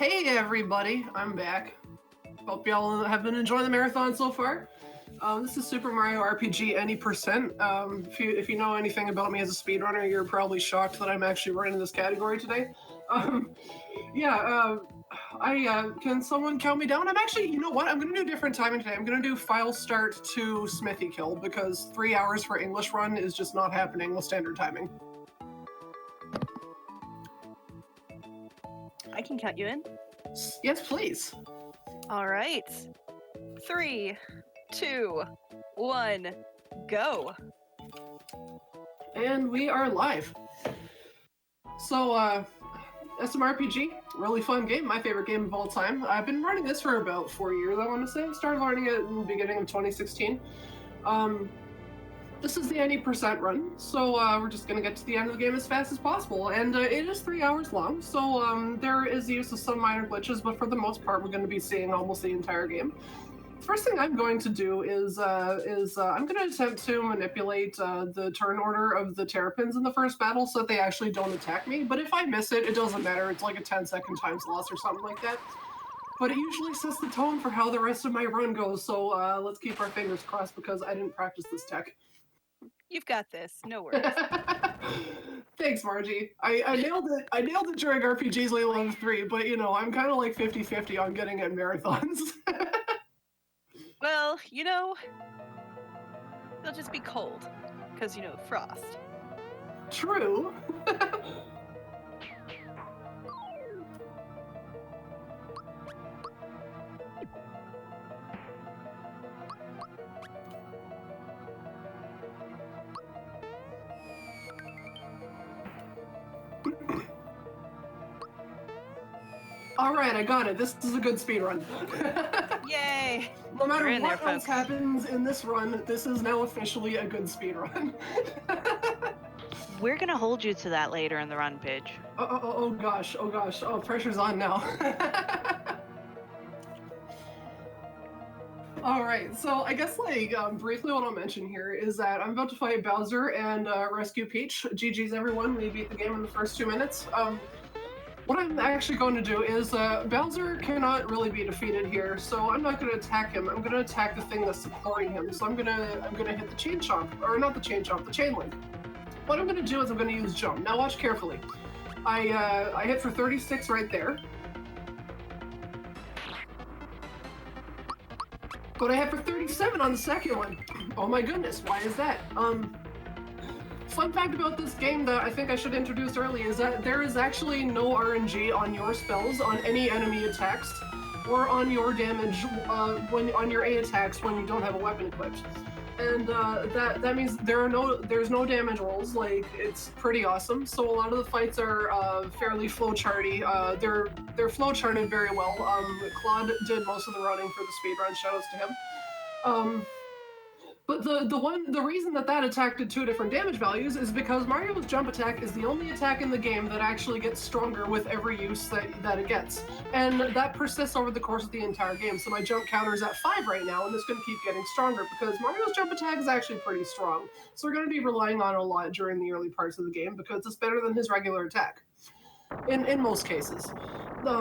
Hey everybody, I'm back. Hope y'all have been enjoying the marathon so far. This is Super Mario RPG Any Percent. If you know anything about me as a speedrunner, you're probably shocked that I'm actually running this category today. Um, yeah, can someone count me down? I'm actually, you know what? I'm gonna do different timing today. I'm gonna do file start to smithy kill because 3 hours for English run is just not happening with standard timing. I can count you in. Yes, please. All right. 3, 2, 1, go. And we are live. So, SMRPG, really fun game, my favorite game of all time. I've been running this for about 4 years, I want to say. Started learning it in the beginning of 2016. This is the 90% run, so we're just going to get to the end of the game as fast as possible. And it is 3 hours long, so there is the use of some minor glitches, but for the most part, we're going to be seeing almost the entire game. First thing I'm going to do is I'm going to attempt to manipulate the turn order of the terrapins in the first battle so that they actually don't attack me. But if I miss it, it doesn't matter. It's like a 10-second time loss or something like that. But it usually sets the tone for how the rest of my run goes, so let's keep our fingers crossed because I didn't practice this tech. You've got this. No worries. Thanks, Margie. I nailed it. I nailed it during RPGs Late Level 3, but you know, I'm kind of like 50-50 on getting it in marathons. Well, they'll just be cold. Because, frost. True. All right, I got it. This is a good speed run. Yay! No matter We're in what there, else folks. happens in this run, this is now officially a good speed run. We're gonna hold you to that later in the run, Pidge. Oh gosh, oh pressure's on now. All right, so I guess briefly what I'll mention here is that I'm about to fight Bowser and rescue Peach. GG's everyone, we beat the game in the first 2 minutes. What I'm actually going to do is Bowser cannot really be defeated here, so I'm not going to attack him. I'm going to attack the thing that's supporting him. So I'm gonna hit the chain chomp, or not the chain chomp, the chain link. What I'm going to do is I'm going to use jump. Now watch carefully. I hit for 36 right there. But I hit for 37 on the second one. Oh my goodness, why is that? Fun fact about this game that I think I should introduce early is that there is actually no RNG on your spells, on any enemy attacks, or on your damage on your A attacks when you don't have a weapon equipped. And that means there's no damage rolls. Like, it's pretty awesome. So a lot of the fights are fairly flowcharty. They're flowcharted very well. Claude did most of the running for the speedrun. Shoutouts to him. But the reason that attack did 2 different damage values is because Mario's jump attack is the only attack in the game that actually gets stronger with every use that it gets. And that persists over the course of the entire game. So my jump counter is at 5 right now, and it's going to keep getting stronger because Mario's jump attack is actually pretty strong. So we're going to be relying on it a lot during the early parts of the game because it's better than his regular attack. In most cases.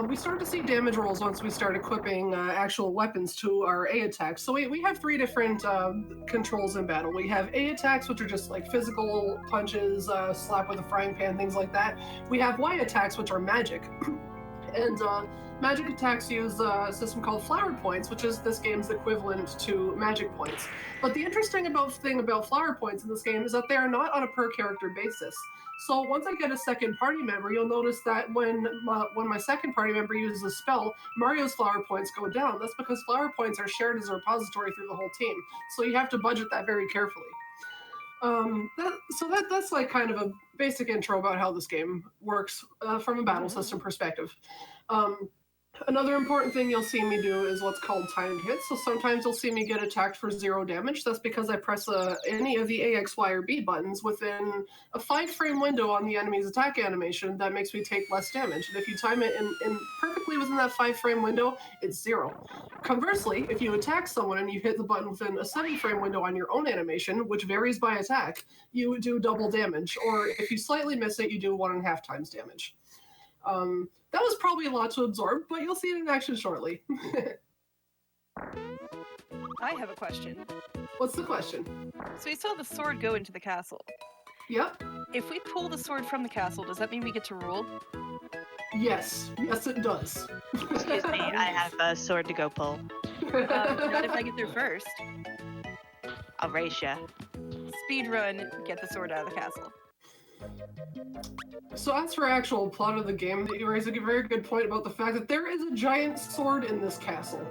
We start to see damage rolls once we start equipping actual weapons to our A attacks. So we have 3 different controls in battle. We have A attacks, which are just like physical punches, slap with a frying pan, things like that. We have Y attacks, which are magic. And magic attacks use a system called flower points, which is this game's equivalent to magic points. But the interesting thing about flower points in this game is that they are not on a per character basis. So once I get a second party member, you'll notice that when my second party member uses a spell, Mario's flower points go down. That's because flower points are shared as a repository through the whole team. So you have to budget that very carefully. That's like kind of a basic intro about how this game works from a battle system perspective. Another important thing you'll see me do is what's called timed hits. So sometimes you'll see me get attacked for 0 damage. That's because I press any of the A, X, Y, or B buttons within a 5-frame window on the enemy's attack animation that makes me take less damage. And if you time it in perfectly within that 5-frame window, it's 0. Conversely, if you attack someone and you hit the button within a 7-frame window on your own animation, which varies by attack, you do double damage. Or if you slightly miss it, you do 1.5 times damage. That was probably a lot to absorb, but you'll see it in action shortly. I have a question. What's the question? So we saw the sword go into the castle. Yep. If we pull the sword from the castle, does that mean we get to rule? Yes. Yes, it does. Excuse me, I have a sword to go pull. Not if I get there first. I'll race ya. Speed run, get the sword out of the castle. So as for actual plot of the game, you raise a very good point about the fact that there is a giant sword in this castle.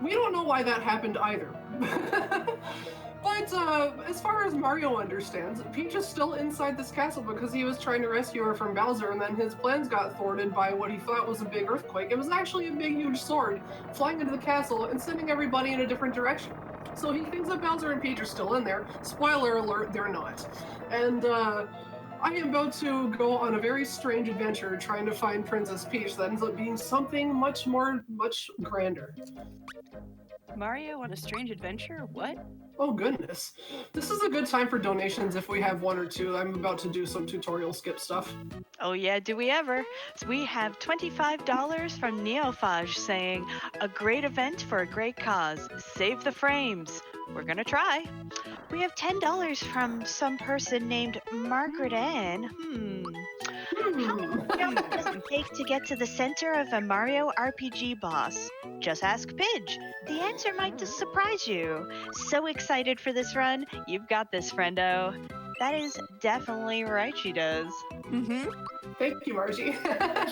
We don't know why that happened either. But as far as Mario understands, Peach is still inside this castle because he was trying to rescue her from Bowser, and then his plans got thwarted by what he thought was a big earthquake. It was actually a big, huge sword flying into the castle and sending everybody in a different direction. So he thinks that Bowser and Peach are still in there. Spoiler alert, they're not. And I am about to go on a very strange adventure trying to find Princess Peach that ends up being something much grander. Mario on a strange adventure? What? Oh goodness. This is a good time for donations if we have one or two. I'm about to do some tutorial skip stuff. Oh yeah, do we ever? So we have $25 from Neophage saying, a great event for a great cause. Save the frames. We're gonna try. We have $10 from some person named Margaret Ann. How long does it take to get to the center of a Mario RPG boss? Just ask Pidge. The answer might just surprise you. So excited for this run. You've got this, friendo. That is definitely right, she does. Thank you, Margie.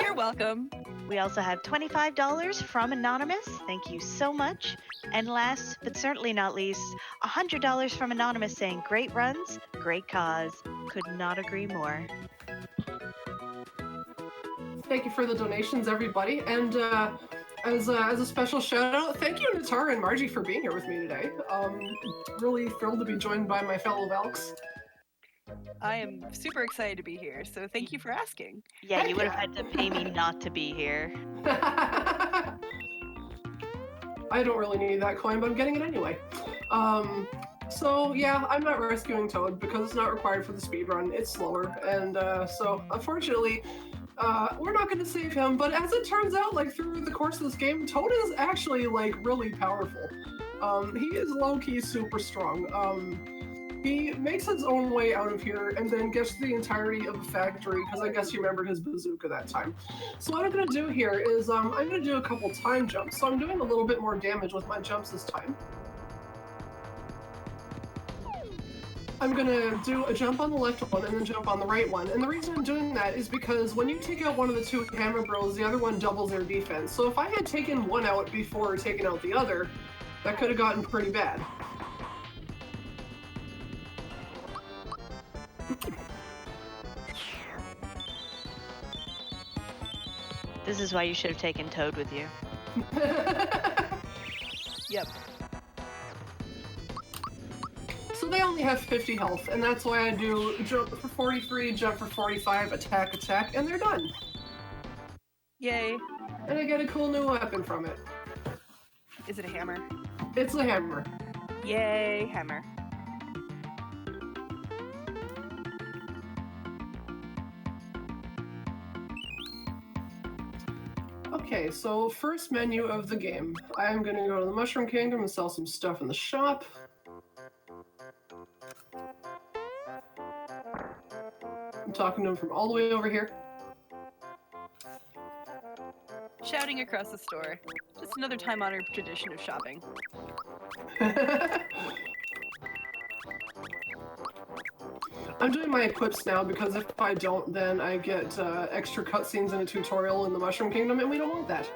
You're welcome. We also have $25 from Anonymous. Thank you so much. And last, but certainly not least, $100 from Anonymous saying, great runs, great cause. Could not agree more. Thank you for the donations, everybody. And as a special shout out, thank you, Netara and Margie, for being here with me today. Really thrilled to be joined by my fellow Valks. I am super excited to be here, so thank you for asking. Yeah, you would have had to pay me not to be here. I don't really need that coin, but I'm getting it anyway. So yeah, I'm not rescuing Toad because it's not required for the speedrun. It's slower, and so unfortunately, we're not going to save him. But as it turns out, like through the course of this game, Toad is actually like really powerful. He is low-key super strong. He makes his own way out of here and then gets the entirety of the factory because I guess he remembered his bazooka that time. So what I'm going to do here is I'm going to do a couple time jumps. So I'm doing a little bit more damage with my jumps this time. I'm going to do a jump on the left one and then jump on the right one. And the reason I'm doing that is because when you take out one of the two Hammer Bros, the other one doubles their defense. So if I had taken one out before taking out the other, that could have gotten pretty bad. This is why you should have taken Toad with you. Yep. So they only have 50 health, and that's why I do jump for 43, jump for 45, attack, attack, and they're done. Yay. And I get a cool new weapon from it. Is it a hammer? It's a hammer. Yay, hammer. Okay, so first menu of the game. I'm gonna go to the Mushroom Kingdom and sell some stuff in the shop. I'm talking to him from all the way over here. Shouting across the store. Just another time-honored tradition of shopping. I'm doing my equips now because if I don't, then I get extra cutscenes in a tutorial in the Mushroom Kingdom, and we don't want that.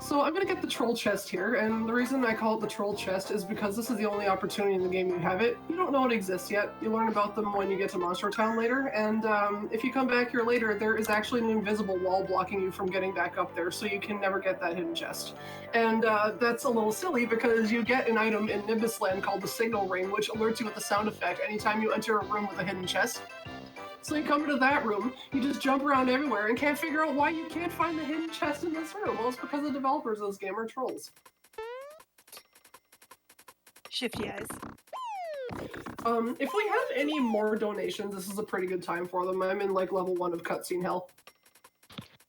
So I'm gonna get the troll chest here, and the reason I call it the troll chest is because this is the only opportunity in the game you have it. You don't know it exists yet. You learn about them when you get to Monster Town later, and if you come back here later, there is actually an invisible wall blocking you from getting back up there, so you can never get that hidden chest. And that's a little silly because you get an item in Nimbus Land called the Signal Ring, which alerts you with a sound effect anytime you enter a room with a hidden chest. So you come into that room, you just jump around everywhere and can't figure out why you can't find the hidden chest in this room. Well, it's because the developers of this game are trolls. Shifty eyes. If we have any more donations, this is a pretty good time for them. I'm in like level 1 of cutscene hell.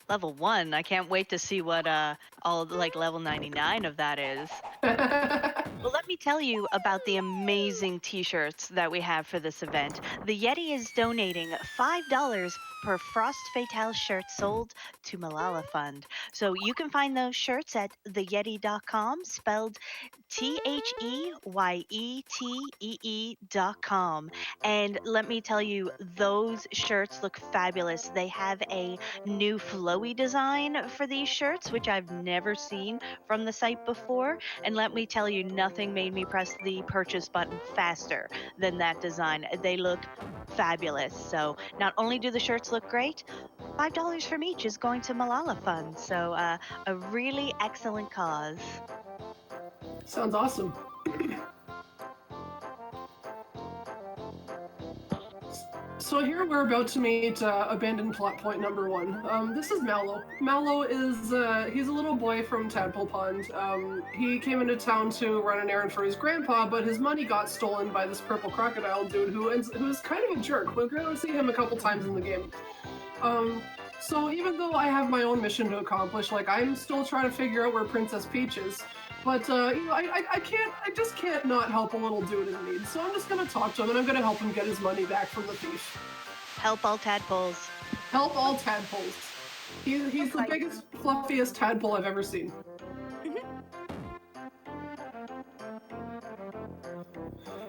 Level 1. I can't wait to see what all like level 99 of that is. Well, let me tell you about the amazing t-shirts that we have for this event. The Yeti is donating $5 per Frost Fatale shirt sold to Malala Fund. So you can find those shirts at theyeti.com, spelled THEYETEE.com. And let me tell you, those shirts look fabulous. They have a new flowy design for these shirts, which I've never seen from the site before. And let me tell you, nothing made me press the purchase button faster than that design. They look fabulous. So not only do the shirts look great, $5 from each is going to Malala Fund. So a really excellent cause. Sounds awesome. So here we're about to meet abandoned plot point number 1. This is Mallow. Mallow is, he's a little boy from Tadpole Pond. He came into town to run an errand for his grandpa, but his money got stolen by this purple crocodile dude who's kind of a jerk. We're going to see him a couple times in the game. So even though I have my own mission to accomplish, like I'm still trying to figure out where Princess Peach is. But, you know, I just can't not help a little dude in need. So I'm just gonna talk to him and I'm gonna help him get his money back from the thief. Help all tadpoles. Help all tadpoles. He's the biggest, fluffiest tadpole I've ever seen.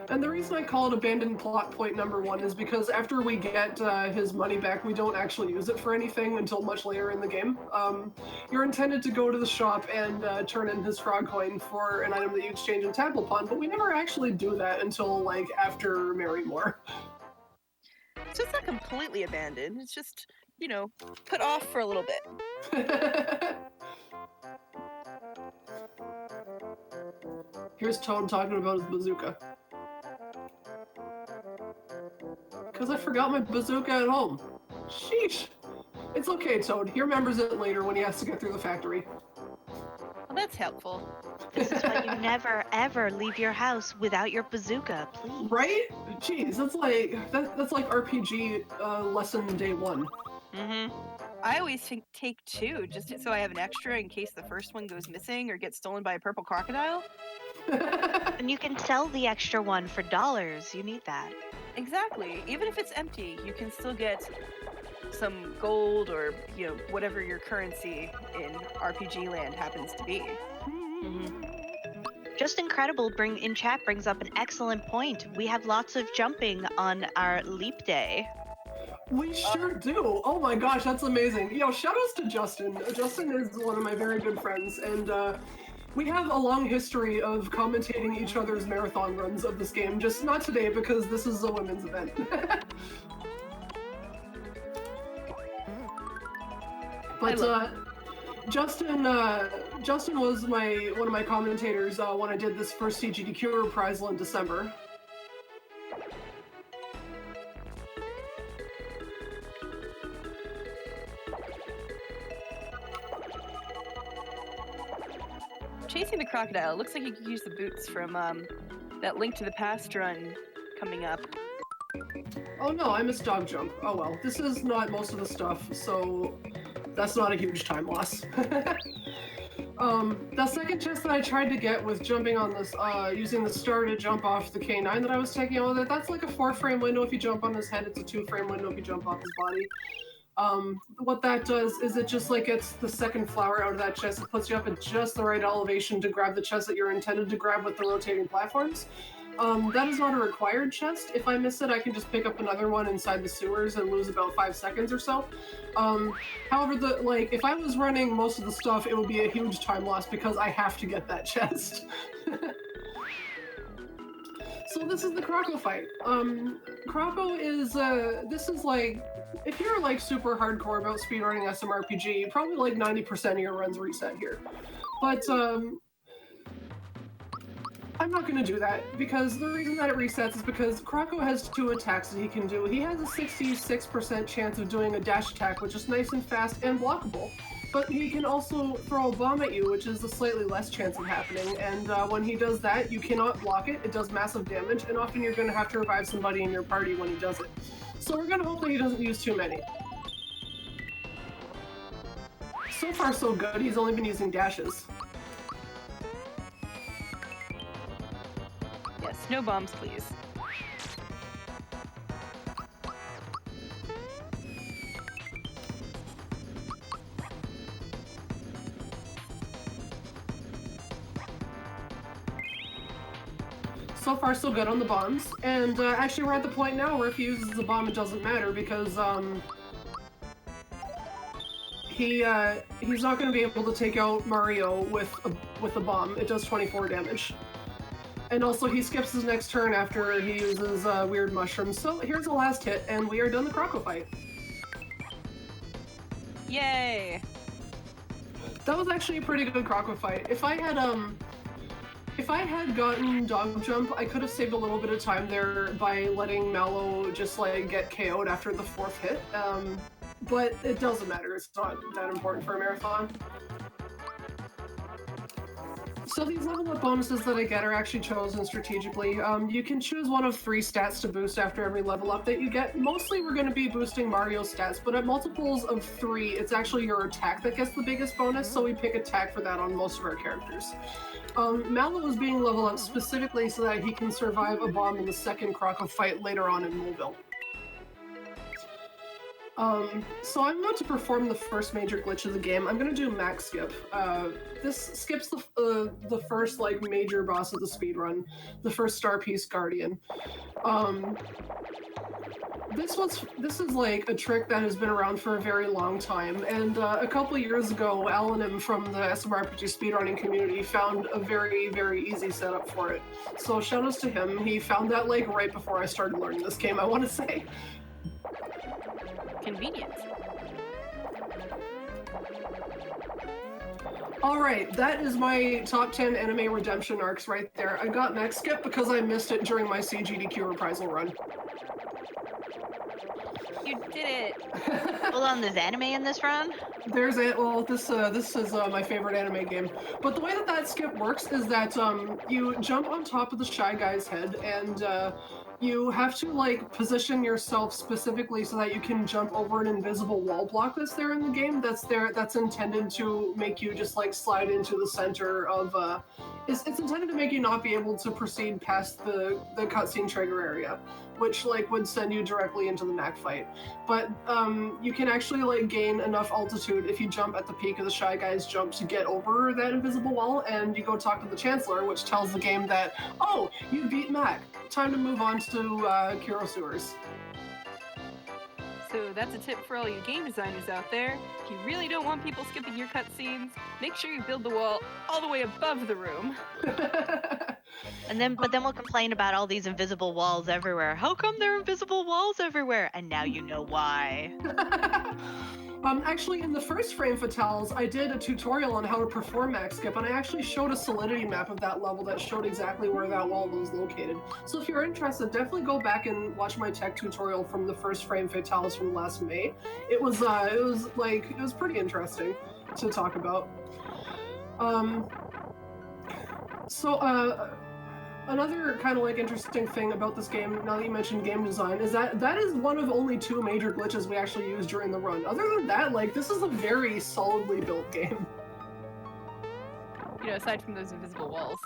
And the reason I call it abandoned plot point number 1 is because after we get his money back, we don't actually use it for anything until much later in the game. You're intended to go to the shop and turn in his frog coin for an item that you exchange in Tadpole Pond, but we never actually do that until like after Marrymore. So it's not completely abandoned. It's just, you know, put off for a little bit. Here's Toad talking about his bazooka. Because I forgot my bazooka at home. Sheesh. It's okay, Toad. He remembers it later when he has to get through the factory. Well, that's helpful. This is why you never, ever leave your house without your bazooka, please. Right? Jeez, that's like RPG lesson day 1. Mm-hmm. I always take 2, just so I have an extra in case the first one goes missing or gets stolen by a purple crocodile. And you can sell the extra one for dollars. You need that. Exactly. Even if it's empty, you can still get some gold or, you know, whatever your currency in RPG land happens to be. Mm-hmm. Just Incredible in chat brings up an excellent point. We have lots of jumping on our leap day. We sure do. Oh my gosh, that's amazing. You know, shout outs to Justin. Justin is one of my very good friends, and we have a long history of commentating each other's marathon runs of this game, just not today because this is a women's event. But Justin was one of my commentators when I did this first CGDQ reprisal in December. Chasing the crocodile. Looks like you could use the boots from that Link to the Past run coming up. Oh no, I missed dog jump. Oh well, this is not most of the stuff, so that's not a huge time loss. The second chest that I tried to get with jumping on this, using the star to jump off the K9 that I was taking over there, that's like a 4-frame window if you jump on his head, it's a 2-frame window if you jump off his body. What that does is it just like gets the second flower out of that chest. It puts you up at just the right elevation to grab the chest that you're intended to grab with the rotating platforms. That is not a required chest. If I miss it, I can just pick up another one inside the sewers and lose about 5 seconds or so. However, if I was running most of the stuff, it would be a huge time loss because I have to get that chest. So this is the Croco fight. Croco is, this is like, if you're like super hardcore about speedrunning SMRPG, probably like 90% of your runs reset here. But, I'm not gonna do that, because the reason that it resets is because Croco has 2 attacks that he can do. He has a 66% chance of doing a dash attack, which is nice and fast and blockable. but he can also throw a bomb at you, which is a slightly less chance of happening, and when he does that, you cannot block it, it does massive damage, and often you're going to have to revive somebody in your party when he does it. So we're going to hope that he doesn't use too many. So far so good, he's only been using dashes. Yes, no bombs, please. So far so good on the bombs, and actually we're at the point now where if he uses the bomb it doesn't matter because he's not going to be able to take out Mario with a bomb. It does 24 damage. And also he skips his next turn after he uses weird mushrooms. So here's the last hit and we are done the Croco fight. Yay! That was actually a pretty good Croco fight. If I had gotten Dog Jump, I could have saved a little bit of time there by letting Mallow just like get KO'd after the 4th hit. But it doesn't matter, it's not that important for a marathon. So these level up bonuses that I get are actually chosen strategically. You can choose one of 3 stats to boost after every level up that you get. Mostly we're going to be boosting Mario's stats, but at multiples of 3, it's actually your attack that gets the biggest bonus, so we pick attack for that on most of our characters. Mallow is being leveled up specifically so that he can survive a bomb in the second Croco fight later on in Mobile. So I'm about to perform the first major glitch of the game. I'm gonna do max skip. This skips the first like major boss of the speedrun, the first Star Piece Guardian. This is like a trick that has been around for a very long time, and a couple years ago, Alanim from the SMRPG speedrunning community found a very, very easy setup for it. So shoutouts to him. He found that like right before I started learning this game, I want to say. Convenient. Alright, that is my top 10 anime redemption arcs right there. I got max skip because I missed it during my CGDQ reprisal run. You did it! Hold on, there's anime in this run? There's it. Well, this is my favorite anime game. But the way that skip works is that you jump on top of the Shy Guy's head, and you have to like position yourself specifically so that you can jump over an invisible wall block that's there in the game. That's intended to make you just like slide into the center of. It's intended to make you not be able to proceed past the cutscene trigger area, which like would send you directly into the Mac fight. But you can actually like gain enough altitude if you jump at the peak of the Shy Guy's jump to get over that invisible wall, and you go talk to the Chancellor, which tells the game that, oh, you beat Mac. Time to move on to Kiro Sewers. So that's a tip for all you game designers out there. If you really don't want people skipping your cutscenes, make sure you build the wall all the way above the room. But then we'll complain about all these invisible walls everywhere. How come there are invisible walls everywhere? And now you know why. Actually, in the first Frame Fatales, I did a tutorial on how to perform max skip, and I actually showed a solidity map of that level that showed exactly where that wall was located. So if you're interested, definitely go back and watch my tech tutorial from the first Frame Fatales from last May. It was pretty interesting to talk about. Another kind of like interesting thing about this game, now that you mentioned game design, is that is one of only 2 major glitches we actually use during the run. Other than that, like, this is a very solidly built game. You know, aside from those invisible walls.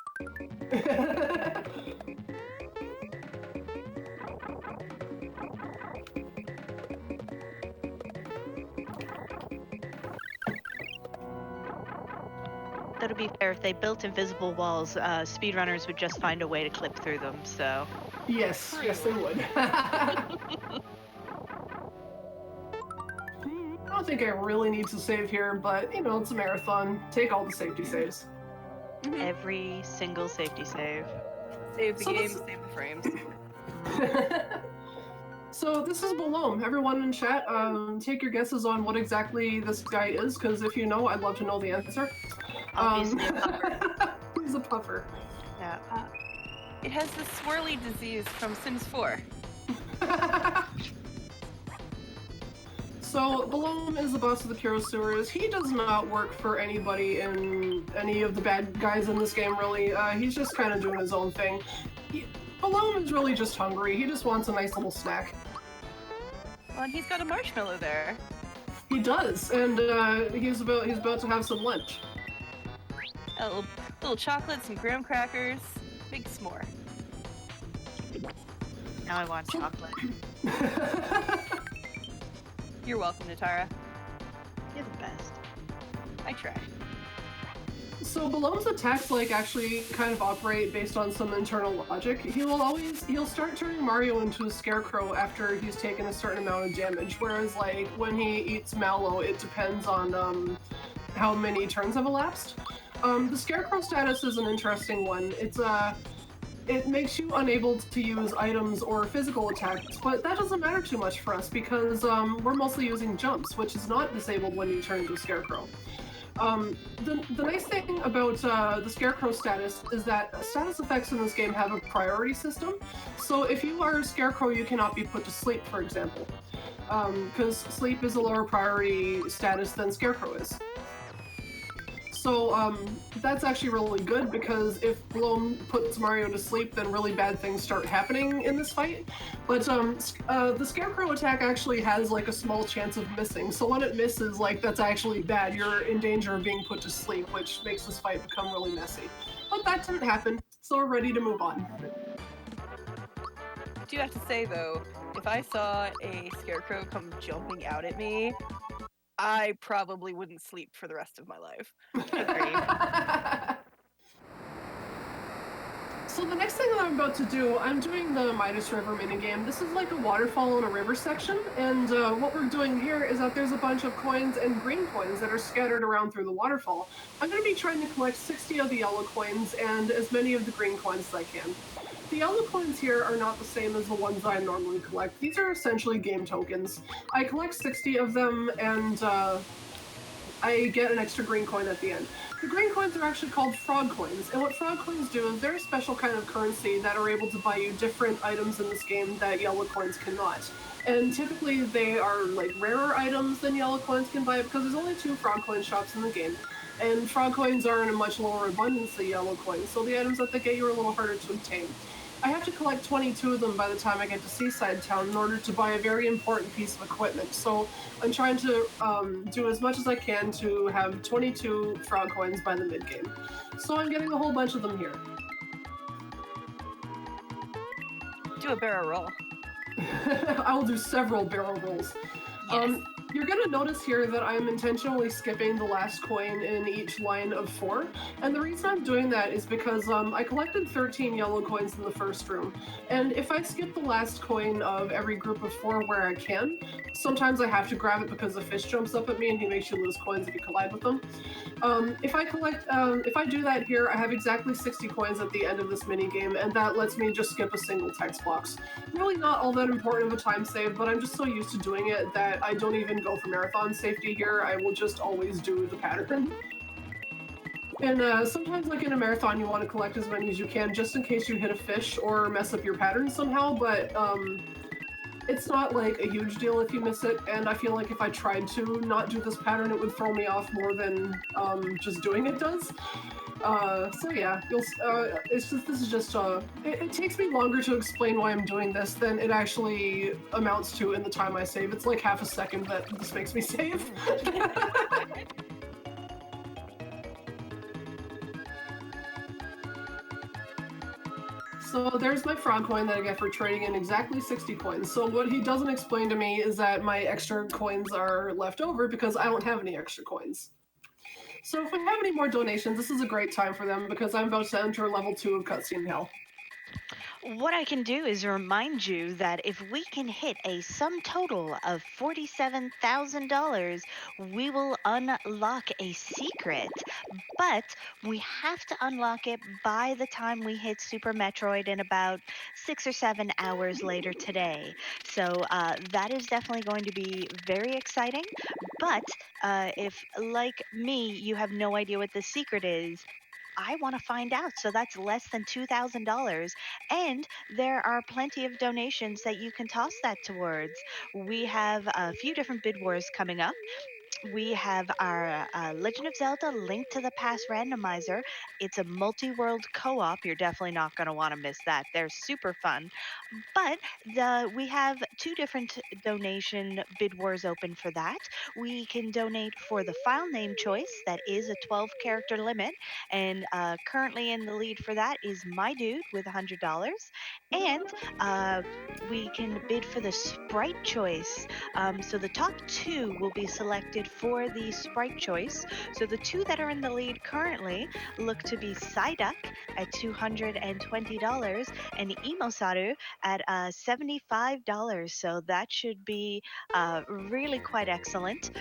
Though to be fair, if they built invisible walls, speedrunners would just find a way to clip through them, so... Yes, yes they would. I don't think I really need to save here, but, you know, it's a marathon. Take all the safety saves. Every single safety save. Save the game, save the frames. So this is Balome. Everyone in chat, take your guesses on what exactly this guy is, because if you know, I'd love to know the answer. Obviously a puffer. He's a puffer. Yeah. It has the swirly disease from Sims 4. So Balloon is the boss of the Pure Sewers. He does not work for anybody in any of the bad guys in this game, really. He's just kind of doing his own thing. Balloon is really just hungry. He just wants a nice little snack. Well, and he's got a marshmallow there. He does, and he's about to have some lunch. A little chocolate, some graham crackers, big s'more. Now I want chocolate. You're welcome, Netara. You're the best. I try. So Balloon's attacks actually kind of operate based on some internal logic. He'll start turning Mario into a scarecrow after he's taken a certain amount of damage, whereas when he eats Mallow, it depends on how many turns have elapsed. The scarecrow status is an interesting one. It makes you unable to use items or physical attacks, but that doesn't matter too much for us because we're mostly using jumps, which is not disabled when you turn into a scarecrow. The nice thing about the Scarecrow status is that status effects in this game have a priority system. So if you are a Scarecrow, you cannot be put to sleep, for example. Because sleep is a lower priority status than Scarecrow is. So that's actually really good because if Bloom puts Mario to sleep, then really bad things start happening in this fight. But the Scarecrow attack actually has a small chance of missing. So when it misses, that's actually bad. You're in danger of being put to sleep, which makes this fight become really messy. But that didn't happen, so we're ready to move on. I do have to say though, if I saw a scarecrow come jumping out at me, I probably wouldn't sleep for the rest of my life. So the next thing that I'm about to do, I'm doing the Midas River minigame. This is like a waterfall in a river section, and what we're doing here is that there's a bunch of coins and green coins that are scattered around through the waterfall. I'm going to be trying to collect 60 of the yellow coins and as many of the green coins as I can. The yellow coins here are not the same as the ones I normally collect. These are essentially game tokens. I collect 60 of them, and I get an extra green coin at the end. The green coins are actually called frog coins, and what frog coins do is they're a special kind of currency that are able to buy you different items in this game that yellow coins cannot. And typically they are rarer items than yellow coins can buy because there's only 2 frog coin shops in the game. And frog coins are in a much lower abundance than yellow coins, so the items that they get you are a little harder to obtain. I have to collect 22 of them by the time I get to Seaside Town in order to buy a very important piece of equipment. So I'm trying to do as much as I can to have 22 frog coins by the mid-game. So I'm getting a whole bunch of them here. Do a barrel roll. I will do several barrel rolls. Yes. You're going to notice here that I'm intentionally skipping the last coin in each line of 4, and the reason I'm doing that is because I collected 13 yellow coins in the first room, and if I skip the last coin of every group of 4 where I can, sometimes I have to grab it because the fish jumps up at me and he makes you lose coins if you collide with them. If I do that here, I have exactly 60 coins at the end of this mini game, and that lets me just skip a single text box. Really not all that important of a time save, but I'm just so used to doing it that I don't even go for marathon safety here. I will just always do the pattern. And sometimes, in a marathon, you want to collect as many as you can, just in case you hit a fish or mess up your pattern somehow, but it's not a huge deal if you miss it, and I feel like if I tried to not do this pattern, it would throw me off more than just doing it does. So yeah, it takes me longer to explain why I'm doing this than it actually amounts to in the time I save. It's like half a second that this makes me save. So there's my frog coin that I get for trading in exactly 60 coins. So what he doesn't explain to me is that my extra coins are left over because I don't have any extra coins. So if we have any more donations, this is a great time for them because I'm about to enter level 2 of Cutscene Hell. What I can do is remind you that if we can hit a sum total of $47,000, we will unlock a secret. But we have to unlock it by the time we hit Super Metroid in about 6 or 7 hours later today. So that is definitely going to be very exciting. But if, like me, you have no idea what the secret is, I want to find out. So that's less than $2,000. And there are plenty of donations that you can toss that towards. We have a few different bid wars coming up. We have our Legend of Zelda Link to the Past randomizer. It's a multi world co op. You're definitely not going to want to miss that. They're super fun. But we have two different donation bid wars open for that. We can donate for the file name choice. That is a 12-character limit, and currently in the lead for that is my dude with $100. And we can bid for the sprite choice. So the top two will be selected for the sprite choice. So the two that are in the lead currently look to be Psyduck at $220 and Emosaru at $75. So that should be really quite excellent.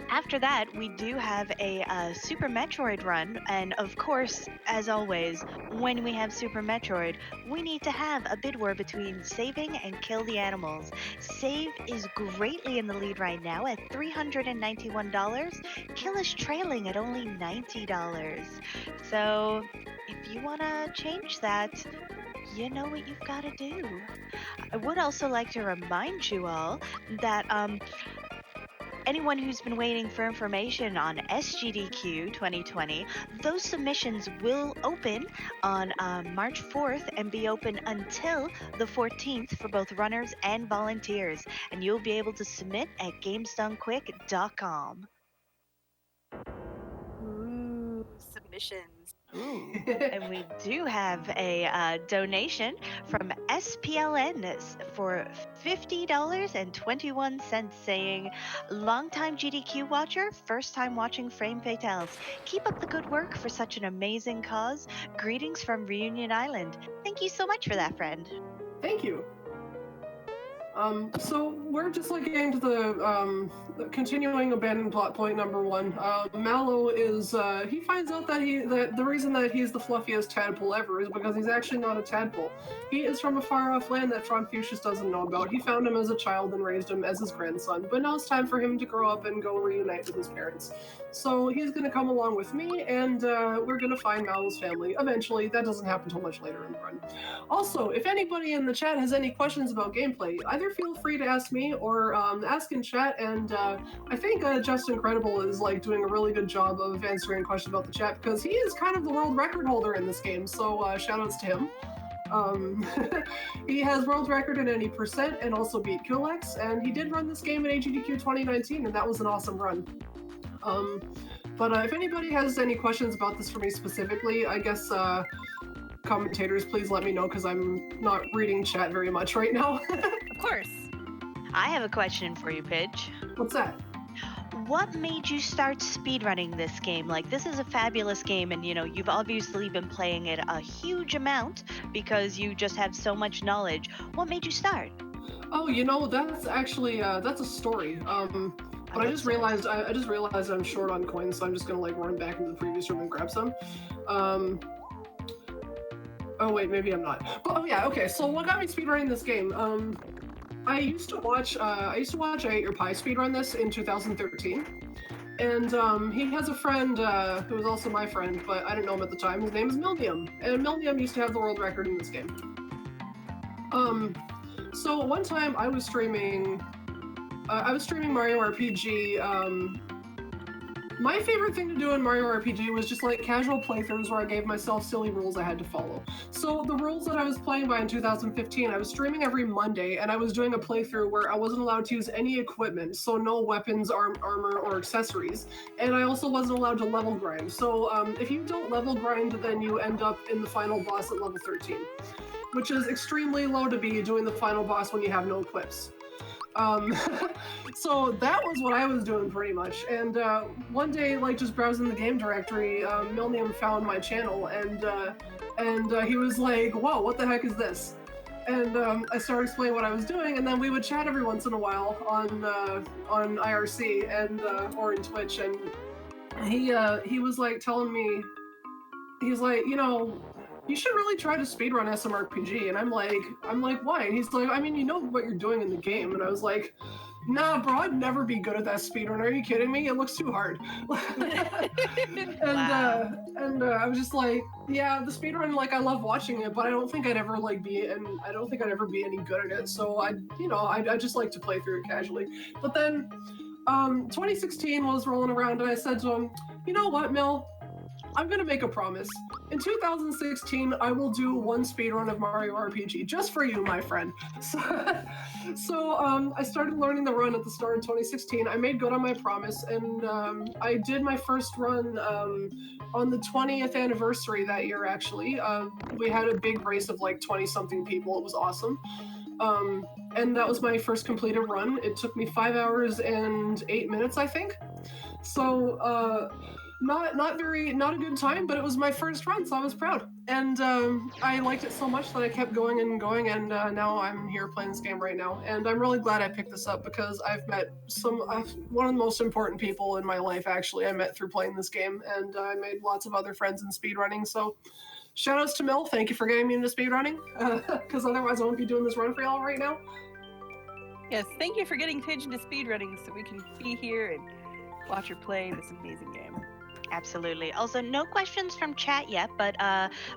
After that, we do have a Super Metroid run. And of course, as always, when we have Super Metroid, we need to have a bid war between Saving and Kill the Animals. Save is greatly in the lead right now at $391. Kill is trailing at only $90. So if you want to change that, you know what you've got to do. I would also like to remind you all that anyone who's been waiting for information on SGDQ 2020, those submissions will open on March 4th and be open until the 14th for both runners and volunteers. And you'll be able to submit at gamesdonequick.com. Ooh, submissions. Ooh. And we do have a donation from SPLN for $50.21 saying, longtime GDQ watcher, first time watching Frame Fatales. Keep up the good work for such an amazing cause. Greetings from Reunion Island. Thank you so much for that, friend. Thank you. So we're just like getting to the continuing abandoned plot point number one. Mallow is he finds out that the reason that he's the fluffiest tadpole ever is because he's actually not a tadpole. He is from a far off land that Frogfucius doesn't know about. He found him as a child and raised him as his grandson, but now it's time for him to grow up and go reunite with his parents. So he's gonna come along with me, and we're gonna find Mallow's family eventually. That doesn't happen until much later in the run. Also, if anybody in the chat has any questions about gameplay, either feel free to ask me or ask in chat. And I think Just Incredible is like doing a really good job of answering questions about the chat because he is kind of the world record holder in this game. So shoutouts to him. He has world record in any percent and also beat Kulex. And he did run this game in AGDQ 2019, and that was an awesome run. But if anybody has any questions about this for me specifically, I guess commentators, please let me know because I'm not reading chat very much right now. Of course. I have a question for you, Pidge. What's that? What made you start speedrunning this game? Like, this is a fabulous game, and you've obviously been playing it a huge amount because you just have so much knowledge. What made you start? Oh, that's actually that's a story. But I just realized I'm short on coins, so I'm just gonna like run back into the previous room and grab some. Oh wait, maybe I'm not. But oh yeah, okay. So what got me speedrunning this game? I used to watch I Ate Your Pie speedrun this in 2013, and he has a friend who was also my friend, but I didn't know him at the time. His name is Milnium, and Milnium used to have the world record in this game. So one time I was streaming Mario RPG. My favorite thing to do in Mario RPG was just like casual playthroughs where I gave myself silly rules I had to follow. So the rules that I was playing by in 2015, I was streaming every Monday, and I was doing a playthrough where I wasn't allowed to use any equipment, so no weapons, armor, or accessories. And I also wasn't allowed to level grind. So if you don't level grind, then you end up in the final boss at level 13, which is extremely low to be doing the final boss when you have no equips. So that was what I was doing pretty much. And one day, like just browsing the game directory, Milnium found my channel, and he was like, "Whoa, what the heck is this?" And I started explaining what I was doing, and then we would chat every once in a while on IRC and or in Twitch. And he was like telling me, he's like, you should really try to speedrun SMRPG. And I'm like, why? And he's like, I mean, you know what you're doing in the game. And I was like, Nah, bro, I'd never be good at that speedrun. Are you kidding me? It looks too hard. Wow. I was just like, yeah, the speedrun, like I love watching it, but I don't think I'd ever I don't think I'd ever be any good at it. So I just like to play through it casually. But then 2016 was rolling around, and I said to him, you know what, Mil? I'm gonna make a promise. In 2016, I will do one speedrun of Mario RPG just for you, my friend. So I started learning the run at the start of 2016. I made good on my promise, and I did my first run on the 20th anniversary that year. Actually, we had a big race of like 20 something people. It was awesome. And that was my first completed run. It took me 5 hours and 8 minutes, I think. So not a good time, but it was my first run, so I was proud. And I liked it so much that I kept going and going, and now I'm here playing this game right now. And I'm really glad I picked this up because I've met one of the most important people in my life. Actually, I met through playing this game, and I made lots of other friends in speedrunning. So. Shoutouts to Mel, thank you for getting me into speedrunning, because otherwise I won't be doing this run for y'all right now. Yes, thank you for getting Paige into speedrunning so we can be here and watch her play this amazing game. Absolutely. Also, no questions from chat yet, but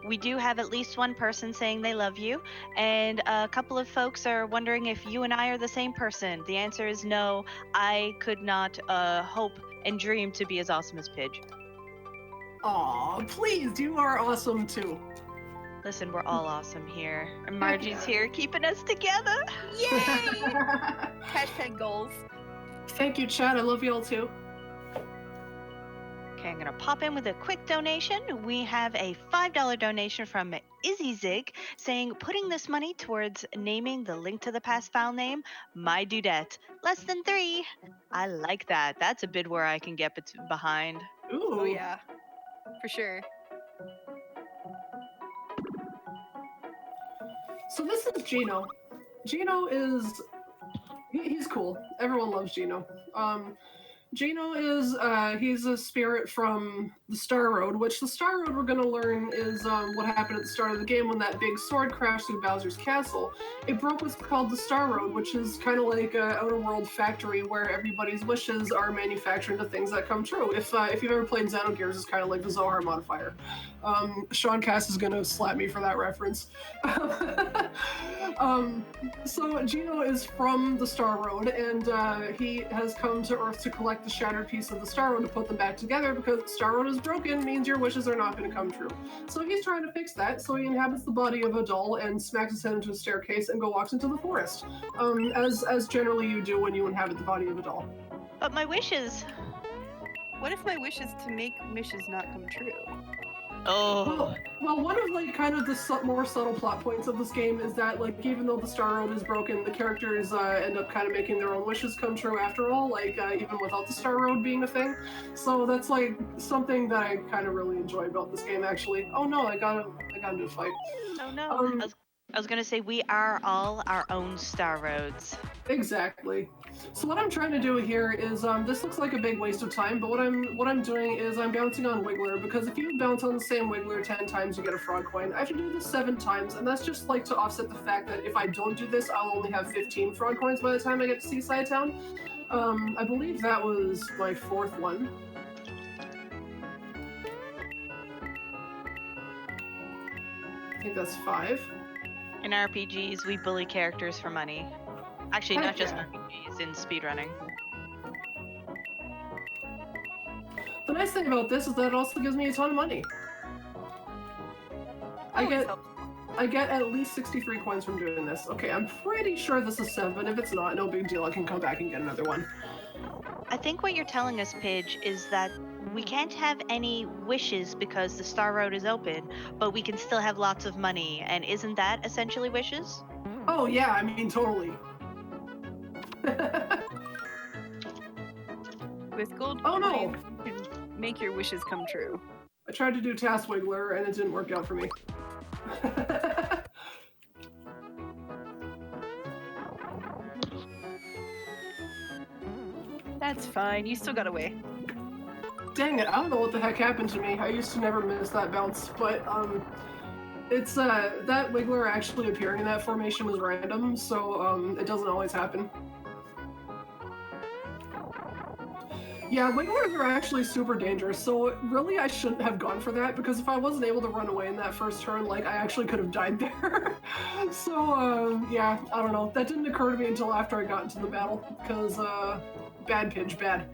we do have at least one person saying they love you, and a couple of folks are wondering if you and I are the same person. The answer is no. I could not hope and dream to be as awesome as Pidge. Aw, please, you are awesome too. Listen, we're all awesome here. And Margie's here keeping us together. Yay! Hashtag goals. Thank you, Chad. I love y'all too. Okay, I'm going to pop in with a quick donation. We have a $5 donation from Izzy Zig saying, putting this money towards naming the Link to the Past file name, My Dudette. Less than 3. I like that. That's a bid where I can get behind. Ooh. Oh yeah, for sure. So this is Gino. Gino is... He's cool. Everyone loves Gino. Gino is, he's a spirit from the Star Road, which the Star Road we're gonna learn is what happened at the start of the game when that big sword crashed through Bowser's castle. It broke what's called the Star Road, which is kind of like an outer world factory where everybody's wishes are manufactured into things that come true. If you've ever played Xenogears, it's kind of like the Zohar modifier. Sean Cass is gonna slap me for that reference. So Gino is from the Star Road, and he has come to Earth to collect the shattered piece of the Star Road to put them back together because the Star Road is broken, means your wishes are not going to come true. So he's trying to fix that, so he inhabits the body of a doll and smacks his head into a staircase and walks into the forest, as generally you do when you inhabit the body of a doll. But my wishes. What if my wish is to make wishes not come true? Oh. Well, one of like kind of the more subtle plot points of this game is that like even though the Star Road is broken, the characters end up kind of making their own wishes come true after all, like even without the Star Road being a thing. So that's like something that I kind of really enjoy about this game actually. Oh no, I got into a fight. Oh no. I was gonna say we are all our own Star Roads. Exactly. So what I'm trying to do here is this looks like a big waste of time, but what I'm doing is I'm bouncing on Wiggler, because if you bounce on the same Wiggler 10 times you get a frog coin. I have to do this 7 times, and that's just like to offset the fact that if I don't do this I'll only have 15 frog coins by the time I get to Seaside Town. I believe that was my 4th one. I think that's 5. In RPGs, we bully characters for money. Actually, not just RPGs, in speedrunning. The nice thing about this is that it also gives me a ton of money. I get at least 63 coins from doing this. Okay, I'm pretty sure this is 7. If it's not, no big deal. I can come back and get another one. I think what you're telling us, Pidge, is that we can't have any wishes because the Star Road is open, but we can still have lots of money. And isn't that essentially wishes? Oh yeah, I mean, totally. With gold Oh no! coins, you can make your wishes come true. I tried to do Task Wiggler and it didn't work out for me. That's fine, you still got away. Dang it, I don't know what the heck happened to me. I used to never miss that bounce, but it's that Wiggler actually appearing in that formation was random, so it doesn't always happen. Yeah, wigglers are actually super dangerous, so really I shouldn't have gone for that, because if I wasn't able to run away in that first turn, like, I actually could have died there. So, yeah, I don't know. That didn't occur to me until after I got into the battle, because, bad pitch, bad.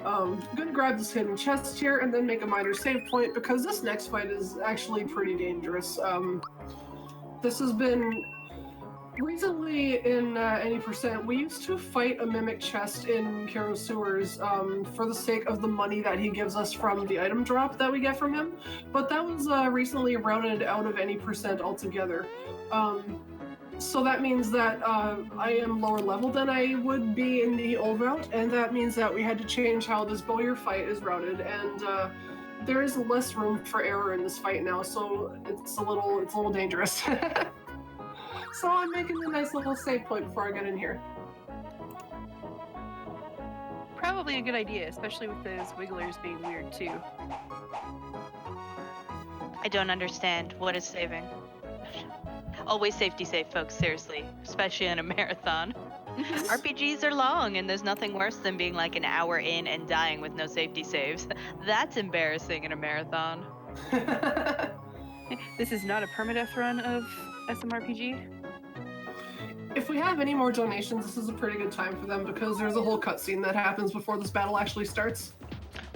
I'm gonna grab this hidden chest here and then make a minor save point, because this next fight is actually pretty dangerous. This has been recently in any percent. We used to fight a mimic chest in Kero Sewers for the sake of the money that he gives us from the item drop that we get from him, but that was recently routed out of any percent altogether. So that means that I am lower level than I would be in the old route, and that means that we had to change how this bowyer fight is routed, and there is less room for error in this fight now, so it's a little dangerous. So I'm making a nice little save point before I get in here. Probably a good idea, especially with those wigglers being weird too. I don't understand. What is saving? Always safety safe, folks, seriously. Especially in a marathon. RPGs are long, and there's nothing worse than being like an hour in and dying with no safety saves. That's embarrassing in a marathon. This is not a permadeath run of SMRPG. If we have any more donations, this is a pretty good time for them, because there's a whole cutscene that happens before this battle actually starts.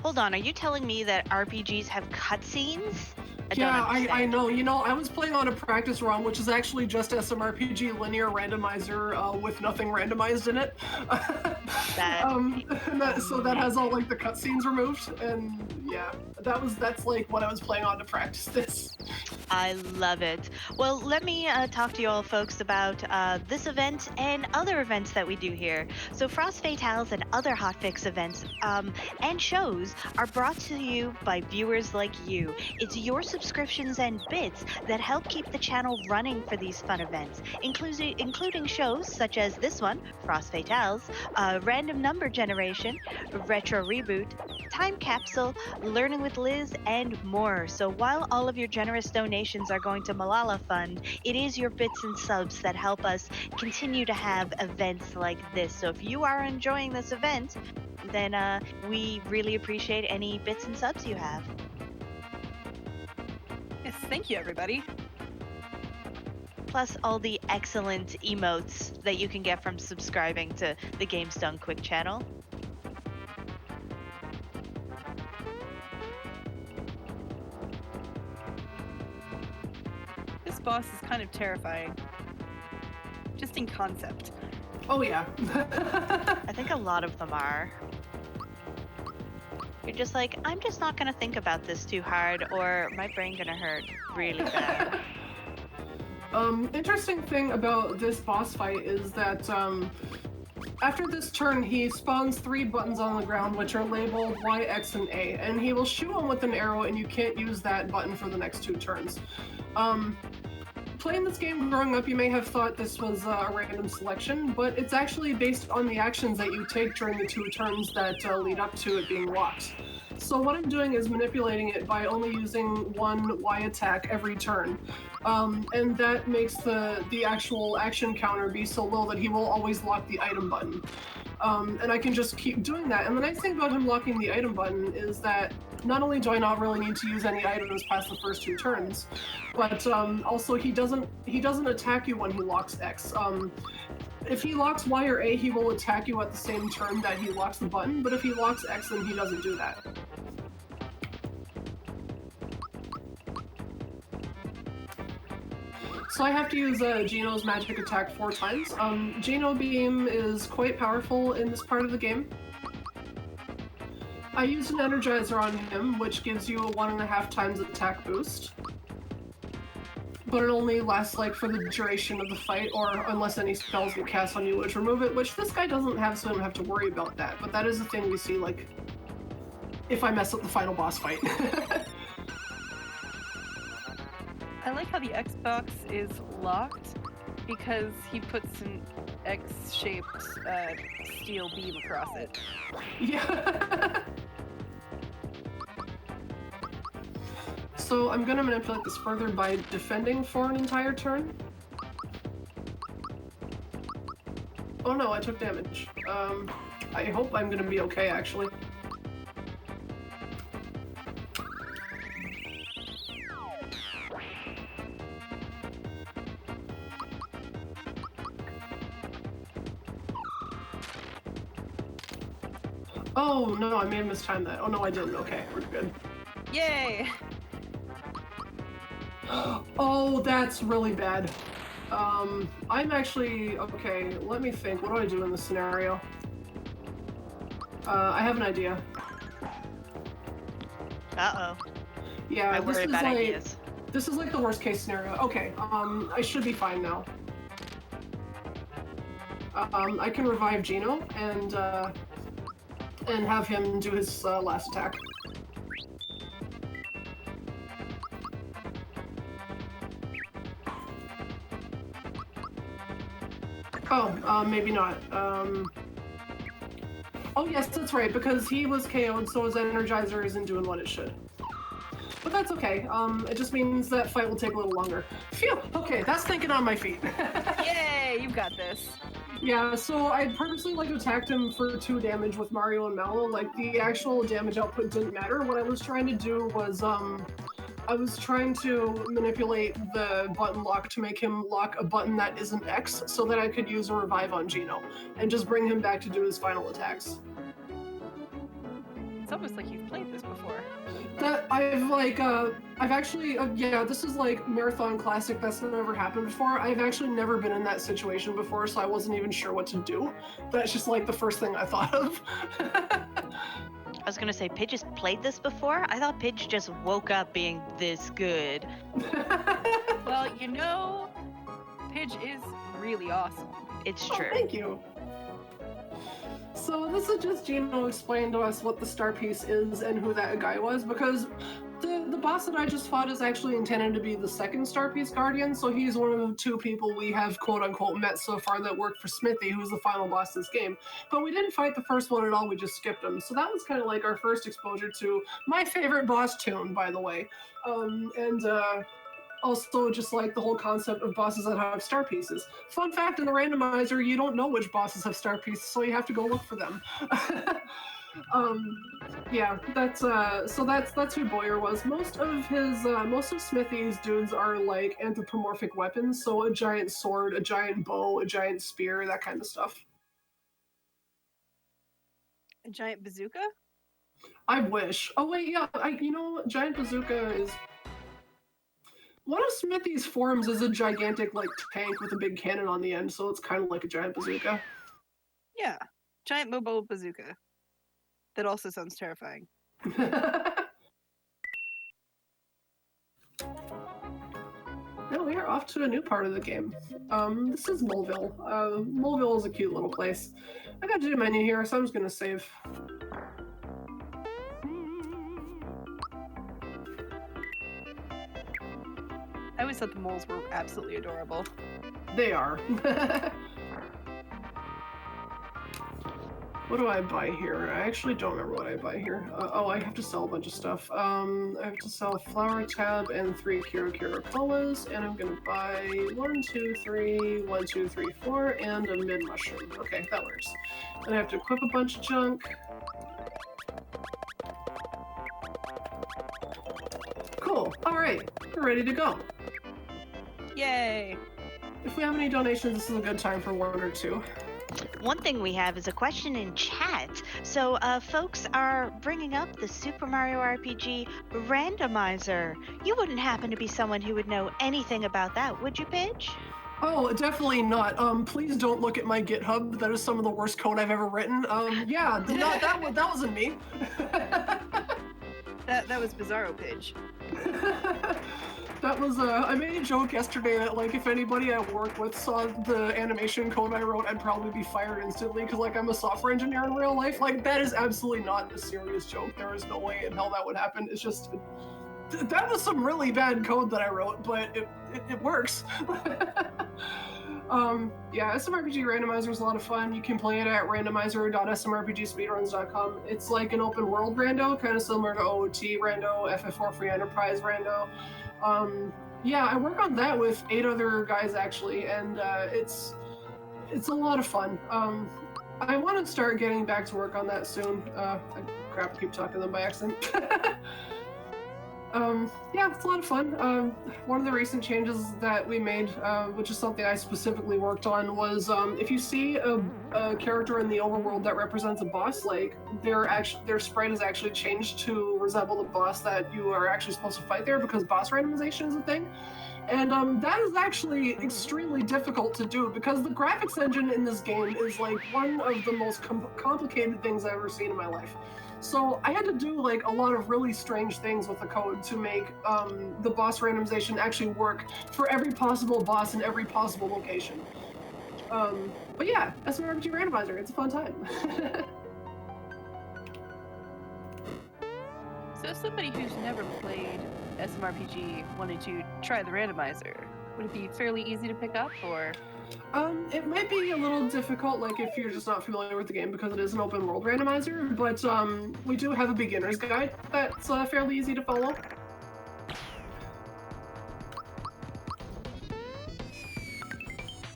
Hold on, are you telling me that RPGs have cutscenes? I know. You know, I was playing on a practice ROM, which is actually just SMRPG linear randomizer with nothing randomized in it. So that has all like the cutscenes removed, and yeah, that's like what I was playing on to practice this. I love it. Well, let me talk to you all folks about this event and other events that we do here. So Frost Fatales and other hotfix events and shows are brought to you by viewers like you. It's your subscriptions and bits that help keep the channel running for these fun events, including shows such as this one, Frost Fatales, Random Number Generation, Retro Reboot, Time Capsule, Learning with Liz, and more. So while all of your generous donations are going to Malala Fund, it is your bits and subs that help us continue to have events like this. So if you are enjoying this event, then we really appreciate any bits and subs you have. Yes, thank you, everybody. Plus all the excellent emotes that you can get from subscribing to the Games Done Quick channel. This boss is kind of terrifying. Just in concept. Oh yeah. I think a lot of them are. You're just like, I'm just not gonna think about this too hard, or my brain gonna hurt really bad. Interesting thing about this boss fight is that after this turn, he spawns 3 buttons on the ground, which are labeled Y, X, and A, and he will shoot them with an arrow, and you can't use that button for the next 2 turns. Playing this game growing up, you may have thought this was a random selection, but it's actually based on the actions that you take during the 2 turns that lead up to it being locked. So what I'm doing is manipulating it by only using 1 Y attack every turn. And that makes the actual action counter be so low that he will always lock the item button. And I can just keep doing that. And the nice thing about him locking the item button is that not only do I not really need to use any items past the first 2 turns, but also he doesn't attack you when he locks X. If he locks Y or A, he will attack you at the same turn that he locks the button, but if he locks X, then he doesn't do that. So I have to use Geno's magic attack 4 times. Geno Beam is quite powerful in this part of the game. I used an Energizer on him, which gives you a 1.5 times attack boost. But it only lasts like for the duration of the fight, or unless any spells get cast on you which remove it, which this guy doesn't have, so I don't have to worry about that. But that is a thing we see, like, if I mess up the final boss fight. I like how the Xbox is locked because he puts an X-shaped steel beam across it. Yeah. So I'm gonna manipulate this further by defending for an entire turn. Oh no, I took damage. I hope I'm gonna be okay, actually. Oh no, I may have mistimed that. Oh no, I didn't. Okay, we're good. Yay! Oh, that's really bad. I'm actually okay. Let me think. What do I do in this scenario? I have an idea. Uh-oh. Yeah, I this worry is about like ideas. this is like the worst case scenario. Okay, I should be fine now. I can revive Gino and have him do his last attack. Oh, maybe not. Oh yes, that's right, because he was KO'd, so his Energizer isn't doing what it should. But that's okay. It just means that fight will take a little longer. Phew! Okay, that's thinking on my feet. Yay! You got this. Yeah, so I purposely attacked him for 2 damage with Mario and Mallow. Like, the actual damage output didn't matter. What I was trying to do was, I was trying to manipulate the button lock to make him lock a button that isn't X so that I could use a revive on Gino and just bring him back to do his final attacks. It's almost like you've played this before. That I've actually, yeah, this is like Marathon Classic. That's never happened before. I've actually never been in that situation before, so I wasn't even sure what to do. That's just like the first thing I thought of. I was gonna say, Pidge has played this before? I thought Pidge just woke up being this good. Well, you know, Pidge is really awesome. It's Oh, true. thank you. So this is just Gino explained to us what the star piece is and who that guy was, because the boss that I just fought is actually intended to be the second star piece guardian, so he's one of the 2 people we have quote-unquote met so far that worked for Smithy, who's the final boss of this game. But we didn't fight the first one at all, we just skipped him. So that was kind of like our first exposure to my favorite boss tune, by the way. Also, just like the whole concept of bosses that have star pieces. Fun fact, in the randomizer, you don't know which bosses have star pieces, so you have to go look for them. Yeah, that's who Boyer was. Most of Smithy's dudes are like anthropomorphic weapons, so a giant sword, a giant bow, a giant spear, that kind of stuff. A giant bazooka? I wish. Oh wait, yeah, giant bazooka is. One of Smithy's forms is a gigantic like tank with a big cannon on the end, so it's kind of like a giant bazooka. Yeah, giant mobile bazooka. That also sounds terrifying. Now we are off to a new part of the game. This is Moleville. Moleville is a cute little place. I got to do a menu here, so I'm just gonna save. I always thought the moles were absolutely adorable. They are. What do I buy here? I actually don't remember what I buy here. Oh, I have to sell a bunch of stuff. I have to sell a flower tab and 3 Kira colas, and I'm gonna buy 1, 2, 3, 1, 2, 3, 4, and a mid mushroom. Okay, that works. And I have to equip a bunch of junk. Cool. All right, we're ready to go. Yay! If we have any donations, this is a good time for 1 or 2. One thing we have is a question in chat. So folks are bringing up the Super Mario RPG randomizer. You wouldn't happen to be someone who would know anything about that, would you, Pidge? Oh, definitely not. Please don't look at my GitHub. That is some of the worst code I've ever written. Yeah, that wasn't me. That was Bizarro Pidge. That was, I made a joke yesterday that, like, if anybody I work with saw the animation code I wrote, I'd probably be fired instantly, because, like, I'm a software engineer in real life. Like, that is absolutely not a serious joke. There is no way in hell that would happen. It's just, that was some really bad code that I wrote, but it works. Yeah, SMRPG Randomizer is a lot of fun. You can play it at randomizer.smrpgspeedruns.com. It's like an open world rando, kind of similar to OOT rando, FF4 Free Enterprise rando. Yeah, I work on that with 8 other guys actually, and it's a lot of fun. I want to start getting back to work on that soon. Crap, I keep talking to them by accident. Yeah, it's a lot of fun. One of the recent changes that we made, which is something I specifically worked on, was if you see a character in the overworld that represents a boss, like their sprite is actually changed to resemble the boss that you are actually supposed to fight there, because boss randomization is a thing. And that is actually extremely difficult to do because the graphics engine in this game is like one of the most complicated things I've ever seen in my life. So I had to do like a lot of really strange things with the code to make the boss randomization actually work for every possible boss in every possible location. But yeah, SMRPG Randomizer, it's a fun time. So as somebody who's never played SMRPG wanted to try the randomizer, would it be fairly easy to pick up, or? It might be a little difficult, like if you're just not familiar with the game, because it is an open world randomizer, but we do have a beginner's guide that's fairly easy to follow.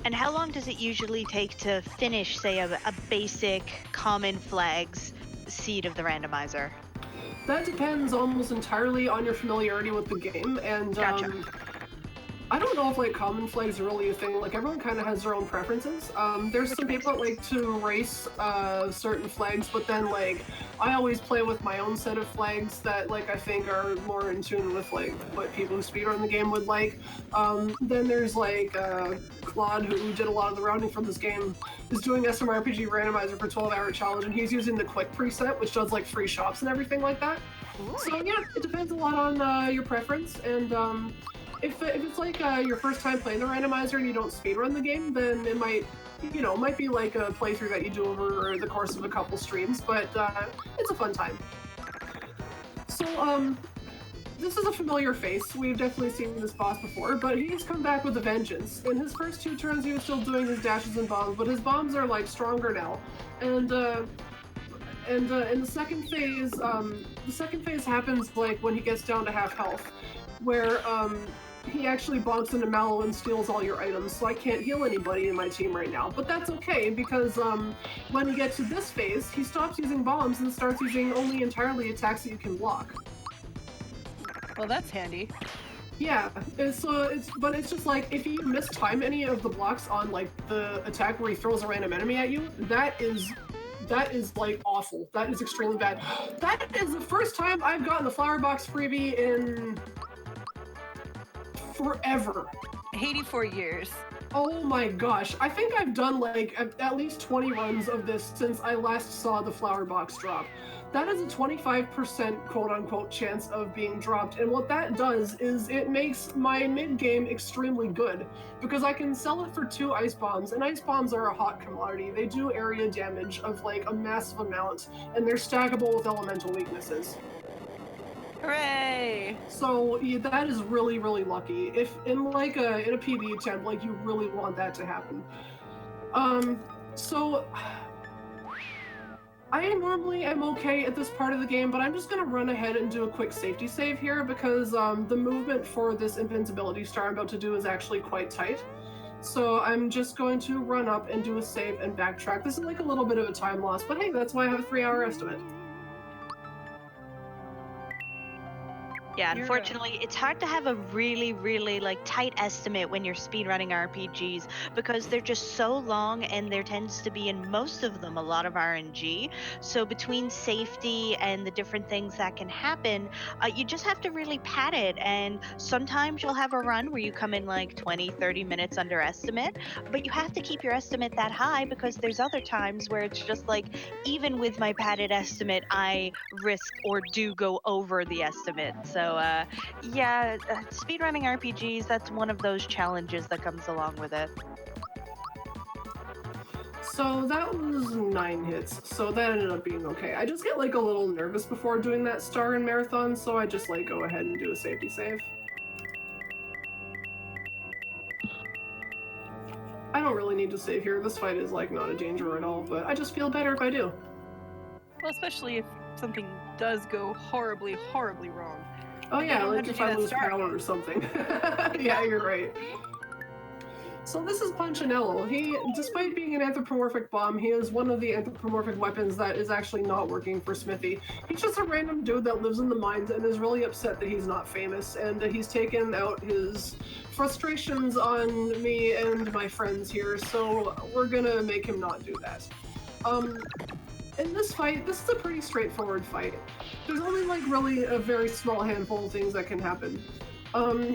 And how long does it usually take to finish, say, a basic common flags seed of the randomizer? That depends almost entirely on your familiarity with the game, and Gotcha. I don't know if like common flags are really a thing. Like everyone kind of has their own preferences. There's some people that like to race certain flags, but then like I always play with my own set of flags that like I think are more in tune with like what people who speedrun the game would like. Then there's like Claude, who did a lot of the rounding for this game, is doing SMRPG Randomizer for 12-hour challenge, and he's using the quick preset, which does like free shops and everything like that. So yeah, it depends a lot on your preference, and if it's like your first time playing the randomizer and you don't speedrun the game, then it might be like a playthrough that you do over the course of a couple streams, but it's a fun time. So this is a familiar face. We've definitely seen this boss before, but he's come back with a vengeance. In his first 2 turns, he was still doing his dashes and bombs, but his bombs are like stronger now. And in the second phase happens like when he gets down to half health, where he actually bonks into Mallow and steals all your items, so I can't heal anybody in my team right now. But that's okay, because when you get to this phase, he stops using bombs and starts using only entirely attacks that you can block. Well, that's handy. Yeah, it's just like if you mistime any of the blocks on like the attack where he throws a random enemy at you, that is like awful. That is extremely bad. That is the first time I've gotten the flower box freebie in forever. 84 years. Oh my gosh. I think I've done like at least 20 runs of this since I last saw the flower box drop. That is a 25% quote-unquote chance of being dropped, and what that does is it makes my mid-game extremely good, because I can sell it for 2 ice bombs, and ice bombs are a hot commodity. They do area damage of like a massive amount, and they're stackable with elemental weaknesses. Hooray! So yeah, that is really, really lucky. If in like in a PB attempt, like you really want that to happen. So I normally am okay at this part of the game, but I'm just gonna run ahead and do a quick safety save here, because the movement for this invincibility star I'm about to do is actually quite tight. So I'm just going to run up and do a save and backtrack. This is like a little bit of a time loss, but hey, that's why I have a 3-hour estimate. Yeah, unfortunately, it's hard to have a really, really like tight estimate when you're speedrunning RPGs, because they're just so long, and there tends to be in most of them a lot of RNG. So between safety and the different things that can happen, you just have to really pad it. And sometimes you'll have a run where you come in like 20, 30 minutes under estimate, but you have to keep your estimate that high, because there's other times where it's just like, even with my padded estimate, I risk or do go over the estimate. So speedrunning RPGs, that's one of those challenges that comes along with it. So that was 9 hits, so that ended up being okay. I just get like a little nervous before doing that star in marathon, so I just like go ahead and do a safety save. I don't really need to save here. This fight is like not a danger at all, but I just feel better if I do. Well, especially if something does go horribly, horribly wrong. Oh yeah, like if I lose power or something. Yeah, you're right. So this is Punchinello. He, despite being an anthropomorphic bomb, he is one of the anthropomorphic weapons that is actually not working for Smithy. He's just a random dude that lives in the mines and is really upset that he's not famous, and he's taken out his frustrations on me and my friends here, so we're gonna make him not do that. In this fight, this is a pretty straightforward fight. There's only like really a very small handful of things that can happen.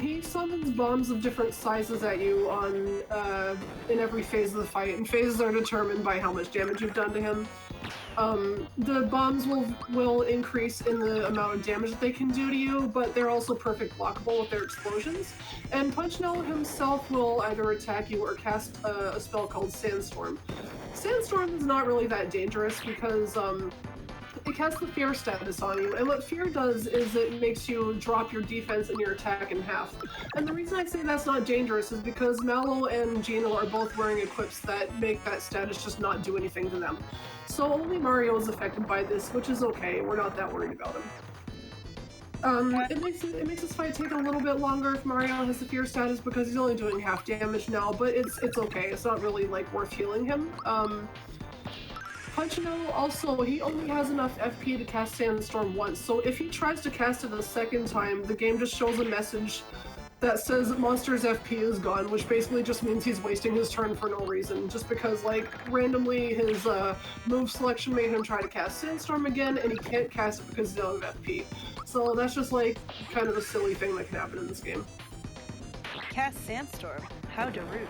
He summons bombs of different sizes at you in every phase of the fight, and phases are determined by how much damage you've done to him. The bombs will increase in the amount of damage that they can do to you, but they're also perfect blockable with their explosions. And Punchinello himself will either attack you or cast a spell called Sandstorm. Sandstorm is not really that dangerous because it casts the fear status on you, and what fear does is it makes you drop your defense and your attack in half. And the reason I say that's not dangerous is because Mallow and Gino are both wearing equips that make that status just not do anything to them. So only Mario is affected by this, which is okay. We're not that worried about him. It makes this fight take a little bit longer if Mario has the fear status because he's only doing half damage now, but it's okay. It's not really like worth healing him. Punchinello also, he only has enough FP to cast Sandstorm once, so if he tries to cast it a second time, the game just shows a message that says monster's FP is gone, which basically just means he's wasting his turn for no reason, just because, like, randomly his move selection made him try to cast Sandstorm again, and he can't cast it because he's out of FP. So that's just, like, kind of a silly thing that can happen in this game. Cast Sandstorm. How rude.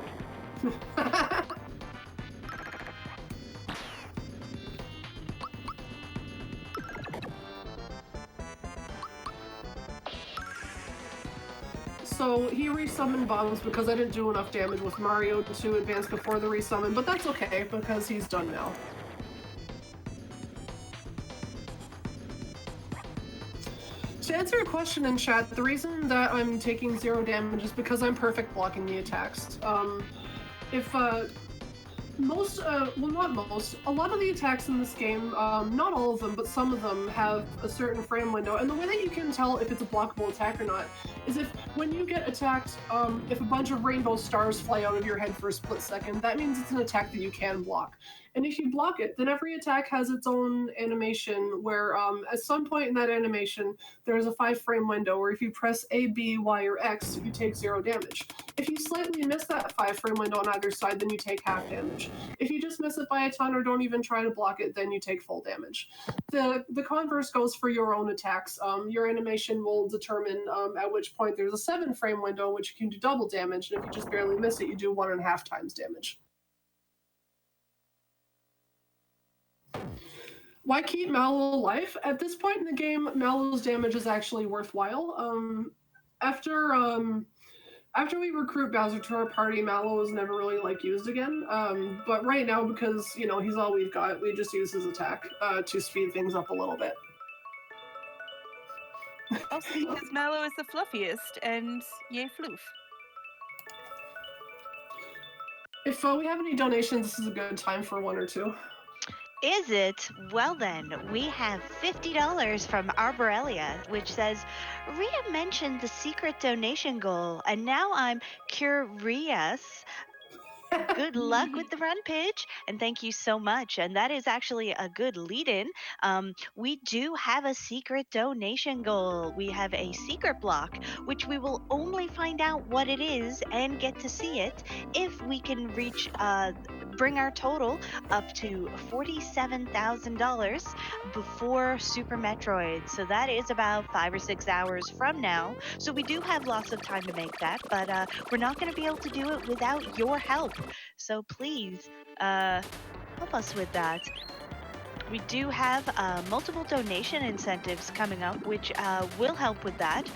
So he resummoned bombs because I didn't do enough damage with Mario to advance before the resummon, but that's okay because he's done now. To answer your question in chat, the reason that I'm taking 0 damage is because I'm perfect blocking the attacks. A lot of the attacks in this game, not all of them, but some of them have a certain frame window, and the way that you can tell if it's a blockable attack or not is if when you get attacked, if a bunch of rainbow stars fly out of your head for a split second, that means it's an attack that you can block. And if you block it, then every attack has its own animation where at some point in that animation, there's a 5-frame window where if you press A, B, Y, or X, you take 0 damage. If you slightly miss that 5-frame window on either side, then you take half damage. If you just miss it by a ton or don't even try to block it, then you take full damage. The converse goes for your own attacks. Your animation will determine at which point there's a 7-frame window in which you can do double damage, and if you just barely miss it, you do 1.5 times damage. Why keep Mallow alive? At this point in the game, Mallow's damage is actually worthwhile. After we recruit Bowser to our party, Mallow is never really used again. But right now, because he's all we've got, we just use his attack to speed things up a little bit. Also because Mallow is the fluffiest, and yay floof. If we have any donations, this is a good time for one or two. Is it? Well then, we have $50 from Arborelia, which says, Rhea mentioned the secret donation goal, and now I'm curious. Good luck with the run pitch, and thank you so much. And that is actually a good lead-in. We do have a secret donation goal. We have a secret block, which we will only find out what it is and get to see it if we can reach bring our total up to $47,000 before Super Metroid. So that is about 5 or 6 hours from now. So we do have lots of time to make that, but we're not going to be able to do it without your help. So please help us with that. We do have multiple donation incentives coming up, which will help with that.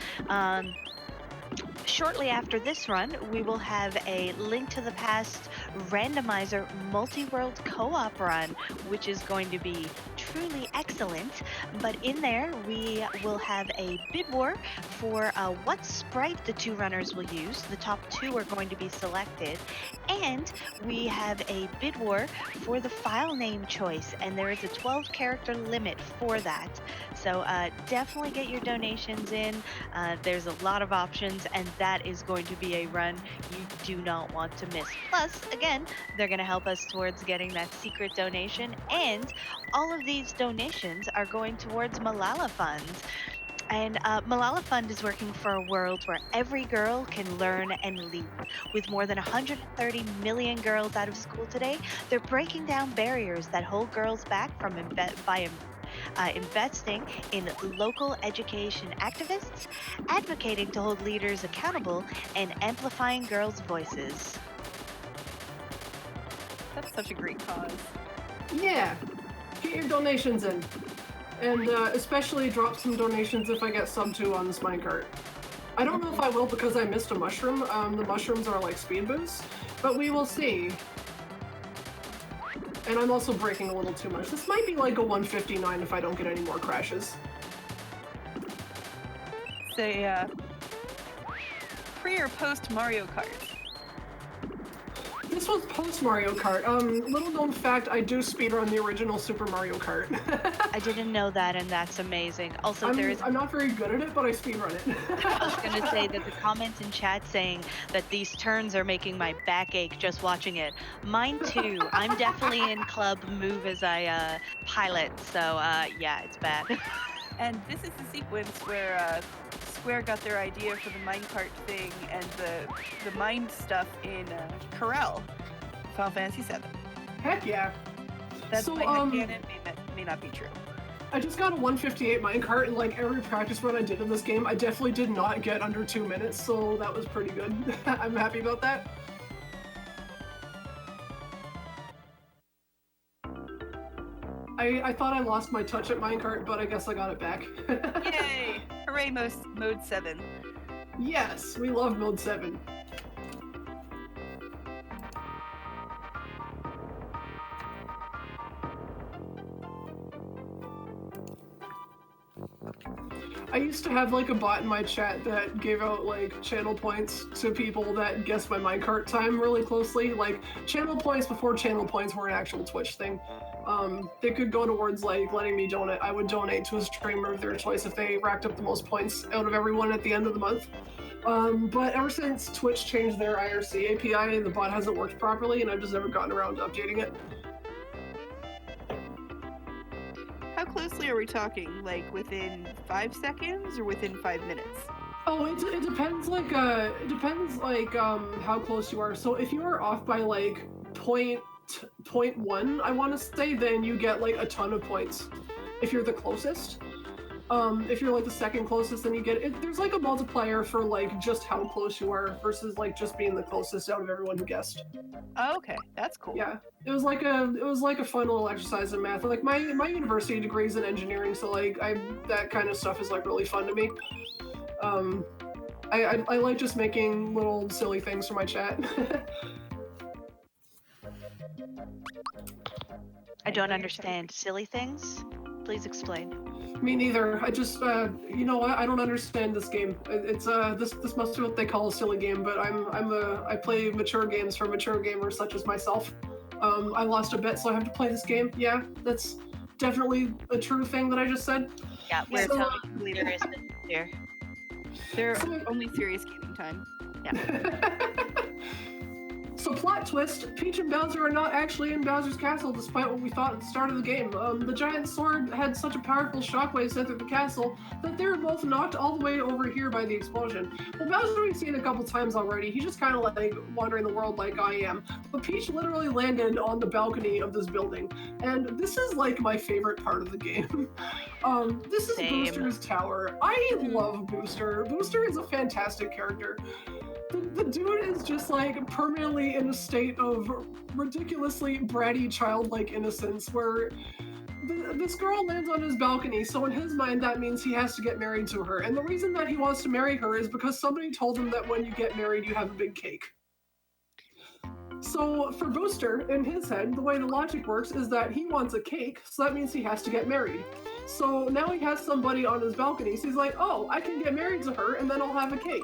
Shortly after this run, we will have a Link to the Past randomizer multi-world co-op run, which is going to be truly excellent. But in there, we will have a bid war for what sprite the two runners will use. The top two are going to be selected. And we have a bid war for the file name choice, and there is a 12-character limit for that. So definitely get your donations in. There's a lot of options, and that is going to be a run you do not want to miss. Plus, again, they're going to help us towards getting that secret donation, and all of these donations are going towards Malala funds. And Malala Fund is working for a world where every girl can learn and lead. With more than 130 million girls out of school today, they're breaking down barriers that hold girls back from investing in local education activists, advocating to hold leaders accountable, and amplifying girls' voices. That's such a great cause. Yeah, get your donations in. And especially drop some donations if I get sub 2 on this minecart. I don't know if I will because I missed a mushroom. The mushrooms are like speed boosts, but we will see. And I'm also breaking a little too much. This might be like a 159 if I don't get any more crashes. Say, pre or post Mario Kart? This was post Mario Kart. Little known fact, I do speedrun the original Super Mario Kart. I didn't know that, and that's amazing. Also, I'm not very good at it, but I speedrun it. I was going to say that the comments in chat saying that these turns are making my back ache just watching it. Mine too. I'm definitely in club move as I pilot, so yeah, it's bad. And this is the sequence where Square got their idea for the minecart thing and the mind stuff in Corel, Final Fantasy VII. Heck yeah. That's So, my headcanon, may not be true. I just got a 158 minecart, and like every practice run I did in this game, I definitely did not get under 2 minutes, so that was pretty good. I'm happy about that. I thought I lost my touch at minecart, but I guess I got it back. Yay! Hooray, mode 7. Yes, we love mode 7. I used to have like a bot in my chat that gave out like channel points to people that guessed my minecart time really closely. Like channel points before channel points were an actual Twitch thing. They could go towards like letting me donate. I would donate to a streamer of their choice if they racked up the most points out of everyone at the end of the month. But ever since Twitch changed their IRC API, the bot hasn't worked properly, and I've just never gotten around to updating it. How closely are we talking? Like within 5 seconds or within 5 minutes? Oh, it depends. Like how close you are. So if you are off by like point 1, I want to say, then you get like a ton of points. If you're the closest. If you're like the second closest, then you get it. There's like a multiplier for like just how close you are versus like just being the closest out of everyone who guessed. Oh, okay, that's cool. Yeah, it was like a fun little exercise in math. Like my university degree is in engineering, so like that kind of stuff is like really fun to me. I like just making little silly things for my chat. I don't understand. Silly things? Please explain. Me neither. I just, you know what? I don't understand this game. It's this must be what they call a silly game. But I play mature games for mature gamers such as myself. I lost a bet, so I have to play this game. Yeah, that's definitely a true thing that I just said. Yeah, we're telling completely serious business here. They're only serious gaming time. Yeah. So plot twist, Peach and Bowser are not actually in Bowser's castle despite what we thought at the start of the game. The giant sword had such a powerful shockwave sent through the castle that they were both knocked all the way over here by the explosion. Well, Bowser we've seen a couple times already. He's just kind of like wandering the world like I am. But Peach literally landed on the balcony of this building. And this is like my favorite part of the game. This is Same. Booster's tower. I love Booster. Booster is a fantastic character. The dude is just like permanently in a state of ridiculously bratty childlike innocence where this girl lands on his balcony, so in his mind that means he has to get married to her. And the reason that he wants to marry her is because somebody told him that when you get married you have a big cake. So for Booster, in his head, the way the logic works is that he wants a cake, so that means he has to get married. So now he has somebody on his balcony, so he's like, oh, I can get married to her and then I'll have a cake.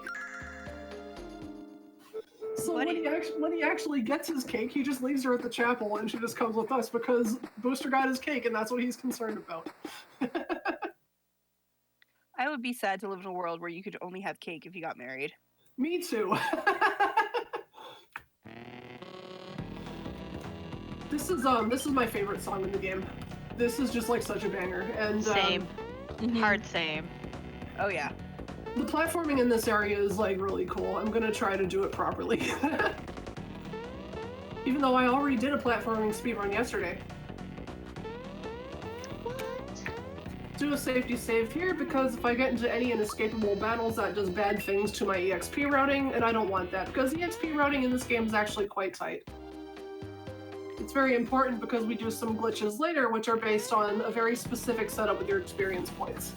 So when he actually gets his cake, he just leaves her at the chapel and she just comes with us because Booster got his cake and that's what he's concerned about. I would be sad to live in a world where you could only have cake if you got married. Me too. This is my favorite song in the game. This is just like such a banger. And Same. Hard same. Oh yeah. The platforming in this area is like really cool. I'm gonna try to do it properly. Even though I already did a platforming speedrun yesterday. Do a safety save here because if I get into any inescapable battles that does bad things to my EXP routing, and I don't want that because EXP routing in this game is actually quite tight. It's very important because we do some glitches later which are based on a very specific setup with your experience points.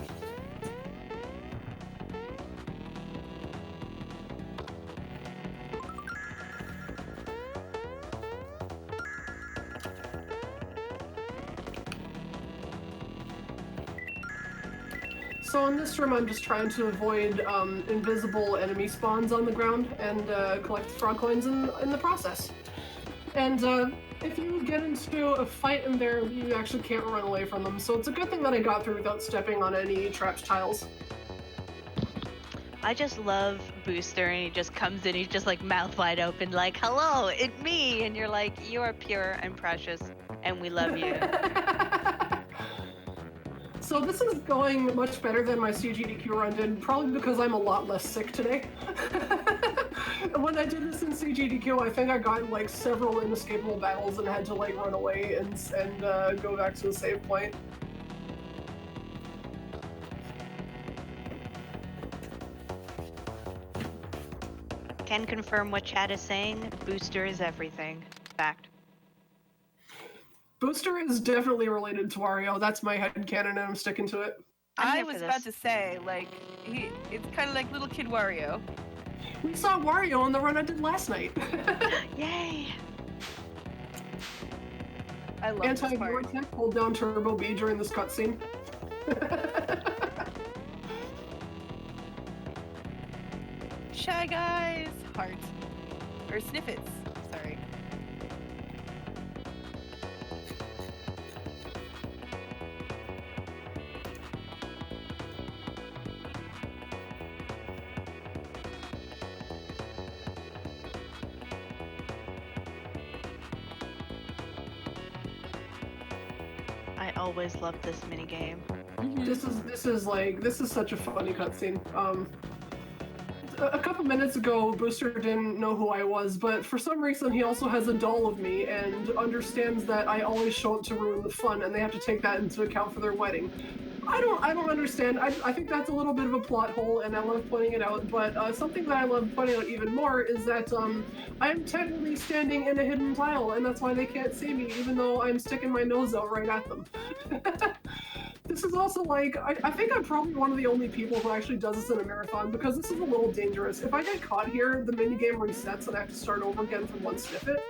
So in this room, I'm just trying to avoid invisible enemy spawns on the ground and collect frog coins in the process. And if you get into a fight in there, you actually can't run away from them. So it's a good thing that I got through without stepping on any trapped tiles. I just love Booster, and he just comes in, he's just like mouth wide open, like, hello, it's me! And you're like, you are pure and precious, and we love you. So this is going much better than my CGDQ run did, probably because I'm a lot less sick today. When I did this in CGDQ, I think I got in, like several inescapable battles and had to like run away and go back to the save point. Can confirm what chat is saying. Booster is everything. Fact. Booster is definitely related to Wario. That's my headcanon and I'm sticking to it. I was about to say, like, it's kind of like little kid Wario. We saw Wario on the run I did last night. Yay! I love this part. Anti-vortex, hold down Turbo B during this cutscene. Shy Guys! Heart. Or Sniffits. Sorry. I always loved this minigame. This is such a funny cutscene. A couple minutes ago, Booster didn't know who I was, but for some reason he also has a doll of me and understands that I always show up to ruin the fun, and they have to take that into account for their wedding. I don't understand. I think that's a little bit of a plot hole, and I love pointing it out. But something that I love pointing out even more is that I'm technically standing in a hidden tile, and that's why they can't see me, even though I'm sticking my nose out right at them. This is also like, I think I'm probably one of the only people who actually does this in a marathon because this is a little dangerous. If I get caught here, the minigame resets and I have to start over again from one snippet.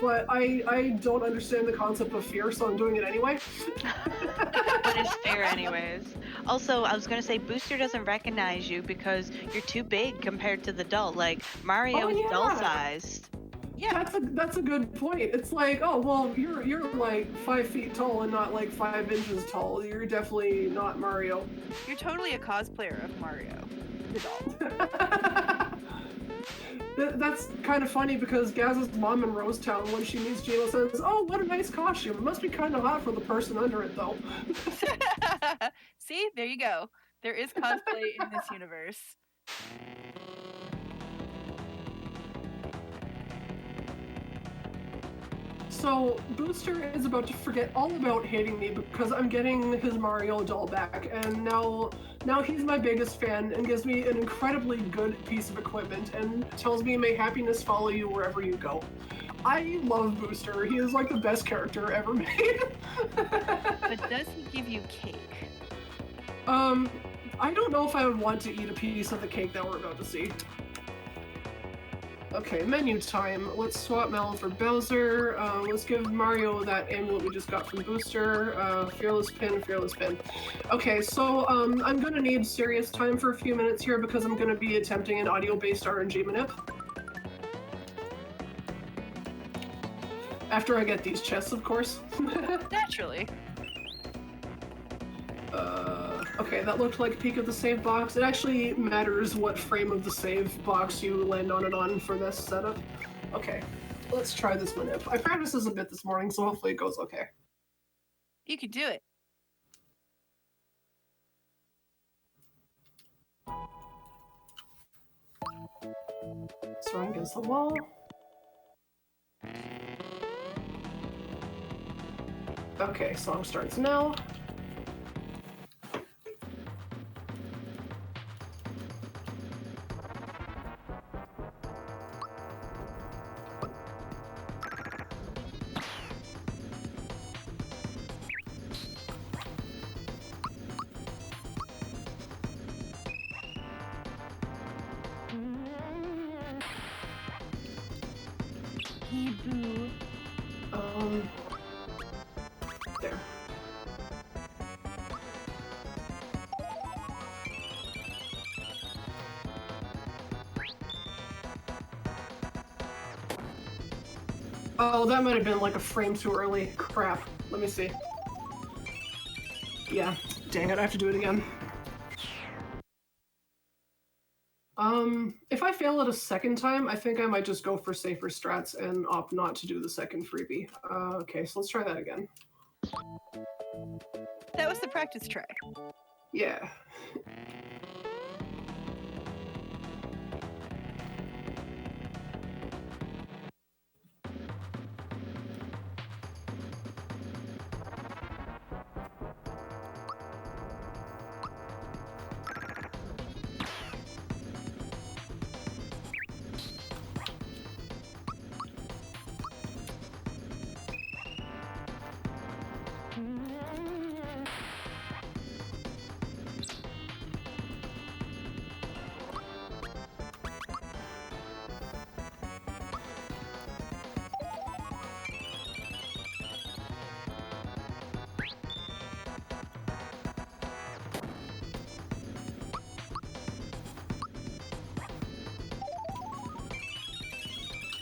But I don't understand the concept of fear, so I'm doing it anyway. But it's fair anyways. Also, I was gonna say Booster doesn't recognize you because you're too big compared to the doll. Like, Mario is doll-sized. Yeah, that's a good point. It's like, oh well, you're like 5 feet tall and not like 5 inches tall. You're definitely not Mario. you're totally a cosplayer of Mario, the doll. That's kind of funny because Gaz's mom in Rosetown, when she meets Gino, says, "Oh, what a nice costume. It must be kind of hot for the person under it, though." See, there you go. There is cosplay in this universe. So Booster is about to forget all about hating me because I'm getting his Mario doll back, and now he's my biggest fan and gives me an incredibly good piece of equipment and tells me, "May happiness follow you wherever you go." I love Booster. He is like the best character ever made. But does he give you cake? I don't know if I would want to eat a piece of the cake that we're about to see. Okay, menu time. Let's swap Mallow for Bowser. Let's give Mario that amulet we just got from Booster. Fearless Pin, Fearless Pin. Okay, so I'm gonna need serious time for a few minutes here because I'm gonna be attempting an audio-based RNG manip. After I get these chests, of course. Naturally. Okay, that looked like a peek of the save box. It actually matters what frame of the save box you land on it on for this setup. Okay, let's try this manip. I practiced this a bit this morning, so hopefully it goes okay. You could do it. So run against the wall. Okay, song starts now. Boo. There. Oh, that might have been like a frame too early. Crap. Let me see. Yeah, dang it, I have to do it again. If I fail it a second time, I think I might just go for safer strats and opt not to do the second freebie. Okay, so let's try that again. That was the practice try. Yeah.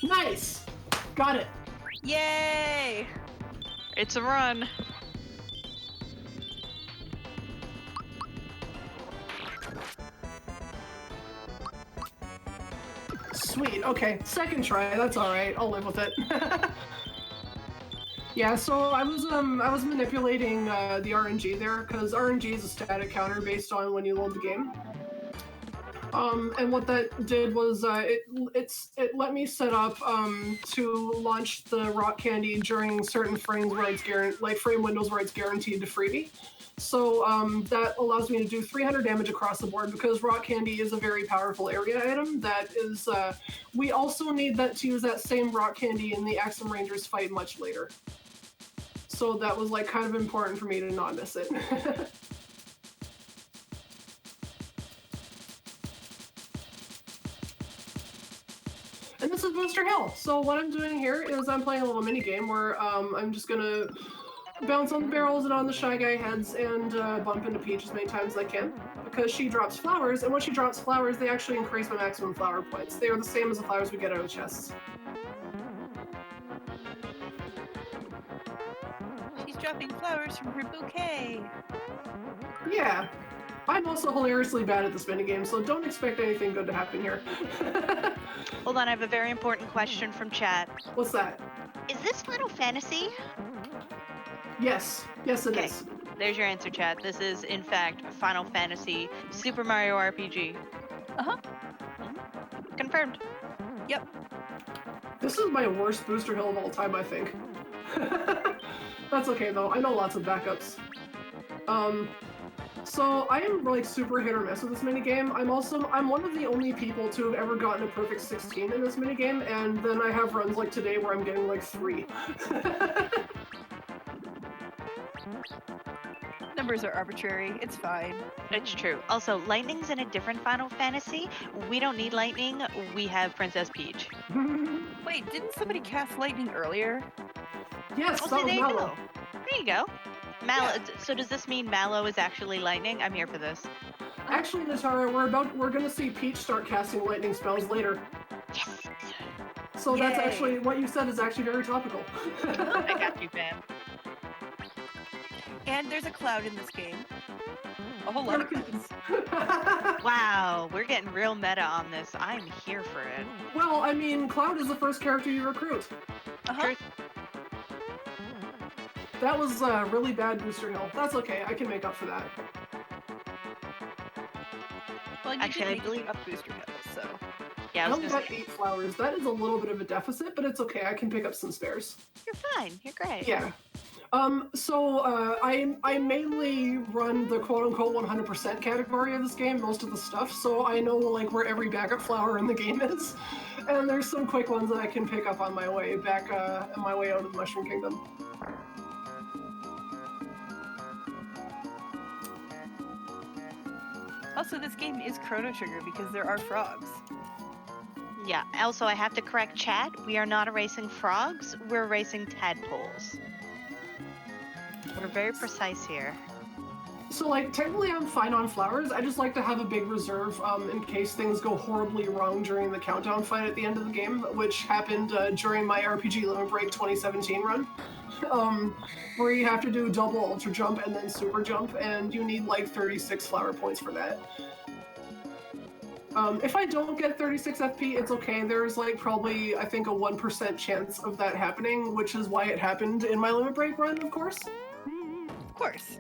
Nice! Got it. Yay! It's a run. Sweet, okay. Second try, that's alright. I'll live with it. Yeah, so I was manipulating the RNG there, because RNG is a static counter based on when you load the game. And what that did was it let me set up to launch the rock candy during certain frames where it's frame windows where it's guaranteed to freebie. So that allows me to do 300 damage across the board because rock candy is a very powerful area item. That is, we also need that to use that same rock candy in the Axum Rangers fight much later. So that was like kind of important for me to not miss it. And this is Booster Hill. So what I'm doing here is I'm playing a little mini game where I'm just gonna bounce on the barrels and on the Shy Guy heads and bump into Peach as many times as I can because she drops flowers, and when she drops flowers, they actually increase my maximum flower points. They are the same as the flowers we get out of chests. She's dropping flowers from her bouquet. Yeah. I'm also hilariously bad at this minigame, so don't expect anything good to happen here. Hold on, I have a very important question from chat. What's that? Is this Final Fantasy? Yes. Yes, it Okay. is. There's your answer, chat. This is, in fact, Final Fantasy Super Mario RPG. Uh-huh. Confirmed. Yep. This is my worst Booster Hill of all time, I think. That's okay, though. I know lots of backups. So I am like super hit or miss with this minigame. I'm one of the only people to have ever gotten a perfect 16 in this minigame, and then I have runs like today where I'm getting like 3. Number numbers are arbitrary. It's fine. It's true. Also, lightning's in a different Final Fantasy. We don't need lightning. We have Princess Peach. Wait, didn't somebody cast lightning earlier? Yes, Oh, that see, was there you Mallow. go. There you go. Mallow. So does this mean Mallow is actually lightning? I'm here for this. Actually, Netara, we're gonna see Peach start casting lightning spells later. Yes. So that's Yay. actually what you said is actually very topical. I got you, fam. And there's a cloud in this game. A whole lot of clouds. Wow, we're getting real meta on this. I'm here for it. Well, I mean, Cloud is the first character you recruit. Uh-huh. That was a really bad booster hill. That's okay, I can make up for that. Well, you Actually, I did make believe- up Booster Hill, so... Yeah, I I was only gonna got say, 8 flowers. That is a little bit of a deficit, but it's okay. I can pick up some spares. you're fine. You're great. Yeah. I mainly run the quote-unquote 100% category of this game, most of the stuff, so I know like where every backup flower in the game is. And there's some quick ones that I can pick up on my way back, on my way out of the Mushroom Kingdom. Also, this game is Chrono Trigger because there are frogs. Yeah. Also, I have to correct chat. We are not erasing frogs. We're erasing tadpoles. We're very precise here. So, like, technically I'm fine on flowers. I just like to have a big reserve in case things go horribly wrong during the countdown fight at the end of the game, which happened during my RPG Limit Break 2017 run. Where you have to do double ultra jump and then super jump, and you need like 36 flower points for that. If I don't get 36 FP, it's okay. There's like probably, I think, a 1% chance of that happening, which is why it happened in my Limit Break run, of course. Of course.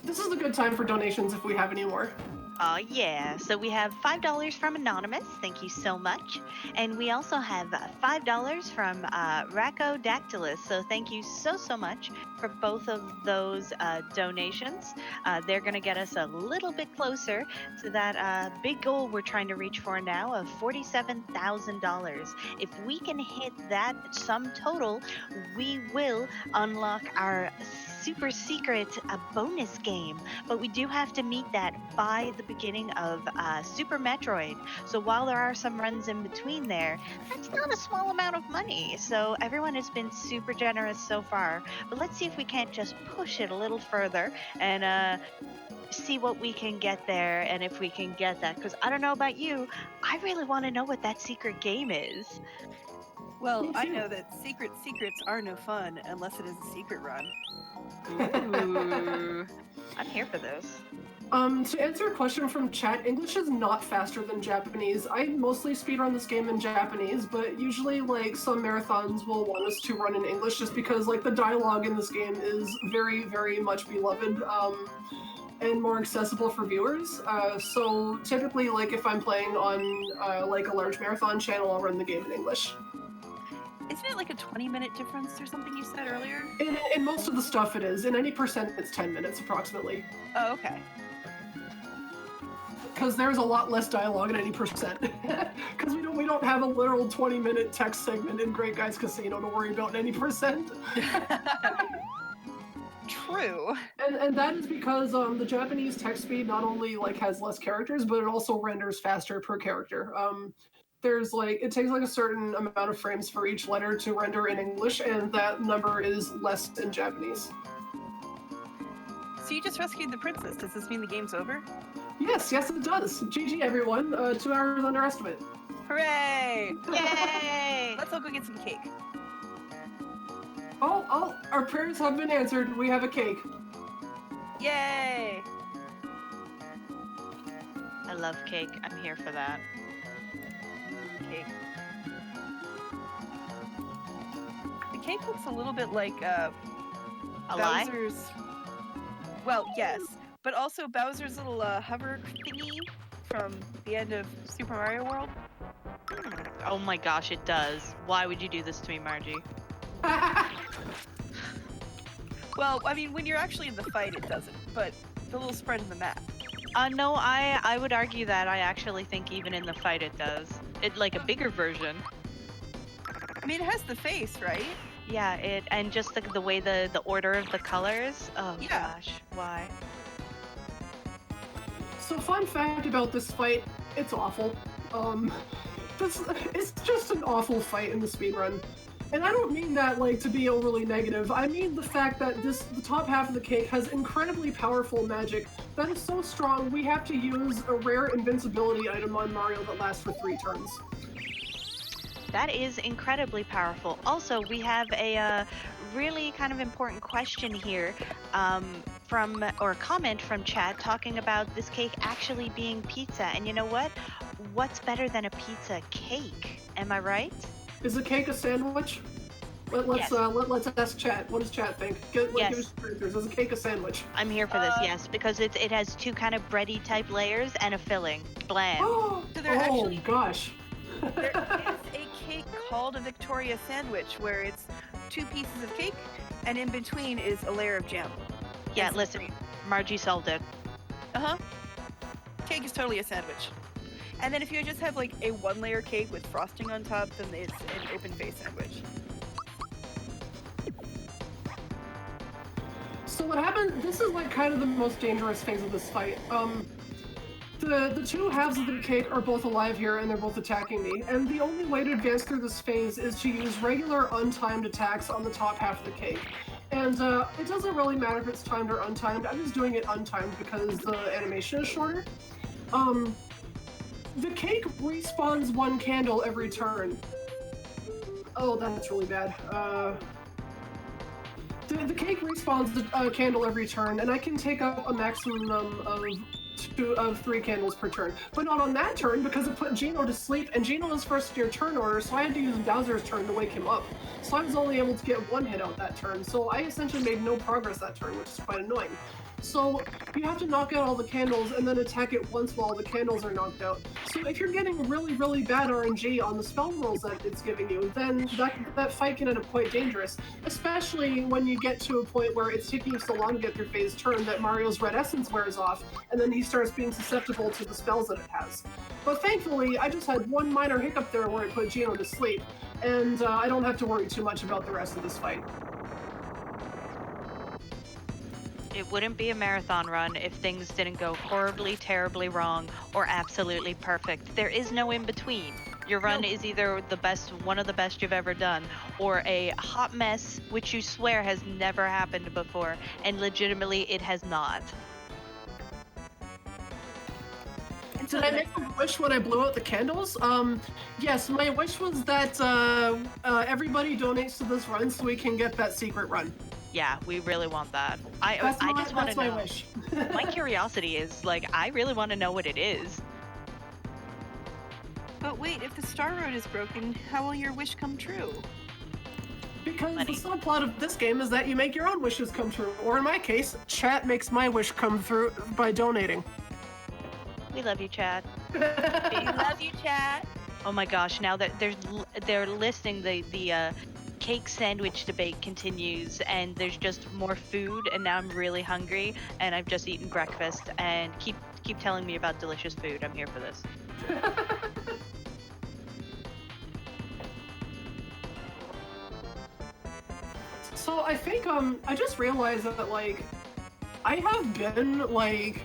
This is a good time for donations if we have any more. Oh, yeah. So we have $5 from Anonymous. Thank you so much. And we also have $5 from Racodactylus. So thank you so much for both of those donations. They're going to get us a little bit closer to that big goal we're trying to reach for now of $47,000. If we can hit that sum total, we will unlock our super secret bonus game. But we do have to meet that by the beginning of Super Metroid. So while there are some runs in between there, that's not a small amount of money. So everyone has been super generous so far. But let's see if we can't just push it a little further and see what we can get there and if we can get that. Because I don't know about you, I really want to know what that secret game is. Well, I know that secrets are no fun unless it is a secret run. Ooh. I'm here for this. To answer a question from chat, English is not faster than Japanese. I mostly speedrun this game in Japanese, but usually like some marathons will want us to run in English just because like the dialogue in this game is very, very much beloved and more accessible for viewers. So typically like if I'm playing on like a large marathon channel, I'll run the game in English. Isn't it like a 20-minute difference or something you said earlier? In most of the stuff it is. In any percent, it's 10 minutes approximately. Oh, okay. Because there's a lot less dialogue in any percent. Because we don't have a literal 20-minute text segment in Great Guys Casino to worry about in any percent. True. And that is because the Japanese text speed not only like has less characters, but it also renders faster per character. There's like, it takes like a certain amount of frames for each letter to render in English, and that number is less in Japanese. So you just rescued the princess. Does this mean the game's over? Yes, it does. GG everyone, 2 hours underestimate. Hooray! Yay! Let's all go get some cake. Oh, our prayers have been answered. We have a cake. Yay! I love cake. I'm here for that. Cake. The cake looks a little bit like A lie? Bowser's. Well, yes, but also Bowser's little hover thingy from the end of Super Mario World. Oh my gosh, it does. Why would you do this to me, Margie? Well, I mean, when you're actually in the fight, it doesn't, but the little spread in the map. No, I would argue that I actually think even in the fight it does. It like a bigger version. I mean, it has the face, right? Yeah, and just the way the order of the colors. Oh Yeah. gosh, why? So fun fact about this fight, it's awful. It's just an awful fight in the speedrun. And I don't mean that like to be overly negative. I mean the fact that the top half of the cake has incredibly powerful magic that is so strong we have to use a rare invincibility item on Mario that lasts for 3 turns. That is incredibly powerful. Also, we have a really kind of important question here or a comment from chat talking about this cake actually being pizza. And you know what? What's better than a pizza cake? Am I right? Is a cake a sandwich? Let's ask chat. What does chat think? Give us your answers. Is a cake a sandwich? I'm here for this, yes, because it has 2 kind of bready type layers and a filling. Blam. Oh, gosh. There is a cake called a Victoria sandwich where it's 2 pieces of cake and in between is a layer of jam. Yeah, listen, Margie solved it. Uh-huh. Cake is totally a sandwich. And then if you just have like a 1-layer cake with frosting on top, then it's an open face sandwich. So what happened, this is like kind of the most dangerous phase of this fight. The 2 halves of the cake are both alive here and they're both attacking me. And the only way to advance through this phase is to use regular untimed attacks on the top half of the cake. And it doesn't really matter if it's timed or untimed, I'm just doing it untimed because the animation is shorter. The cake respawns 1 candle every turn. Oh, that's really bad. The cake respawns a candle every turn, and I can take up a maximum of 3 candles per turn. But not on that turn, because it put Geno to sleep, and Geno was first in your turn order, so I had to use Bowser's turn to wake him up. So I was only able to get 1 hit out that turn, so I essentially made no progress that turn, which is quite annoying. So you have to knock out all the candles and then attack it once while the candles are knocked out. So if you're getting really, really bad RNG on the spell rolls that it's giving you, then that fight can end up quite dangerous, especially when you get to a point where it's taking you so long to get through phase turn that Mario's red essence wears off, and then he starts being susceptible to the spells that it has. But thankfully, I just had 1 minor hiccup there where it put Geno to sleep, and I don't have to worry too much about the rest of this fight. It wouldn't be a marathon run if things didn't go horribly, terribly wrong, or absolutely perfect. There is no in between. Your run is either the best, one of the best you've ever done, or a hot mess, which you swear has never happened before, and legitimately it has not. Did I make a wish when I blew out the candles? Yes, my wish was that everybody donates to this run so we can get that secret run. Yeah, we really want that. I just want to know. That's my wish. My curiosity is, like, I really want to know what it is. But wait, if the Star Road is broken, how will your wish come true? Because the subplot of this game is that you make your own wishes come true. Or in my case, chat makes my wish come through by donating. We love you, chat. We love you, chat. Oh my gosh, now that they're listing the cake sandwich debate continues, and there's just more food, and now I'm really hungry, and I've just eaten breakfast, and keep telling me about delicious food. I'm here for this. So I think I just realized that like I have been like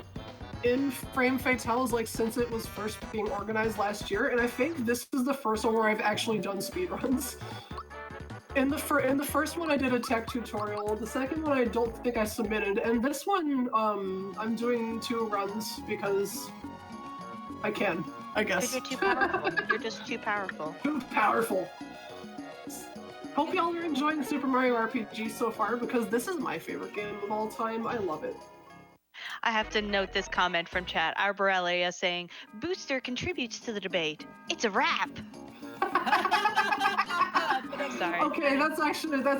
in Frame Fatales like since it was first being organized last year, and I think this is the first one where I've actually done speedruns. In the first one I did a tech tutorial, the second one I don't think I submitted, and this one I'm doing 2 runs because I can, I guess. You're too powerful. You're just too powerful. Too powerful. Hope y'all are enjoying Super Mario RPG so far, because this is my favorite game of all time. I love it. I have to note this comment from chat. Arborelia saying, Booster contributes to the debate. It's a wrap! Sorry. Okay, that's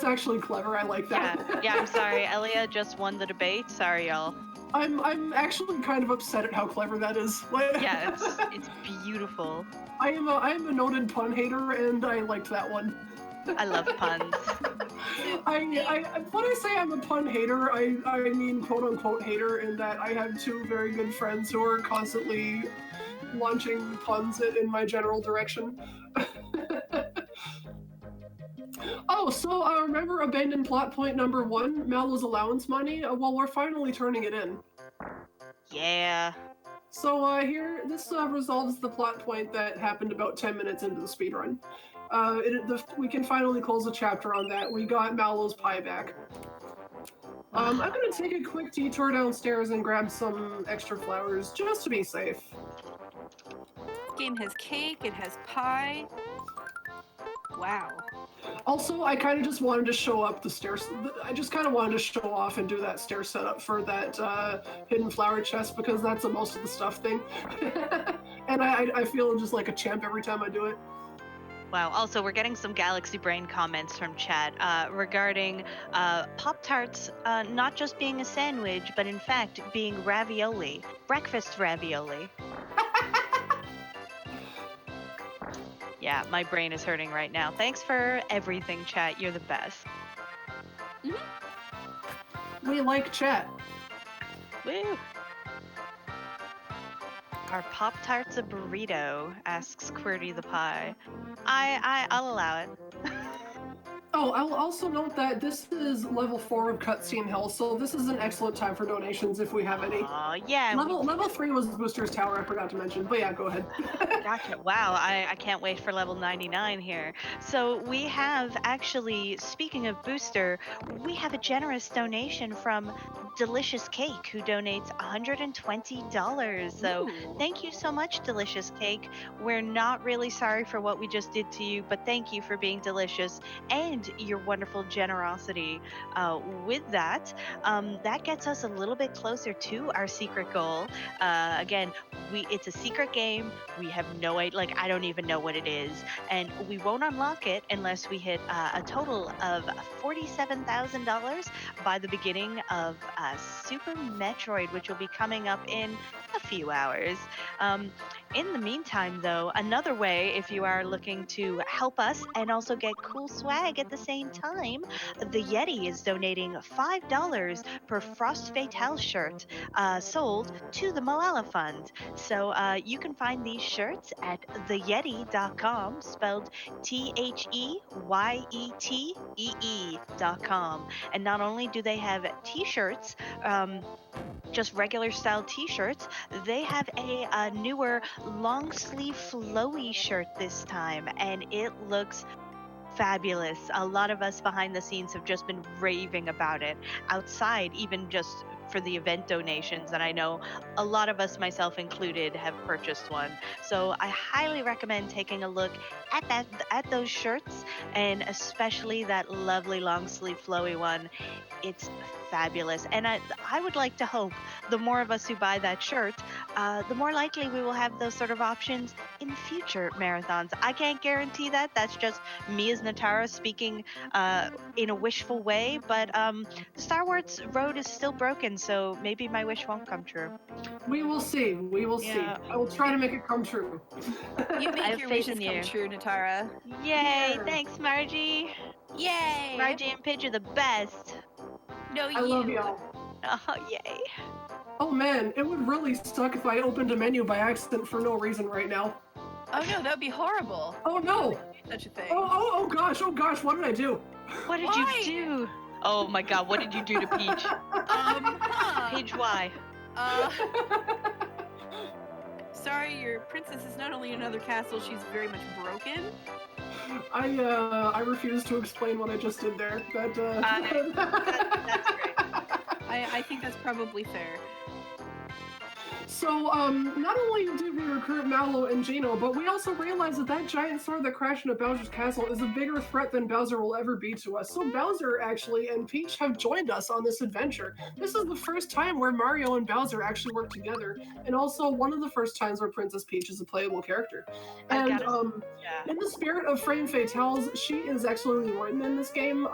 actually clever. I like that. Yeah, I'm sorry. Elia just won the debate. Sorry, y'all. I'm actually kind of upset at how clever that is. Yeah, it's beautiful. I am a noted pun hater, and I liked that one. I love puns. When I say I'm a pun hater, I mean quote-unquote hater, in that I have 2 very good friends who are constantly launching puns in my general direction. Oh, so remember abandoned plot point number 1, Mallow's allowance money? Well, we're finally turning it in. Yeah. So here, this resolves the plot point that happened about 10 minutes into the speedrun. We can finally close the chapter on that. We got Mallow's pie back. I'm gonna take a quick detour downstairs and grab some extra flowers just to be safe. Game has cake, it has pie. Wow. Also, I kind of just wanted to show up the stairs. I just kind of wanted to show off and do that stair setup for that hidden flower chest because that's a most of the stuff thing. And I feel just like a champ every time I do it. Wow. Also, we're getting some Galaxy Brain comments from chat regarding Pop-Tarts not just being a sandwich, but in fact being ravioli, breakfast ravioli. Yeah, my brain is hurting right now. Thanks for everything, chat. You're the best. We like chat. Woo! Are Pop-Tarts a burrito? Asks Quirty the Pie. I'll allow it. Oh, I will also note that this is level 4 of Cutscene Hell, so this is an excellent time for donations if we have any. Yeah. Level 3 was Booster's Tower, I forgot to mention, but yeah, go ahead. Gotcha. Wow, I can't wait for level 99 here. So we have actually, speaking of Booster, we have a generous donation from Delicious Cake who donates $120. So thank you so much, Delicious Cake. We're not really sorry for what we just did to you, but thank you for being delicious and your wonderful generosity. With that, that gets us a little bit closer to our secret goal. Again, it's a secret game. We have no idea, like I don't even know what it is, and we won't unlock it unless we hit a total of $47,000 by the beginning of Super Metroid, which will be coming up in a few hours. In the meantime, though, another way, if you are looking to help us and also get cool swag at the same time, the Yeti is donating $5 per Frost Fatale shirt sold to the Malala Fund. So you can find these shirts at theyetee.com, spelled THEYETEE.com. And not only do they have t-shirts, just regular style t-shirts, they have a newer long sleeve flowy shirt this time, and it looks fabulous. A lot of us behind the scenes have just been raving about it outside, even just for the event donations, and I know a lot of us, myself included, have purchased one. So I highly recommend taking a look at those shirts, and especially that lovely long sleeve flowy one. It's fabulous, and I would like to hope the more of us who buy that shirt, the more likely we will have those sort of options in future marathons. I can't guarantee that. That's just me as Netara speaking in a wishful way, but the Star Wars road is still broken, so maybe my wish won't come true. We will see. We will see. I will try to make it come true. You make your wishes come true, Netara. Yay! Yeah. Thanks, Margie. Yay! Margie and Pidge are the best. No, I love y'all. Oh, yay. Oh man, it would really suck if I opened a menu by accident for no reason right now. Oh no, that would be horrible. Oh no! Such a thing. Oh gosh, what did I do? What did you do? Oh my god, what did you do to Peach? Peach, why? Sorry, your princess is not only in another castle, she's very much broken. I refuse to explain what I just did there. That's great. I think that's probably fair. So, not only did we recruit Mallow and Geno, but we also realized that giant sword that crashed into Bowser's castle is a bigger threat than Bowser will ever be to us. So Bowser, actually, and Peach have joined us on this adventure. This is the first time where Mario and Bowser actually work together, and also one of the first times where Princess Peach is a playable character. And, in the spirit of Frame Fatales, she is excellently written in this game.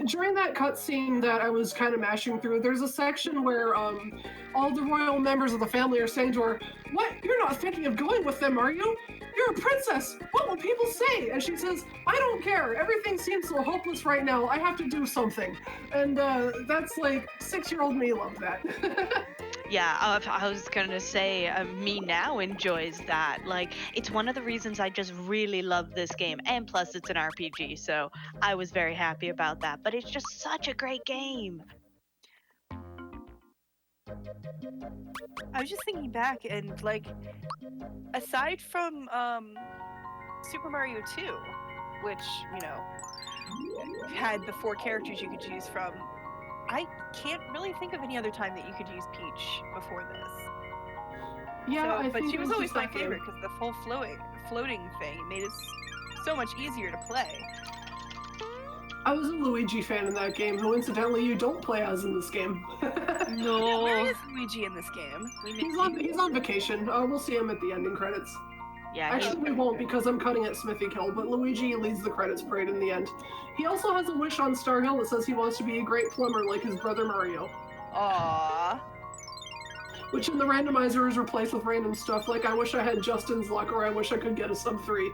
During that cutscene that I was kind of mashing through, there's a section where all the royal members of the family are saying to her, "What? You're not thinking of going with them, are you? You're a princess! What will people say?" And she says, "I don't care. Everything seems so hopeless right now. I have to do something." And that's like 6-year-old me loved that. Yeah, I was gonna say, me now enjoys that. Like, it's one of the reasons I just really love this game, and plus it's an RPG, so I was very happy about that. But it's just such a great game. I was just thinking back and like, aside from Super Mario 2, which, you know, had the 4 characters you could choose from, I can't really think of any other time that you could use Peach before this. Yeah, So, I but think she it was always just my that game. favorite because the full floating thing made it so much easier to play. I was a Luigi fan in that game, who incidentally you don't play as in this game. No. Where is Luigi in this game? We He's on vacation. We'll see him at the ending credits. Yeah, Actually, we won't because I'm cutting at Smithy Kill, but Luigi leads the credits parade in the end. He also has a wish on Star Hill that says he wants to be a great plumber like his brother Mario. Aww. Which in the randomizer is replaced with random stuff like I wish I had Justin's luck or I wish I could get a sub 3.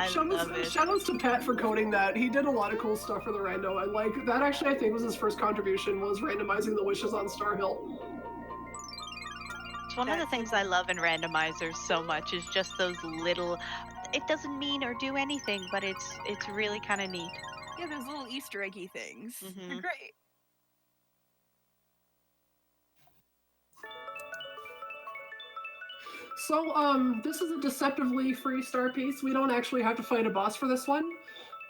Shoutouts to Pat for coding that. He did a lot of cool stuff for the rando, and like that actually I think was his first contribution, was randomizing the wishes on Star Hill. It's one of the things I love in randomizers so much is just those little. It doesn't mean or do anything, but it's really kind of neat. Yeah, those little Easter eggy things. They're great. So, this is a deceptively free star piece. We don't actually have to fight a boss for this one.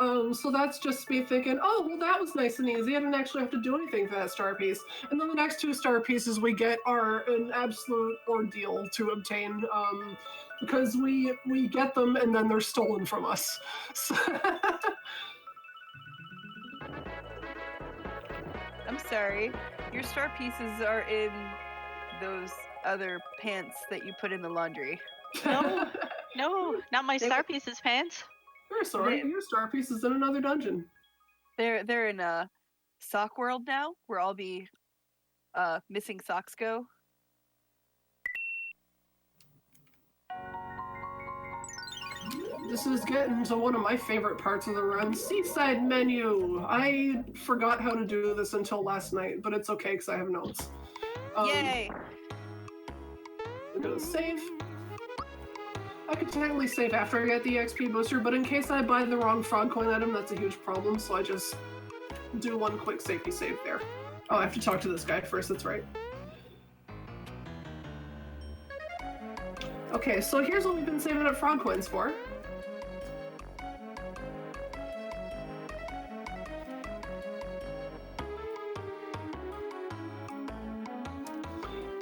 So that's just me thinking, oh, well, that was nice and easy. I didn't actually have to do anything for that star piece. And then the next 2 star pieces we get are an absolute ordeal to obtain, because we get them and then they're stolen from us. So I'm sorry. Your star pieces are in those other pants that you put in the laundry. No, not my star pieces pants. You're sorry, your star piece is in another dungeon. They're in a sock world now, where all the missing socks go. This is getting to one of my favorite parts of the run, Seaside Menu. I forgot how to do this until last night, but it's okay because I have notes. Yay! I'm gonna save. I could technically save after I get the XP booster, but in case I buy the wrong frog coin item, that's a huge problem, so I just do one quick safety save there. Oh, I have to talk to this guy first, that's right. Okay, so here's what we've been saving up frog coins for.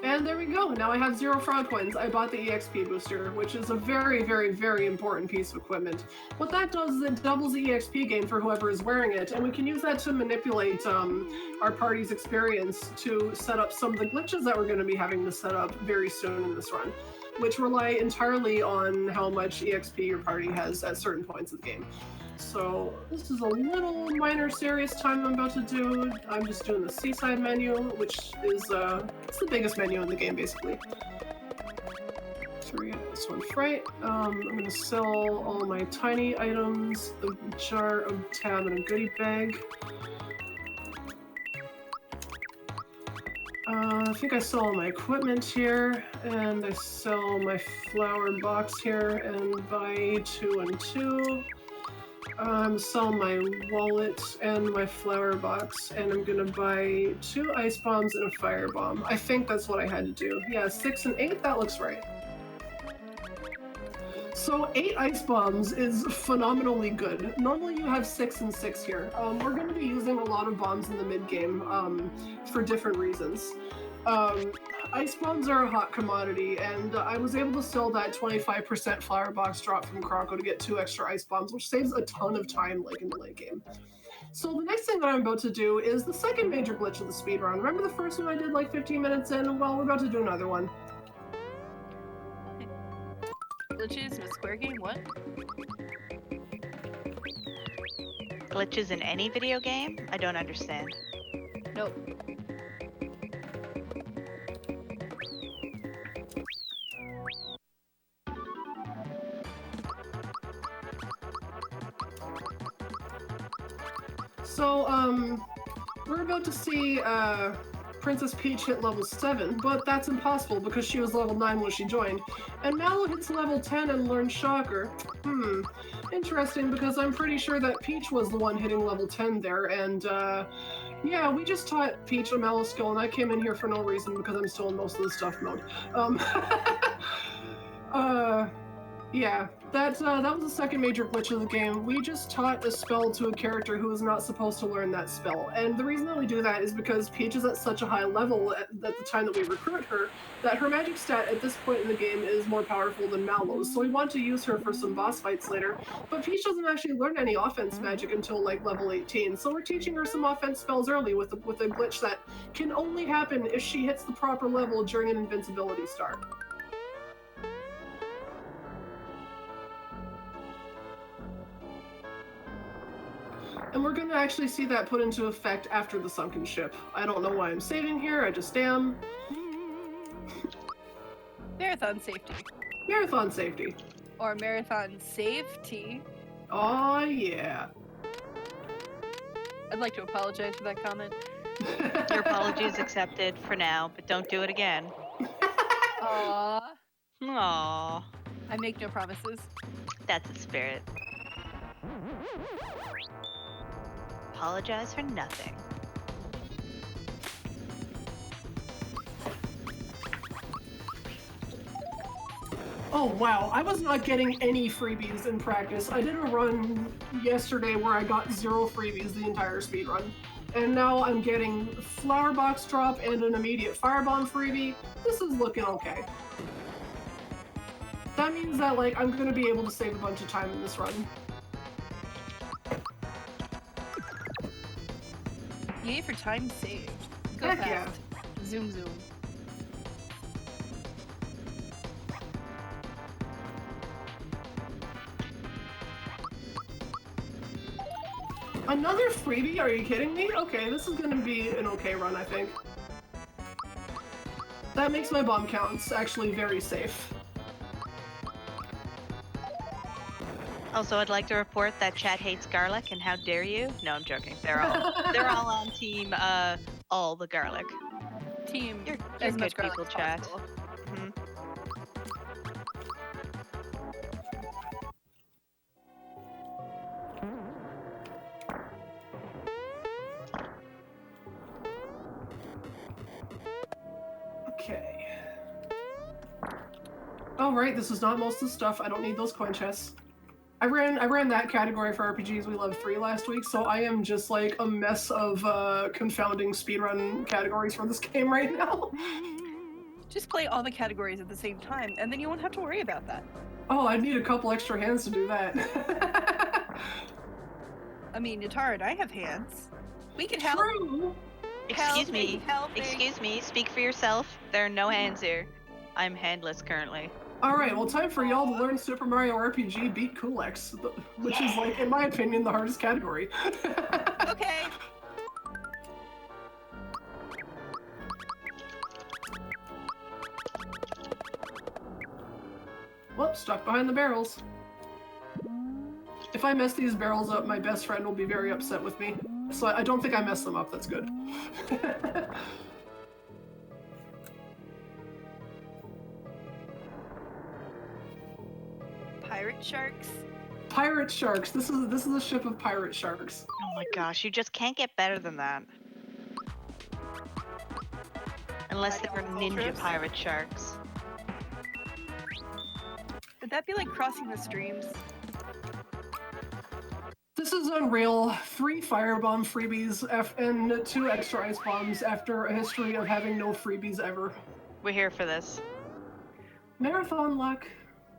And there we go. Now I have 0 frog coins. I bought the EXP booster, which is a very, very, very important piece of equipment. What that does is it doubles the EXP gain for whoever is wearing it, and we can use that to manipulate our party's experience to set up some of the glitches that we're going to be having to set up very soon in this run, which rely entirely on how much EXP your party has at certain points of the game. So this is a little minor serious time I'm about to do. I'm just doing the Seaside menu, which is it's the biggest menu in the game basically. So we're gonna get this one right. I'm gonna sell all my tiny items, a jar of tab and a goodie bag. I think I sell all my equipment here, and I sell my flower box here and buy 2 and 2. Sell my wallet and my flower box, and I'm gonna buy 2 ice bombs and a fire bomb. I think that's what I had to do. Yeah, 6 and 8, that looks right. So 8 ice bombs is phenomenally good. Normally you have 6 and 6 here. We're gonna be using a lot of bombs in the mid-game, for different reasons. Ice bombs are a hot commodity, and I was able to sell that 25% flower box drop from Croco to get 2 extra ice bombs, which saves a ton of time like in the late game. So the next thing that I'm about to do is the second major glitch of the speedrun. Remember the first one I did like 15 minutes in? Well, we're about to do another one. Glitches in a square game? What? Glitches in any video game? I don't understand. Nope. So, We're about to see Princess Peach hit level 7, but that's impossible because she was level 9 when she joined. And Mallow hits level 10 and learns Shocker. Interesting, because I'm pretty sure that Peach was the one hitting level 10 there, and yeah, we just taught Peach a Mallow skill, and I came in here for no reason because I'm still in most of the stuff mode. Yeah, that was the second major glitch of the game. We just taught a spell to a character who was not supposed to learn that spell. And the reason that we do that is because Peach is at such a high level at the time that we recruit her, that her magic stat at this point in the game is more powerful than Mallow's. So we want to use her for some boss fights later. But Peach doesn't actually learn any offense magic until like level 18. So we're teaching her some offense spells early with a glitch that can only happen if she hits the proper level during an invincibility star. And we're gonna actually see that put into effect after the sunken ship. I don't know why I'm saving here, I just am. Marathon safety. Marathon safety. Or marathon safety. Oh yeah. I'd like to apologize for that comment. Your apology is accepted for now, but don't do it again. Aww. Aww. I make no promises. That's the spirit. Apologize for nothing. Oh wow, I was not getting any freebies in practice. I did a run yesterday where I got 0 freebies the entire speed run. And now I'm getting flower box drop and an immediate firebomb freebie. This is looking okay. That means that like I'm gonna be able to save a bunch of time in this run. Yay for time saved. Go Heck fast. yeah. Zoom zoom. Another freebie? Are you kidding me? Okay, this is gonna be an okay run, I think. That makes my bomb counts actually very safe. Also, I'd like to report that chat hates garlic, and how dare you? No, I'm joking. They're all on team all the garlic. Team. You're as good much garlic people, as chat. possible. Hmm. Okay. Oh right, this is not most of the stuff. I don't need those coin chests. I ran that category for RPGs We Love 3 last week, so I am just like a mess of confounding speedrun categories for this game right now. Just play all the categories at the same time, and then you won't have to worry about that. Oh, I'd need a couple extra hands to do that. I mean, Netara and I have hands. We can help. True. Excuse me. Helping. Excuse me. Speak for yourself. There are no hands here. I'm handless currently. Alright, well time for y'all to learn Super Mario RPG Beat Cool-X, which is like, in my opinion, the hardest category. Okay. Whoops, stuck behind the barrels. If I mess these barrels up, my best friend will be very upset with me. So I don't think I messed them up, that's good. Pirate sharks. Pirate sharks. This is a ship of pirate sharks. Oh my gosh, you just can't get better than that. Unless they were ninja Ultras? pirate sharks. Would that be like crossing the streams? This is unreal. 3 firebomb freebies and 2 extra ice bombs after a history of having no freebies ever. We're here for this. Marathon luck.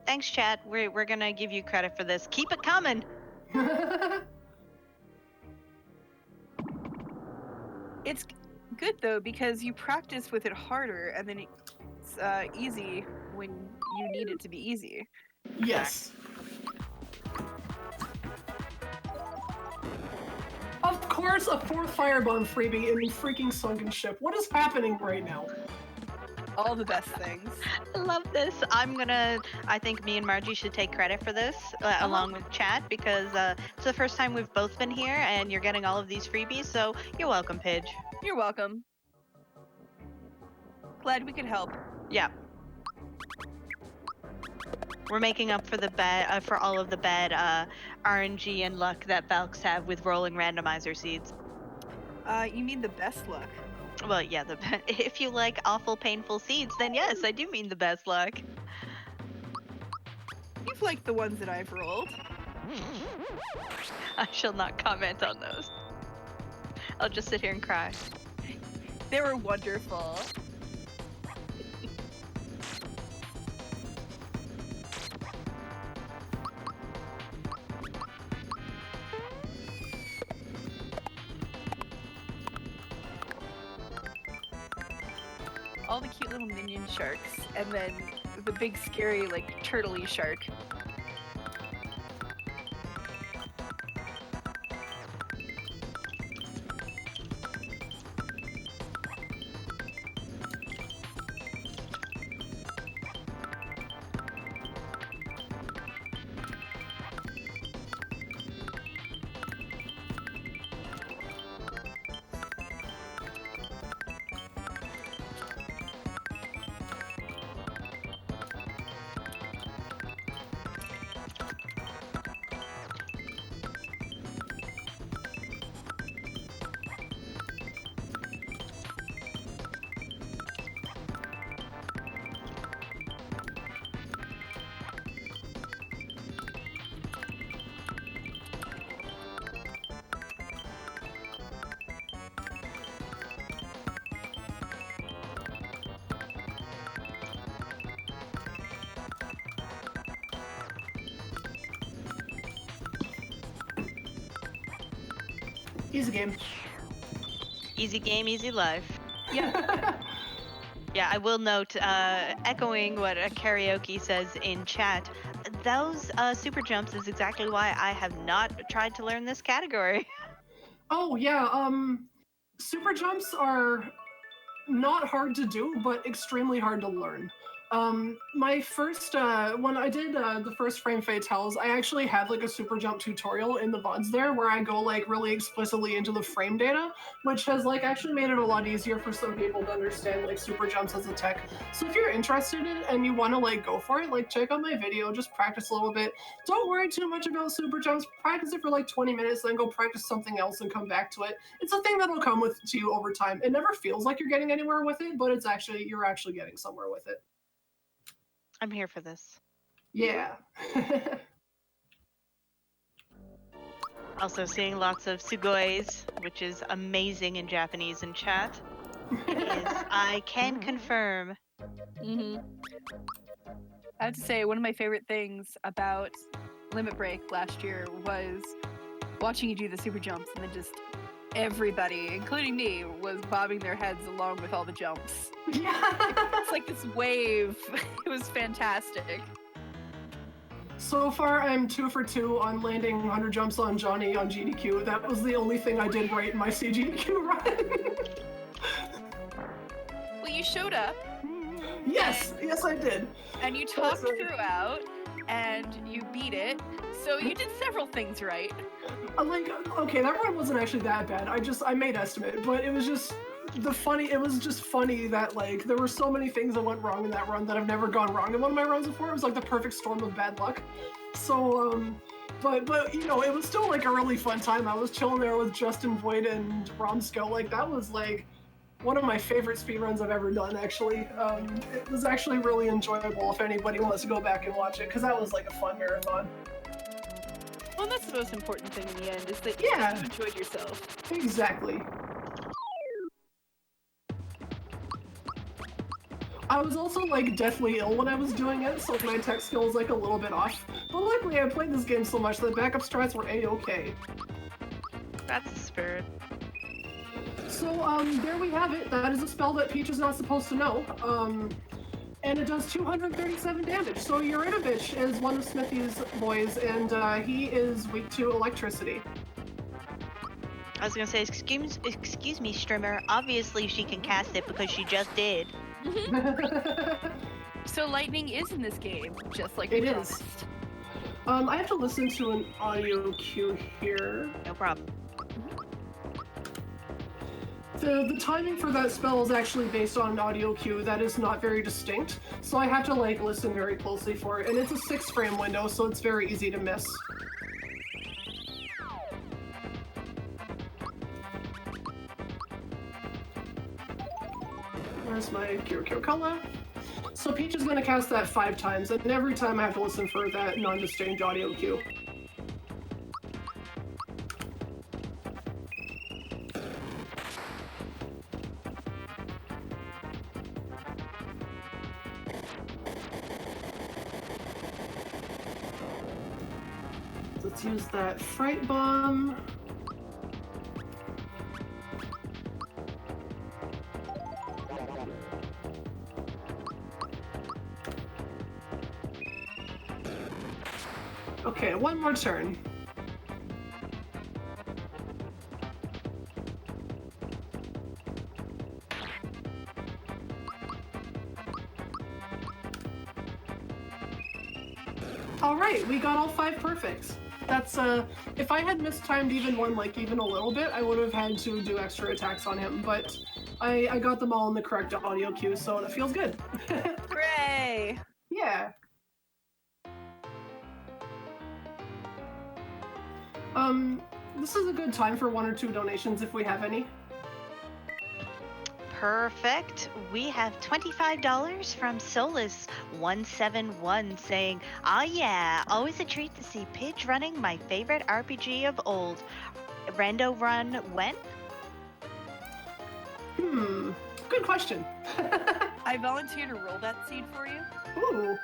Thanks, chat. We're gonna give you credit for this. Keep it coming. It's good though because you practice with it harder, and then it's easy when you need it to be easy. Yes. Of course, a 4th firebomb freebie in the freaking sunken ship. What is happening right now? All the best things. I love this. I think me and Margie should take credit for this, along with chat, because it's the first time we've both been here, and you're getting all of these freebies, so you're welcome, Pidge. You're welcome. Glad we could help. Yeah. We're making up for the bad, for all of the bad RNG and luck that Valks have with rolling randomizer seeds. You mean the best luck? Well, yeah, if you like awful, painful seeds, then yes, I do mean the best luck. You've liked the ones that I've rolled. I shall not comment on those. I'll just sit here and cry. They were wonderful. All the cute little minion sharks, and then the big scary like turtley shark. Easy game. Easy game, easy life. Yeah. Yeah, I will note, echoing what karaoke says in chat, those super jumps is exactly why I have not tried to learn this category. Oh yeah. Super jumps are not hard to do, but extremely hard to learn. My first, when I did the first Frame Fatales, I actually had like a super jump tutorial in the VODs there where I go like really explicitly into the frame data, which has like actually made it a lot easier for some people to understand like super jumps as a tech. So if you're interested in it and you want to like go for it, like check out my video, just practice a little bit. Don't worry too much about super jumps. Practice it for like 20 minutes, then go practice something else and come back to it. It's a thing that'll come to you over time. It never feels like you're getting anywhere with it, but you're actually getting somewhere with it. I'm here for this. Yeah. Also seeing lots of sugois, which is amazing in Japanese in chat. It is, I can confirm. Mm-hmm. I have to say, one of my favorite things about Limit Break last year was watching you do the super jumps, and then just everybody, including me, was bobbing their heads along with all the jumps. Yeah. It's like this wave. It was fantastic. So far, I'm 2 for 2 on landing 100 jumps on Johnny on GDQ. That was the only thing I did right in my CGDQ run. Well, you showed up. Yes, I did. And you talked throughout, and you beat it. So you did several things right. Okay, that run wasn't actually that bad. I made estimate, but it was just funny that like there were so many things that went wrong in that run that have never gone wrong in one of my runs before. It was like the perfect storm of bad luck. So but you know, it was still like a really fun time. I was chilling there with Justin Voigt and Romsko. Like that was like one of my favorite speedruns I've ever done, actually. It was actually really enjoyable if anybody wants to go back and watch it, because that was like a fun marathon. Well, that's the most important thing in the end, is that Yeah. you enjoyed yourself. Exactly. I was also like deathly ill when I was doing it, so my tech skill was like a little bit off. But luckily I played this game so much that backup strats were a-okay. That's the spirit. So there we have it. That is a spell that Peach is not supposed to know. And it does 237 damage. So Urinovich is one of Smithy's boys, and he is weak to electricity. I was gonna say, excuse me, Strimmer. Obviously she can cast it because she just did. So lightning is in this game, just like It we is. promised. I have to listen to an audio cue here. No problem. The timing for that spell is actually based on an audio cue that is not very distinct, so I have to like listen very closely for it, and it's a 6-frame window, so it's very easy to miss. There's my Kirikiri. So Peach is going to cast that 5 times, and every time I have to listen for that non-distinct audio cue. Let's use that Fright Bomb. Okay, one more turn. All right, we got all 5 perfects. That's if I had mistimed even one, like even a little bit, I would have had to do extra attacks on him, but I got them all in the correct audio cue, so it feels good. Hooray! Yeah. This is a good time for 1 or 2 donations if we have any. Perfect. We have $25 from Solus171 saying, "Ah yeah, always a treat to see Pidge running my favorite RPG of old. Rando run when?" Good question. I volunteer to roll that seed for you. Ooh.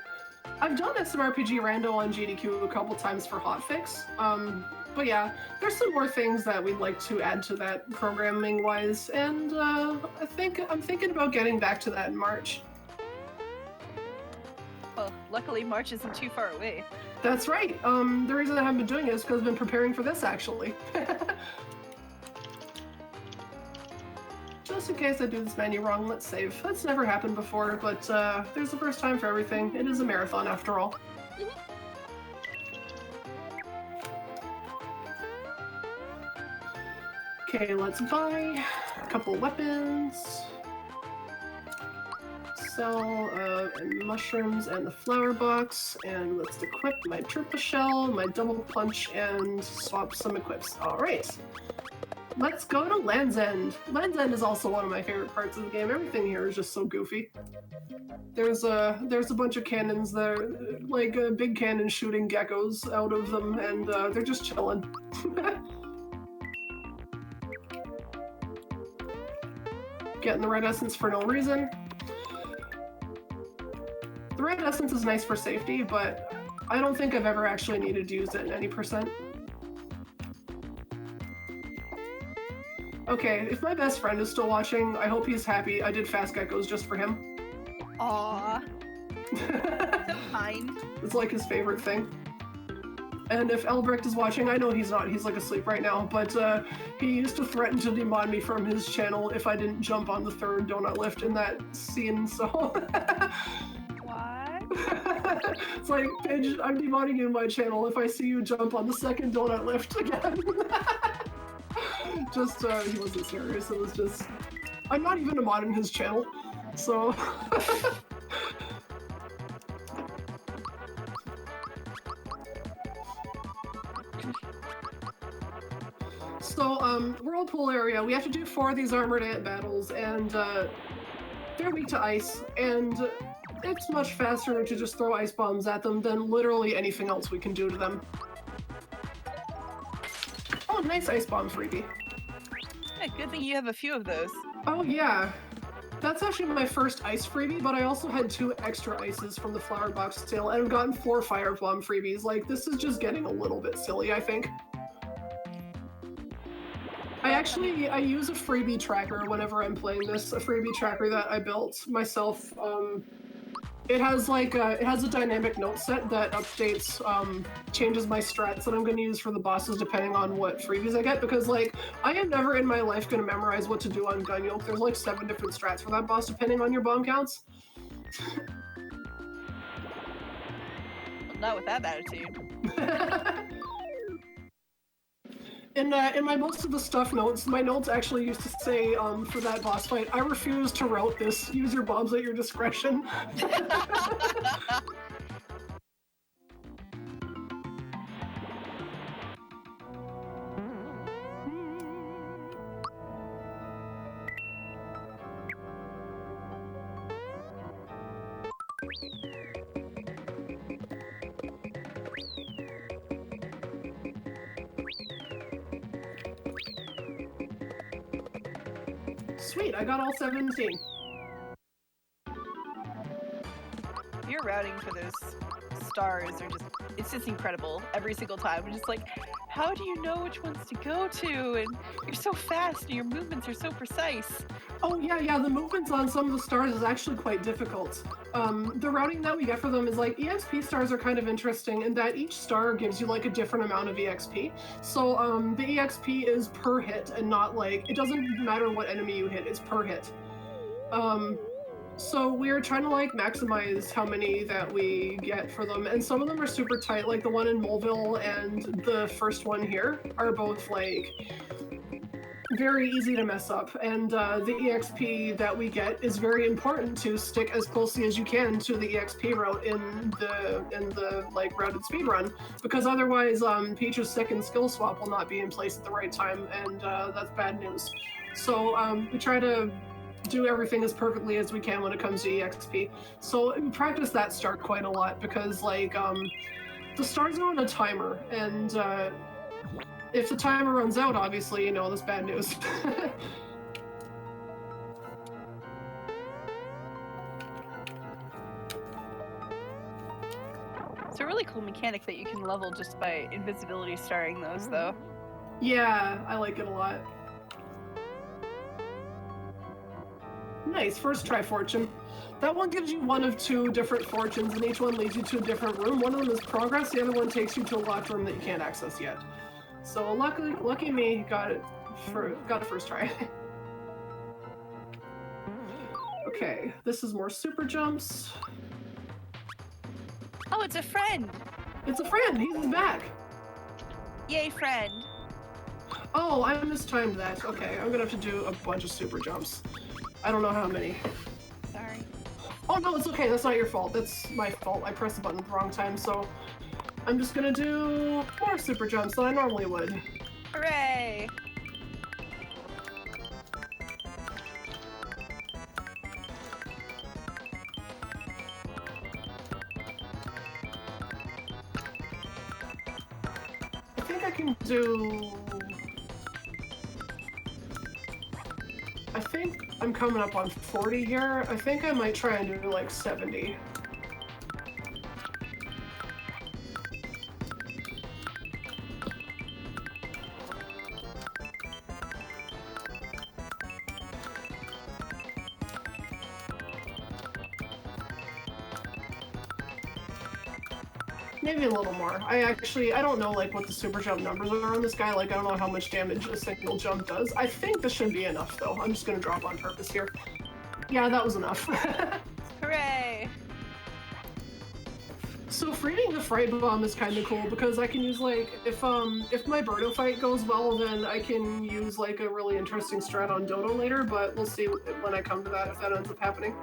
I've done SMRPG Rando on GDQ a couple times for hotfix. But yeah, there's some more things that we'd like to add to that programming-wise, and I'm thinking about getting back to that in March. Well, luckily March isn't too far away. That's right. The reason I haven't been doing it is because I've been preparing for this, actually. Just in case I do this menu wrong, let's save. That's never happened before, but there's the first time for everything. It is a marathon, after all. Okay, let's buy a couple weapons. Sell mushrooms and the flower box, and let's equip my Troopa Shell, my double punch, and swap some equips. Alright. Let's go to Land's End. Land's End is also one of my favorite parts of the game. Everything here is just so goofy. There's a bunch of cannons that are like big cannons shooting geckos out of them, and they're just chilling. Getting the red essence for no reason. The red essence is nice for safety, but I don't think I've ever actually needed to use it in any percent. Okay, if my best friend is still watching, I hope he's happy. I did fast geckos just for him. Aww. So kind. It's like his favorite thing. And if Elbrecht is watching, I know he's not, he's like asleep right now, but he used to threaten to demon me from his channel if I didn't jump on the 3rd donut lift in that scene, so... What? It's like, Pidge, I'm demoning you in my channel if I see you jump on the 2nd donut lift again. Just, he wasn't serious, it was just... I'm not even a mod in his channel, so... So, Whirlpool area, we have to do 4 of these armored ant battles, and they're weak to ice, and it's much faster to just throw ice bombs at them than literally anything else we can do to them. Oh, nice ice bomb freebie. Yeah, good thing you have a few of those. Oh yeah, that's actually my first ice freebie, but I also had 2 extra ices from the flower box sale, and I've gotten 4 fire bomb freebies. Like, this is just getting a little bit silly, I think. I use a freebie tracker whenever I'm playing this, a freebie tracker that I built myself It has like it has a dynamic note set that updates, changes my strats that I'm going to use for the bosses depending on what freebies I get. Because like I am never in my life going to memorize what to do on Gunyoke. There's like 7 different strats for that boss depending on your bomb counts. Not with that attitude. In my most of the stuff notes, my notes actually used to say, for that boss fight, I refuse to route this. Use your bombs at your discretion. Sweet, I got all 17. Your routing for those stars are it's just incredible every single time. We're just like, how do you know which ones to go to? And you're so fast and your movements are so precise. Oh yeah, the movements on some of the stars is actually quite difficult. The routing that we get for them is like, EXP stars are kind of interesting in that each star gives you like a different amount of EXP. So the EXP is per hit and not like, it doesn't matter what enemy you hit, it's per hit. So we're trying to like maximize how many that we get for them, and some of them are super tight, like the one in Moleville and the first one here are both like very easy to mess up, and the EXP that we get is very important to stick as closely as you can to the EXP route in the like routed speedrun, because otherwise Peach's second skill swap will not be in place at the right time, and that's bad news. So we try to do everything as perfectly as we can when it comes to EXP. So we practice that start quite a lot because like the stars are on a timer, and if the timer runs out, obviously, you know, that's bad news. It's a really cool mechanic that you can level just by invisibility starring those, though. Yeah, I like it a lot. Nice, first try fortune. That one gives you one of 2 different fortunes, and each one leads you to a different room. One of them is progress, the other one takes you to a locked room that you can't access yet. So lucky me, got it first try. Okay, this is more super jumps. Oh, it's a friend! It's a friend, he's back! Yay, friend! Oh, I mistimed that. Okay, I'm gonna have to do a bunch of super jumps. I don't know how many. Sorry. Oh no, it's okay, that's not your fault. That's my fault. I pressed the button at the wrong time, so I'm just gonna do more super jumps than I normally would. Hooray! I think I can do... I think I'm coming up on 40 here. I think I might try and do like 70. Maybe a little more. I don't know like what the super jump numbers are on this guy. Like I don't know how much damage a single jump does. I think this should be enough though. I'm just gonna drop on purpose here. Yeah, that was enough. Hooray! So freeing the fright bomb is kind of cool because I can use like, if my Birdo fight goes well, then I can use like a really interesting strat on Dodo later, but we'll see when I come to that if that ends up happening.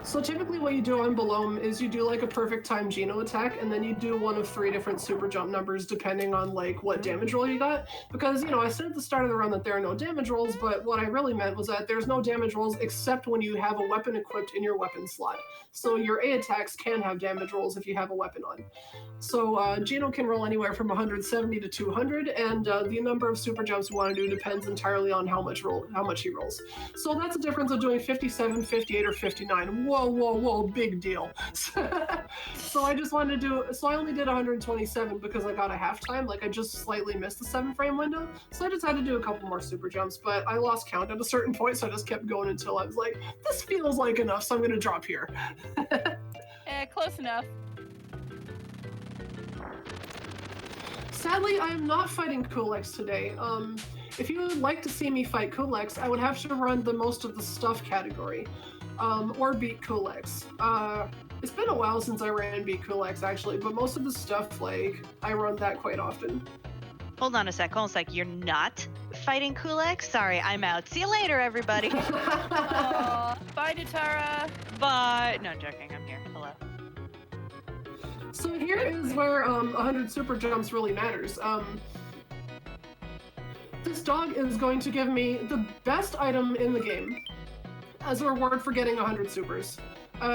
So typically what you do on Belome is you do like a perfect time Geno attack, and then you do one of 3 different super jump numbers depending on like what damage roll you got. Because, you know, I said at the start of the run that there are no damage rolls, but what I really meant was that there's no damage rolls except when you have a weapon equipped in your weapon slot. So your A attacks can have damage rolls if you have a weapon on. So Geno can roll anywhere from 170 to 200, and the number of super jumps you want to do depends entirely on how much he rolls. So that's the difference of doing 57, 58, or 59. Whoa, big deal. So I just wanted to do. So I only did 127 because I got a halftime. Like I just slightly missed the 7-frame window. So I just had to do a couple more super jumps, but I lost count at a certain point, so I just kept going until I was like, this feels like enough, so I'm gonna drop here. Close enough. Sadly, I am not fighting Kulex today. If you would like to see me fight Kulex, I would have to run the most of the stuff category, or beat Kulex. It's been a while since I ran beat Kulex actually, but most of the stuff, like, I run that quite often. Hold on a sec. You're not fighting Kulex? Sorry, I'm out. See you later, everybody. Aw, bye, Netara. Bye. No, joking. I'm here. Hello. So here is where 100 super jumps really matters. This dog is going to give me the best item in the game as a reward for getting 100 supers.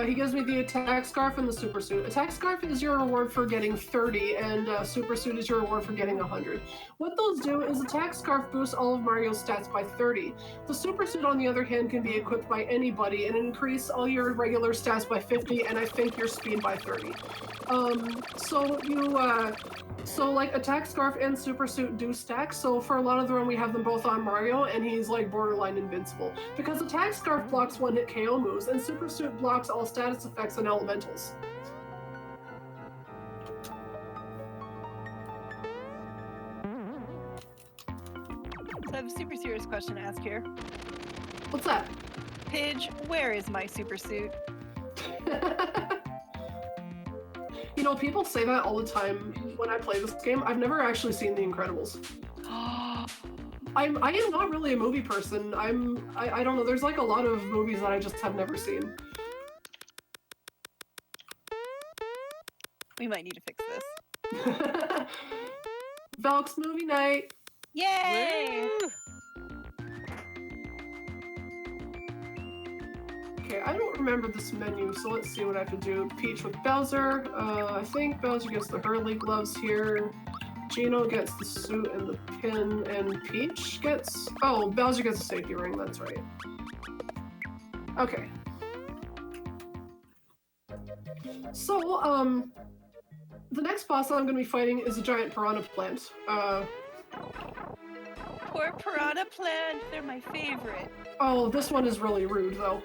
He gives me the attack scarf and the super suit. Attack scarf is your reward for getting 30, and super suit is your reward for getting 100. What those do is attack scarf boosts all of Mario's stats by 30. The super suit, on the other hand, can be equipped by anybody and increase all your regular stats by 50, and I think your speed by 30. So like attack scarf and super suit do stack. So for a lot of the run, we have them both on Mario, and he's like borderline invincible because attack scarf blocks one-hit KO moves, and super suit blocks all status effects and elementals. So I have a super serious question to ask here. What's that? Pidge, where is my super suit? You know, people say that all the time when I play this game. I've never actually seen The Incredibles. I am not really a movie person. I don't know. There's like a lot of movies that I just have never seen. We might need to fix this. Valk's movie night. Yay! Woo! Okay, I don't remember this menu, so let's see what I have to do. Peach with Bowser. I think Bowser gets the Hurley gloves here. Gino gets the suit and the pin, and Peach gets... Oh, Bowser gets a safety ring, that's right. Okay. So, the next boss I'm going to be fighting is a giant piranha plant. Poor piranha plant, they're my favorite. Oh, this one is really rude, though.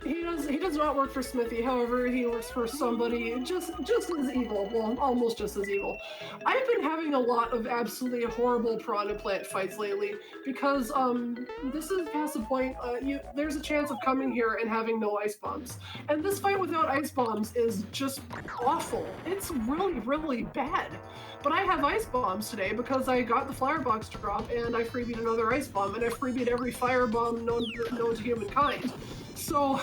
He does not work for Smithy. However, he works for somebody just as evil. Well, almost just as evil. I've been having a lot of absolutely horrible piranha plant fights lately because this is past the point. There's a chance of coming here and having no ice bombs, and this fight without ice bombs is just awful. It's really, really bad. But I have ice bombs today because I got the flower box drop and I freebied another ice bomb, and I freebied every fire bomb known to humankind. So,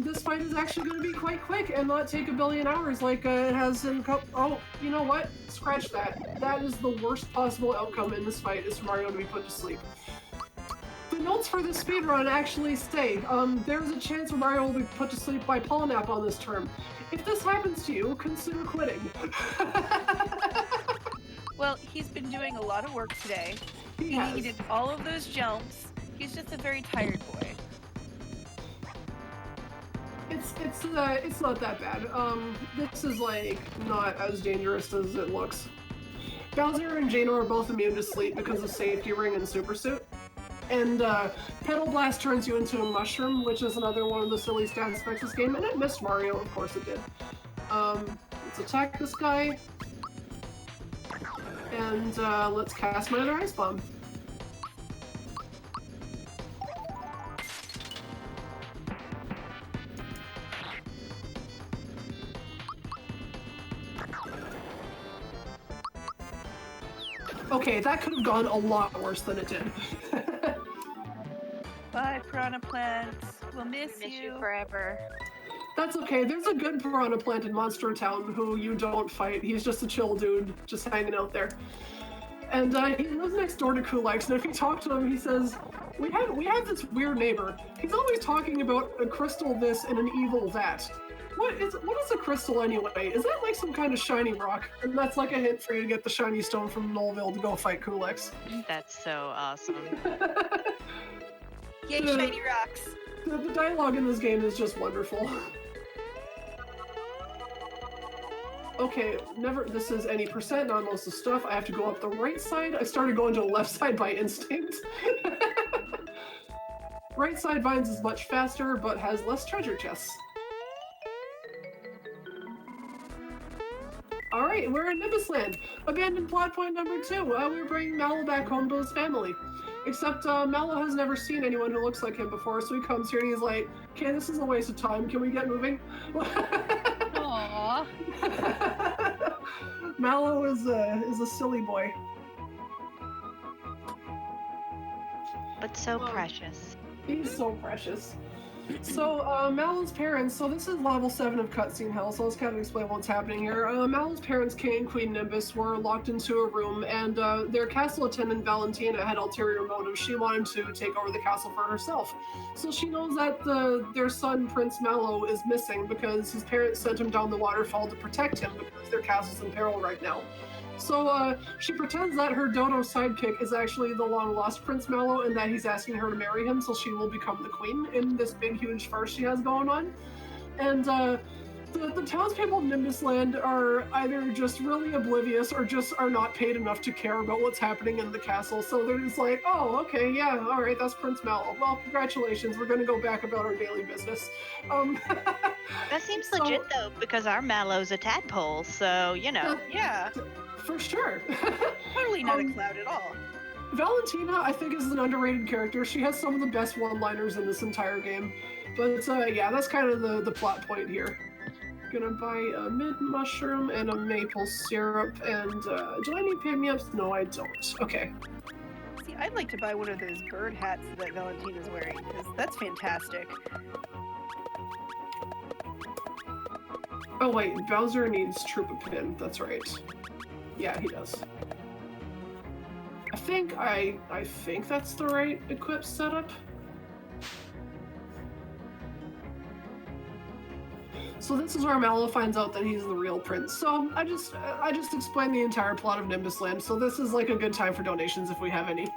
this fight is actually going to be quite quick and not take a billion hours like it has in Oh, you know what? Scratch that. That is the worst possible outcome in this fight, is for Mario to be put to sleep. The notes for this speedrun actually say, there's a chance Mario will be put to sleep by Polynap on this term. If this happens to you, consider quitting. Well, he's been doing a lot of work today. He has. He did all of those jumps. He's just a very tired boy. It's not that bad. This is like not as dangerous as it looks. Bowser and Geno are both immune to sleep because of Safety Ring and Super Suit. And Petal Blast turns you into a mushroom, which is another one of the silly stat effects of this game, and it missed Mario, of course it did. Let's attack this guy. And let's cast my other Ice Bomb. Okay, that could have gone a lot worse than it did. Bye, piranha plants. We'll miss you forever. That's okay. There's a good piranha plant in Monster Town who you don't fight. He's just a chill dude, just hanging out there. And he lives next door to Kulex, and if you talk to him, he says, we have this weird neighbor. He's always talking about a crystal this and an evil that. What is a crystal anyway? Is that like some kind of shiny rock? And that's like a hint for you to get the shiny stone from Knollville to go fight Kulex. That's so awesome. Yay, shiny rocks. The dialogue in this game is just wonderful. Okay, never. This is any percent, not most of stuff. I have to go up the right side. I started going to the left side by instinct. Right side vines is much faster, but has less treasure chests. Alright, we're in Nimbusland. Abandoned plot point number 2. We're bringing Mallow back home to his family. Except Mallow has never seen anyone who looks like him before, so he comes here and he's like, okay, this is a waste of time. Can we get moving? Aww. Mallow is a silly boy. But so precious. He's so precious. So, Mallow's parents, so this is level 7 of cutscene hell, so let's kind of explain what's happening here. Mallow's parents, King and Queen Nimbus, were locked into a room, and their castle attendant, Valentina, had ulterior motives. She wanted to take over the castle for herself. So she knows that their son, Prince Mallow, is missing because his parents sent him down the waterfall to protect him because their castle's in peril right now. So she pretends that her dodo sidekick is actually the long-lost Prince Mallow and that he's asking her to marry him so she will become the queen in this big, huge farce she has going on. And the townspeople of Nimbusland are either just really oblivious or just are not paid enough to care about what's happening in the castle. So they're just like, oh, okay, yeah, all right, that's Prince Mallow. Well, congratulations, we're going to go back about our daily business. That seems legit, though, because our Mallow's a tadpole, so, you know. Yeah. For sure. Totally not a cloud at all. Valentina, I think, is an underrated character. She has some of the best one-liners in this entire game. But yeah, that's kind of the plot point here. Gonna buy a mint mushroom and a maple syrup, and do I need pick-me-ups? No, I don't. Okay. See, I'd like to buy one of those bird hats that Valentina's wearing, because that's fantastic. Oh wait, Bowser needs Troopa Pin. That's right. Yeah, he does. I think that's the right equip setup. So this is where Mallow finds out that he's the real prince. So I just explained the entire plot of Nimbusland. So this is like a good time for donations if we have any.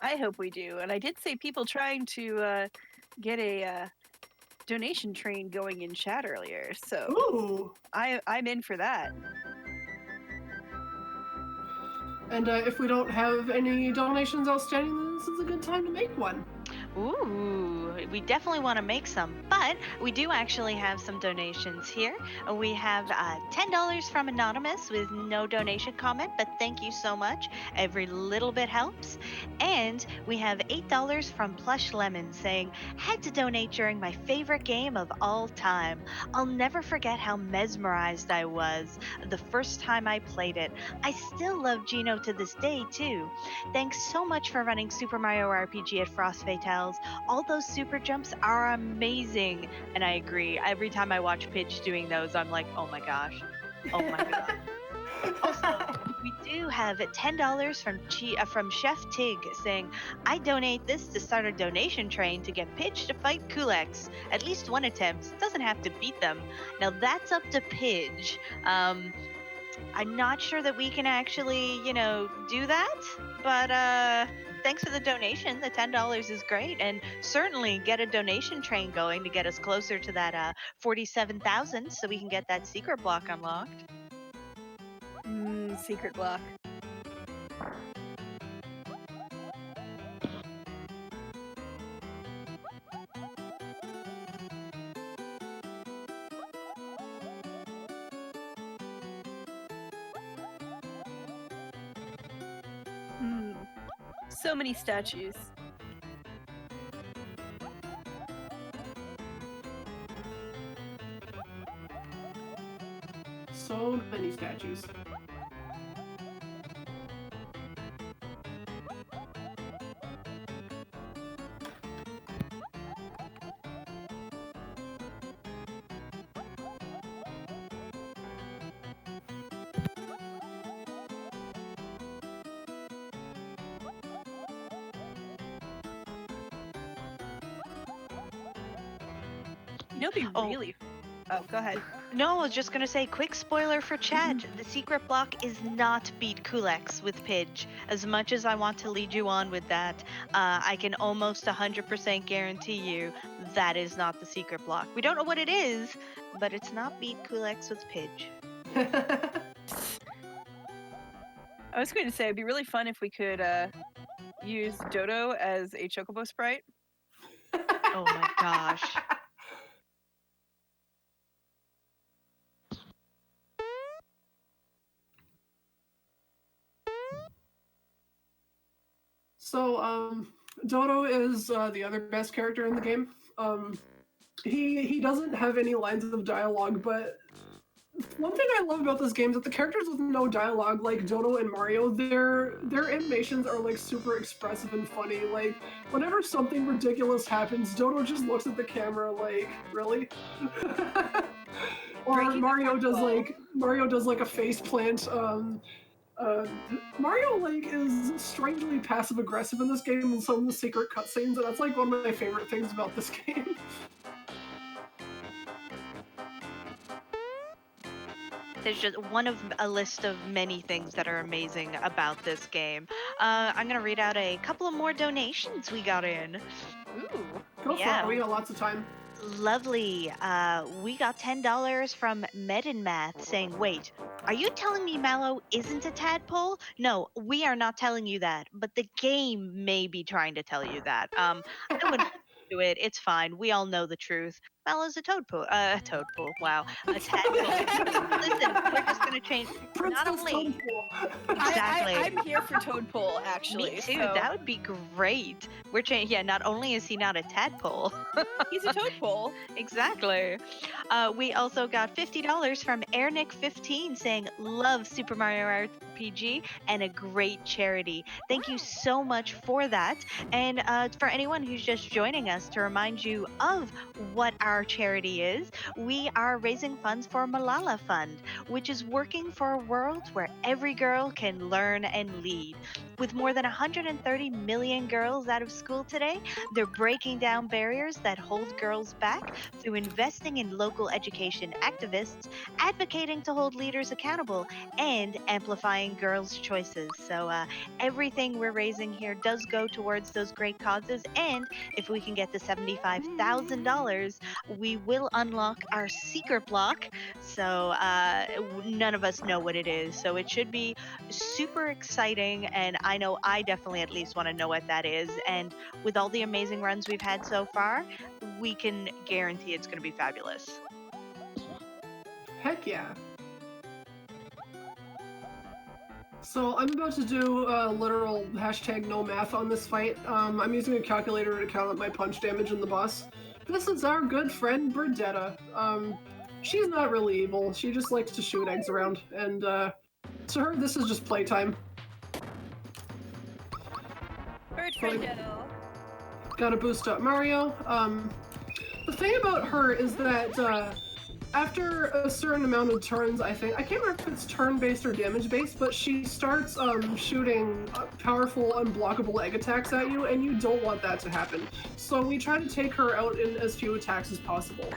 I hope we do. And I did say people trying to get a donation train going in chat earlier, so Ooh. I'm in for that. And if we don't have any donations outstanding, then this is a good time to make one. Ooh, we definitely want to make some, but we do actually have some donations here. We have $10 from Anonymous with no donation comment, but thank you so much. Every little bit helps. And we have $8 from Plush Lemon saying, had to donate during my favorite game of all time. I'll never forget how mesmerized I was the first time I played it. I still love Gino to this day, too. Thanks so much for running Super Mario RPG at Frost Fatales. All those super jumps are amazing. And I agree. Every time I watch Pidge doing those, I'm like, oh my gosh. Oh my god. Also, we do have $10 from Chef Tig saying, I donate this to start a donation train to get Pidge to fight Kulex. At least one attempt. Doesn't have to beat them. Now that's up to Pidge. I'm not sure that we can actually, do that, but thanks for the donation. The $10 is great, and certainly get a donation train going to get us closer to that 47,000 so we can get that secret block unlocked. Secret block. So many statues. So many statues. You know, it'd be really Oh, go ahead. No, I was just gonna say, quick spoiler for chat. The secret block is not beat Kulex with Pidge. As much as I want to lead you on with that, I can almost 100% guarantee you that is not the secret block. We don't know what it is, but it's not beat Kulex with Pidge. I was going to say it'd be really fun if we could use Dodo as a Chocobo sprite. Oh my gosh. So, Dodo is the other best character in the game. He doesn't have any lines of dialogue, but one thing I love about this game is that the characters with no dialogue, like Dodo and Mario, their animations are like super expressive and funny. Like whenever something ridiculous happens, Dodo just looks at the camera like, really? Or Breaking the Mario does like a face plant. Mario like is strangely passive aggressive in this game in some of the secret cutscenes, and that's like one of my favorite things about this game. There's just one of a list of many things that are amazing about this game. I'm gonna read out a couple of more donations we got in. Ooh. Go for it. We got lots of time. Lovely. We got $10 from Math saying, wait, are you telling me Mallow isn't a tadpole? No, we are not telling you that, but the game may be trying to tell you that. I wouldn't do it. It's fine. We all know the truth. Mallow's a toadpool. A toadpool. Wow. A tadpole. Listen, we're just going to change. Princess Not only. Toadpool. Exactly. I'm here for Toadpool, actually. Me too. So That would be great. We're changing. Yeah, not only is he not a tadpole. he's a Toadpool. Exactly. We also got $50 from Airnick15 saying, love Super Mario RPG and a great charity. Thank you so much for that. And for anyone who's just joining us, to remind you of what our charity is, we are raising funds for Malala Fund, which is working for a world where every girl can learn and lead. With more than 130 million girls out of school today, they're breaking down barriers that hold girls back through investing in local education activists, advocating to hold leaders accountable, and amplifying girls' choices. So everything we're raising here does go towards those great causes, and if we can get to $75,000, we will unlock our secret block. So none of us know what it is. So it should be super exciting, and I know I definitely at least want to know what that is. And with all the amazing runs we've had so far, we can guarantee it's going to be fabulous. Heck yeah. So I'm about to do a literal #no math on this fight. I'm using a calculator to count up my punch damage in the boss. This is our good friend Burdetta. She's not really evil. She just likes to shoot eggs around, and to her this is just playtime. Burdetta. Gotta boost up Mario. The thing about her is that after a certain amount of turns, I can't remember if it's turn-based or damage-based, but she starts shooting powerful, unblockable egg attacks at you, and you don't want that to happen. So we try to take her out in as few attacks as possible.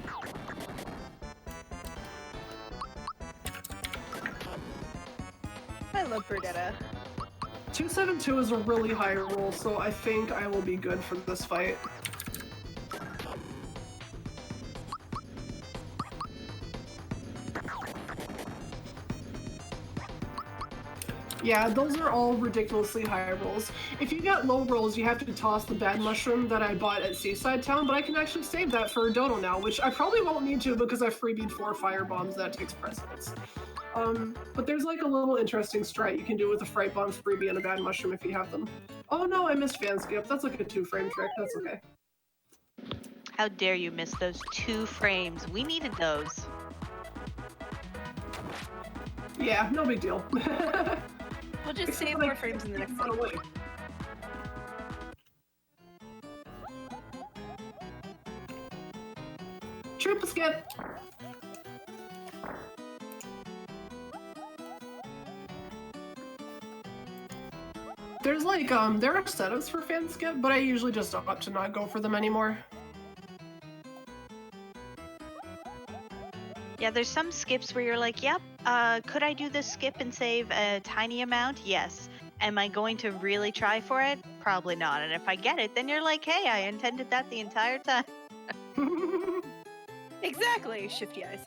I love Burdetta. 272 is a really high roll, so I think I will be good for this fight. Yeah, those are all ridiculously high rolls. If you get low rolls, you have to toss the bad mushroom that I bought at Seaside Town, but I can actually save that for Dodo now, which I probably won't need to because I freebied 4 fire bombs. That takes precedence. But there's like a little interesting strat you can do with a fright bomb freebie and a bad mushroom if you have them. Oh no, I missed fan skip. That's like a 2-frame trick. That's okay. How dare you miss those 2 frames? We needed those. Yeah, no big deal. We'll just save more frames in the next one. Triple skip! There's like, there are setups for fan skip, but I usually just opt to not go for them anymore. Yeah, there's some skips where you're like, yep, could I do this skip and save a tiny amount? Yes. Am I going to really try for it? Probably not. And if I get it, then you're like, hey, I intended that the entire time. Exactly, shifty eyes.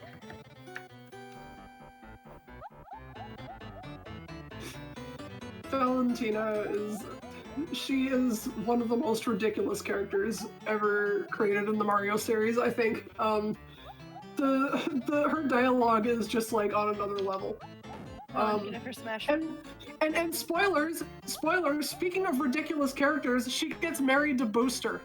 Valentina she is one of the most ridiculous characters ever created in the Mario series, I think. Her dialogue is just like on another level. Never smash. And spoilers, speaking of ridiculous characters, she gets married to Booster.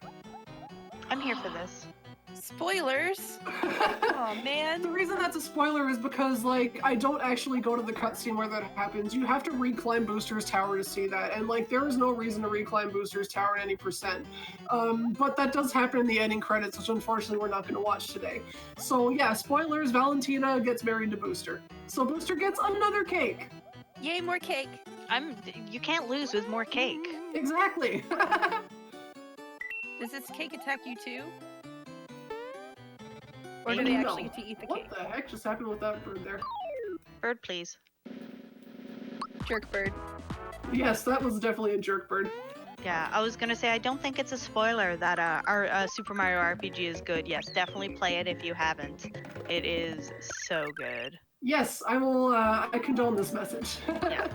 I'm here for this. Spoilers. Oh man. The reason that's a spoiler is because like I don't actually go to the cutscene where that happens. You have to reclimb Booster's tower to see that, and like there is no reason to reclimb Booster's tower at any percent. But that does happen in the ending credits, which unfortunately we're not going to watch today. So yeah, spoilers. Valentina gets married to Booster, so Booster gets another cake. Yay, more cake. You can't lose with more cake. Exactly. Does this cake attack you too? Or do they actually get to eat the cake? What the heck just happened with that bird there? Bird, please. Jerk bird. Yes, that was definitely a jerk bird. Yeah, I was gonna say I don't think it's a spoiler that our Super Mario RPG is good. Yes, definitely play it if you haven't. It is so good. Yes, I will. I condone this message. Yeah.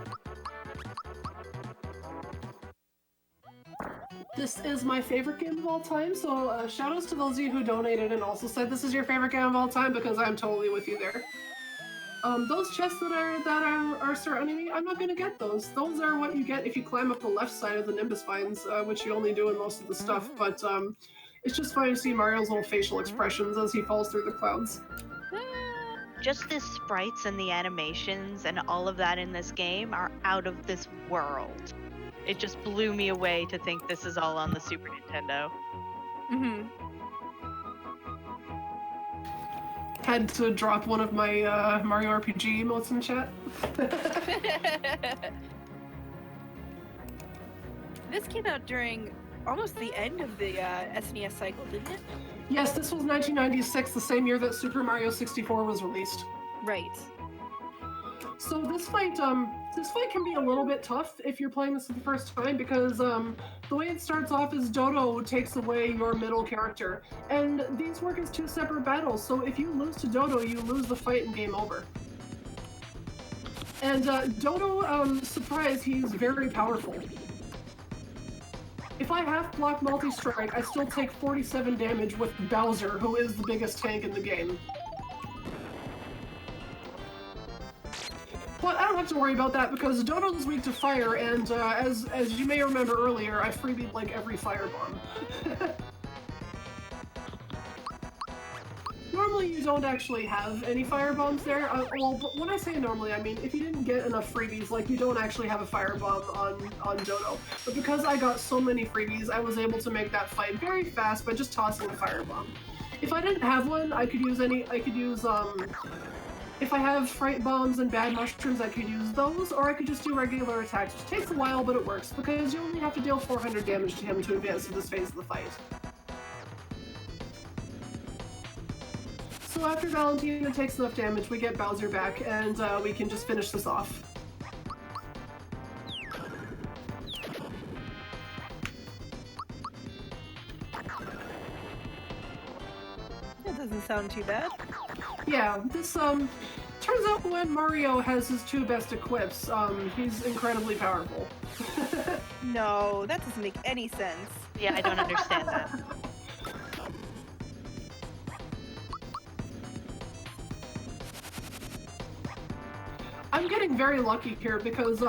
This is my favorite game of all time, so shout outs to those of you who donated and also said this is your favorite game of all time, because I'm totally with you there. Those chests that are surrounding me, I'm not gonna get those. Those are what you get if you climb up the left side of the Nimbus Vines, which you only do in most of the stuff, but it's just fun to see Mario's little facial expressions as he falls through the clouds. Just the sprites and the animations and all of that in this game are out of this world. It just blew me away to think this is all on the Super Nintendo. Mm-hmm. Had to drop one of my Mario RPG emotes in chat. This came out during almost the end of the SNES cycle, didn't it? Yes, this was 1996, the same year that Super Mario 64 was released. Right. So this fight can be a little bit tough if you're playing this for the first time, because the way it starts off is Dodo takes away your middle character, and these work as two separate battles. So if you lose to Dodo, you lose the fight and game over. And Dodo, surprise, he's very powerful. If I half block multi-strike, I still take 47 damage with Bowser, who is the biggest tank in the game. But I don't have to worry about that because Dodo's weak to fire, and as you may remember earlier, I freebied like every firebomb. Normally you don't actually have any firebombs there. Well, but when I say normally, I mean if you didn't get enough freebies, like you don't actually have a firebomb on Dodo. But because I got so many freebies, I was able to make that fight very fast by just tossing a firebomb. If I didn't have one, I could use if I have fright bombs and bad mushrooms, I could use those, or I could just do regular attacks, which takes a while, but it works, because you only have to deal 400 damage to him to advance to this phase of the fight. So after Valentina takes enough damage, we get Bowser back, and we can just finish this off. That doesn't sound too bad. Yeah, this turns out when Mario has his two best equips, he's incredibly powerful. No, that doesn't make any sense. Yeah, I don't understand that. I'm getting very lucky here because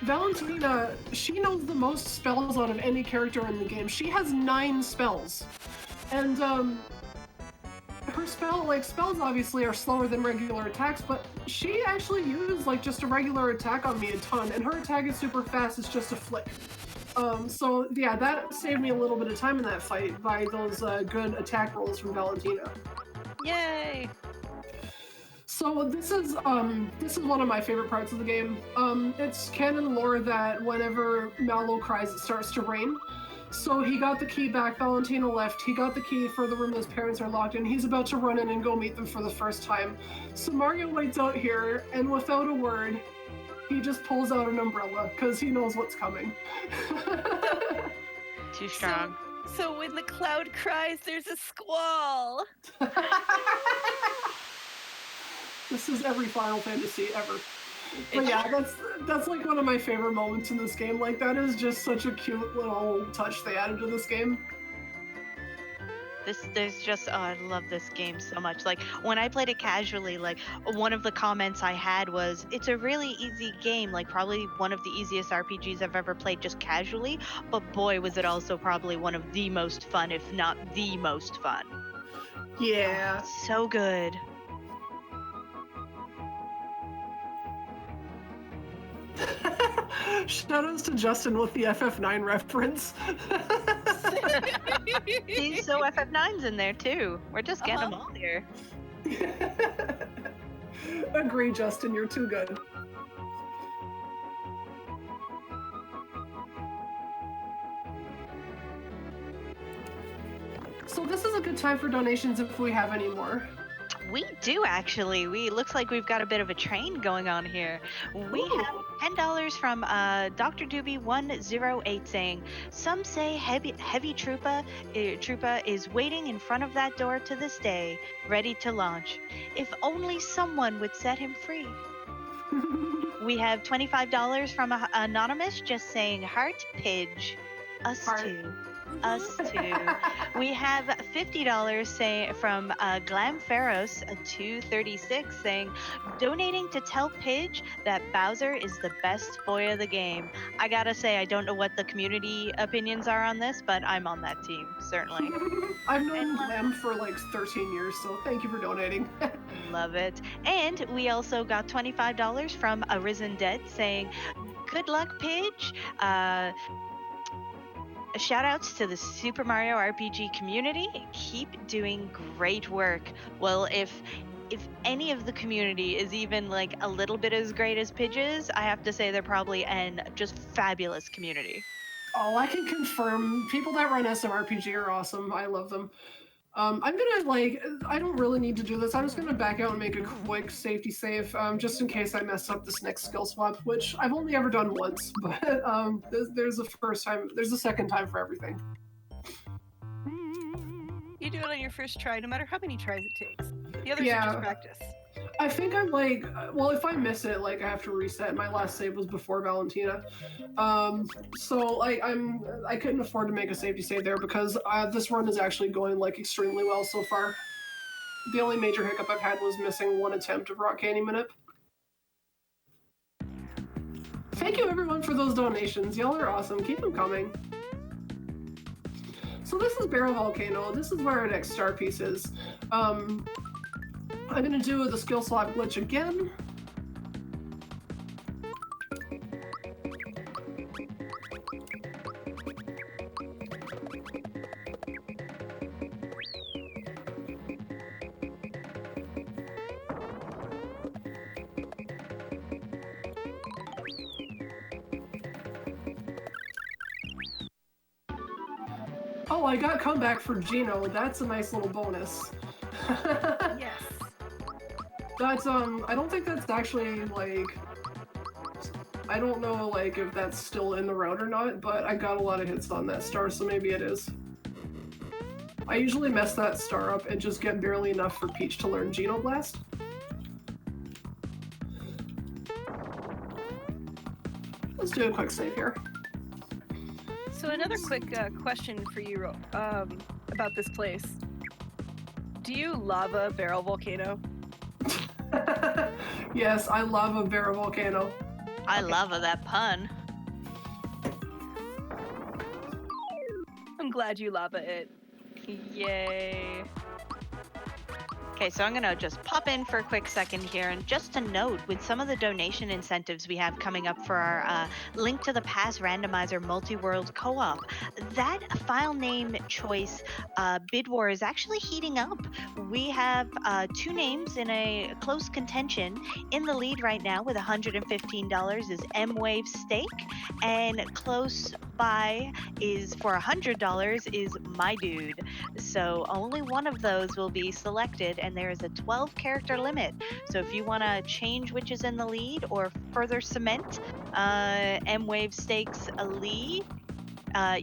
Valentina, she knows the most spells out of any character in the game. She has 9 spells. And her spells obviously are slower than regular attacks, but she actually used like just a regular attack on me a ton, and her attack is super fast, it's just a flick. So yeah, that saved me a little bit of time in that fight by those good attack rolls from Valentina. Yay! So this is one of my favorite parts of the game. It's canon lore that whenever Mallow cries, it starts to rain. So he got the key back, Valentina left, he got the key for the room his parents are locked in, he's about to run in and go meet them for the first time. So Mario waits out here, and without a word, he just pulls out an umbrella, because he knows what's coming. Too strong. So when the cloud cries, there's a squall. This is every Final Fantasy ever. But yeah, that's like one of my favorite moments in this game. Like, that is just such a cute little touch they added to this game. I love this game so much. Like, when I played it casually, like, one of the comments I had was, it's a really easy game, like probably one of the easiest RPGs I've ever played just casually, but boy was it also probably one of the most fun, if not the most fun. Yeah. So good. Shoutouts to Justin with the FF9 reference. See, so FF9's in there too. We're just getting them all here. Agree, Justin, you're too good. So this is a good time for donations if we have any more. We do actually. Looks like we've got a bit of a train going on here. We have $10 from Dr. Doobie 108 saying, "Some say heavy Troopa is waiting in front of that door to this day, ready to launch. If only someone would set him free." We have $25 from Anonymous just saying, "Heart Pidge, us Heart. too." Us too. We have $50 from Glam Pharos 236 saying, "Donating to tell Pidge that Bowser is the best boy of the game." I gotta say, I don't know what the community opinions are on this, but I'm on that team, certainly. I've known Glam for like 13 years, so thank you for donating. Love it. And we also got $25 from Arisen Dead saying, "Good luck, Pidge. Shout outs to the Super Mario RPG community. Keep doing great work." Well, if any of the community is even like a little bit as great as Pidge's, I have to say they're probably an just fabulous community. Oh, I can confirm. People that run SMRPG are awesome. I love them. I'm gonna I don't really need to do this. I'm just gonna back out and make a quick safety save, just in case I mess up this next skill swap, which I've only ever done once, but there's a first time, there's a second time for everything. You do it on your first try, no matter how many tries it takes. The others are just practice. I think I'm like, well, if I miss it, like I have to reset. My last save was before Valentina, so I couldn't afford to make a safety save there because this run is actually going like extremely well so far. The only major hiccup I've had was missing one attempt of Rock Candy Minute. Thank you everyone for those donations. Y'all are awesome. Keep them coming. So this is Barrel Volcano. This is where our next star piece is. I'm gonna do the skill slot glitch again. Oh, I got comeback for Gino. That's a nice little bonus. Yes. That's, I don't think that's actually, like, I don't know, like, if that's still in the route or not, but I got a lot of hits on that star, so maybe it is. I usually mess that star up and just get barely enough for Peach to learn Geno Blast. Let's do a quick save here. So another quick question for you about this place. Do you lava Barrel Volcano? Yes, I love a Barrel Volcano. I love that pun. I'm glad you lava it. Yay. Okay, so I'm gonna just pop in for a quick second here, and just a note, with some of the donation incentives we have coming up for our Link to the Past Randomizer Multi-World Co-op, that file name choice bid war is actually heating up. We have 2 names in a close contention. In the lead right now with $115 is M-Wave Steak, and close buy is for $100 is My Dude. So only one of those will be selected, and there is a 12 character limit. So if you want to change which is in the lead or further cement M-Wave Stakes a lead,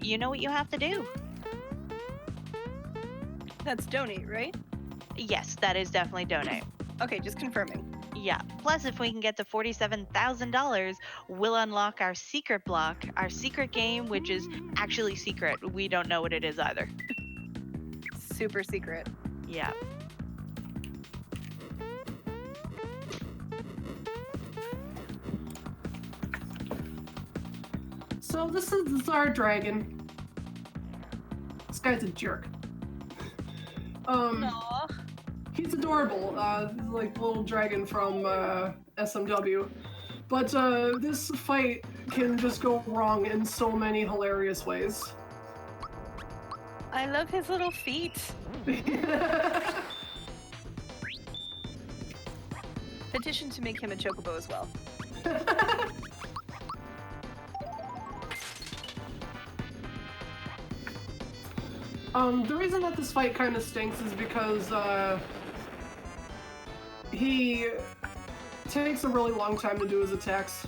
you know what you have to do. That's donate, right? Yes, that is definitely donate. Okay, just confirming. Yeah. Plus, if we can get to $47,000, we'll unlock our secret block, our secret game, which is actually secret. We don't know what it is either. Super secret. Yeah. So this is our dragon. This guy's a jerk. Aww. He's adorable. He's like a little dragon from SMW. But this fight can just go wrong in so many hilarious ways. I love his little feet. Petition to make him a chocobo as well. The reason that this fight kind of stinks is because he takes a really long time to do his attacks.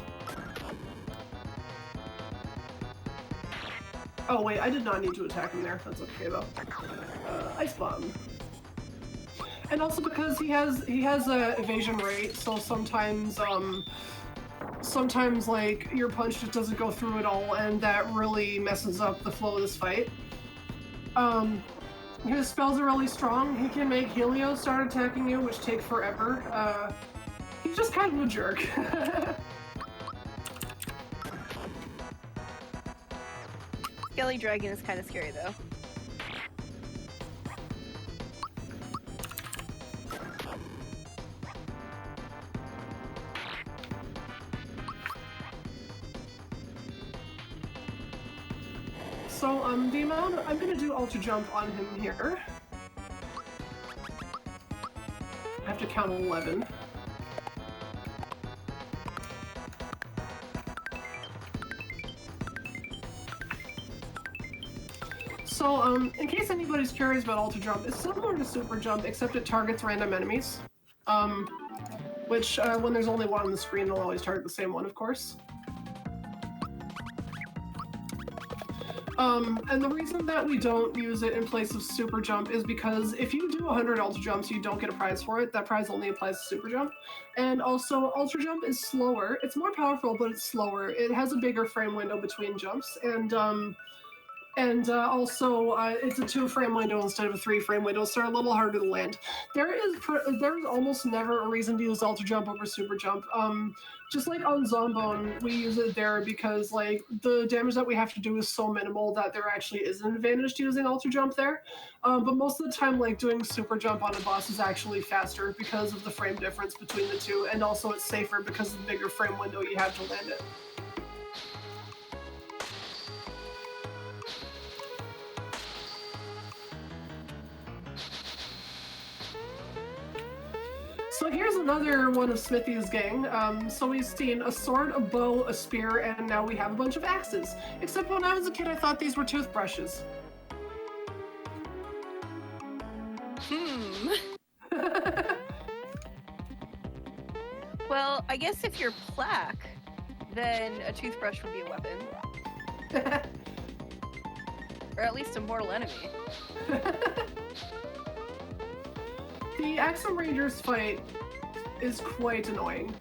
Oh wait, I did not need to attack him there. That's okay though. Ice bomb. And also because he has a evasion rate, so sometimes like your punch just doesn't go through at all, and that really messes up the flow of this fight. His spells are really strong. He can make Helios start attacking you, which take forever. He's just kind of a jerk. Skelly Dragon is kind of scary though. So, the amount I'm gonna do Ultra Jump on him here. I have to count 11. So, in case anybody's curious about Ultra Jump, it's similar to Super Jump, except it targets random enemies. Which, when there's only one on the screen, it'll always target the same one, of course. And the reason that we don't use it in place of Super Jump is because if you do 100 Ultra Jumps, you don't get a prize for it. That prize only applies to Super Jump. And also, Ultra Jump is slower. It's more powerful, but it's slower. It has a bigger frame window between jumps, and also it's a 2-frame window instead of a 3-frame window, so they're a little harder to land. There is almost never a reason to use Ultra Jump over Super Jump. Just like on Zombone, we use it there because like the damage that we have to do is so minimal that there actually is an advantage to using Ultra Jump there. But most of the time, like doing Super Jump on a boss is actually faster because of the frame difference between the two, and also it's safer because of the bigger frame window you have to land it. So here's another one of Smithy's gang. So we've seen a sword, a bow, a spear, and now we have a bunch of axes. Except when I was a kid, I thought these were toothbrushes. Well, I guess if you're Plaque, then a toothbrush would be a weapon. Or at least a mortal enemy. The Axum Rangers fight is quite annoying.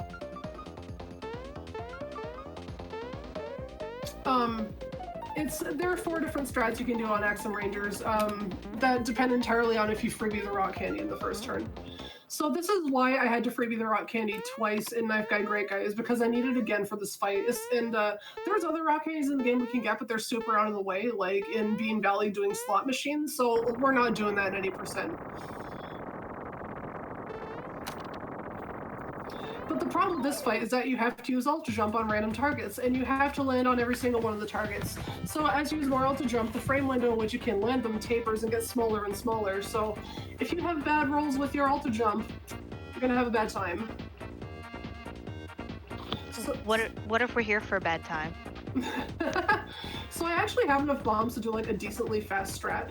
There are 4 different strats you can do on Axum Rangers that depend entirely on if you freebie the rock candy in the first turn. So this is why I had to freebie the rock candy twice in Knife Guy Great Guy, is because I need it again for this fight. And there's other rock candies in the game we can get, but they're super out of the way, like in Bean Valley doing slot machines, so we're not doing that at any percent. But the problem with this fight is that you have to use Ultra Jump on random targets, and you have to land on every single one of the targets. So as you use more Ultra Jump, the frame window in which you can land them tapers and gets smaller and smaller. So if you have bad rolls with your Ultra Jump, you're gonna have a bad time. So, what if we're here for a bad time? So I actually have enough bombs to do like a decently fast strat.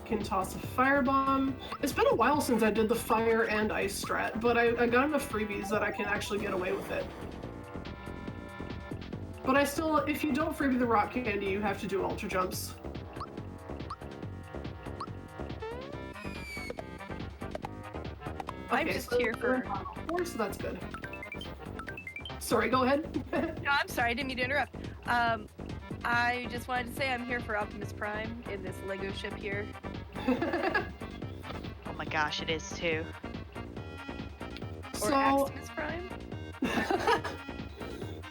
Can toss a firebomb. It's been a while since I did the fire and ice strat, but I got enough freebies that I can actually get away with it. But I still, if you don't freebie the rock candy, you have to do ultra jumps. I'm just here for... So that's good. Sorry, go ahead. No, I'm sorry, I didn't mean to interrupt. I just wanted to say I'm here for Optimus Prime in this Lego ship here. Oh my gosh, it is too. Or Optimus Prime.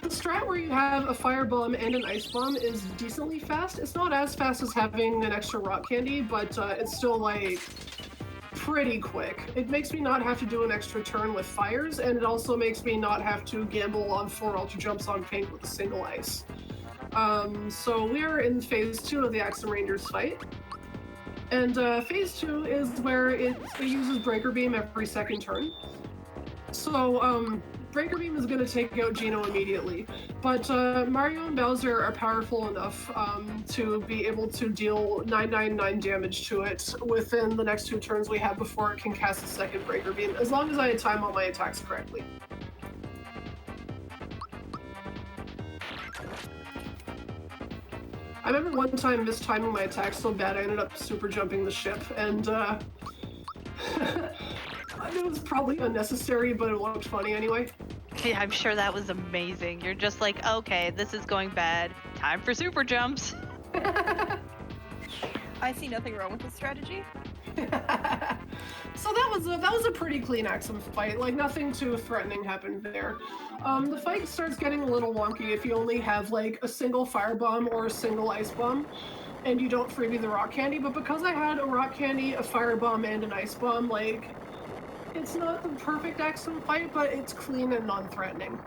The strat where you have a firebomb and an ice bomb is decently fast. It's not as fast as having an extra rock candy, but it's still like pretty quick. It makes me not have to do an extra turn with fires, and it also makes me not have to gamble on 4 ultra jumps on pink with a single ice. So we're in phase 2 of the Axum Rangers fight. And phase 2 is where it uses Breaker Beam every second turn. So Breaker Beam is going to take out Geno immediately, but Mario and Bowser are powerful enough to be able to deal 999 damage to it within the next 2 turns we have before it can cast a second Breaker Beam, as long as I time all my attacks correctly. I remember one time mistiming my attack so bad I ended up super jumping the ship, and it was probably unnecessary, but it looked funny anyway. Yeah, I'm sure that was amazing. You're just like, okay, this is going bad. Time for super jumps. I see nothing wrong with this strategy. So that was a pretty clean Axum fight. Like, nothing too threatening happened there. The fight starts getting a little wonky if you only have like a single firebomb or a single ice bomb, and you don't freebie the rock candy. But because I had a rock candy, a firebomb, and an ice bomb, like, it's not the perfect Axum fight, but it's clean and non-threatening.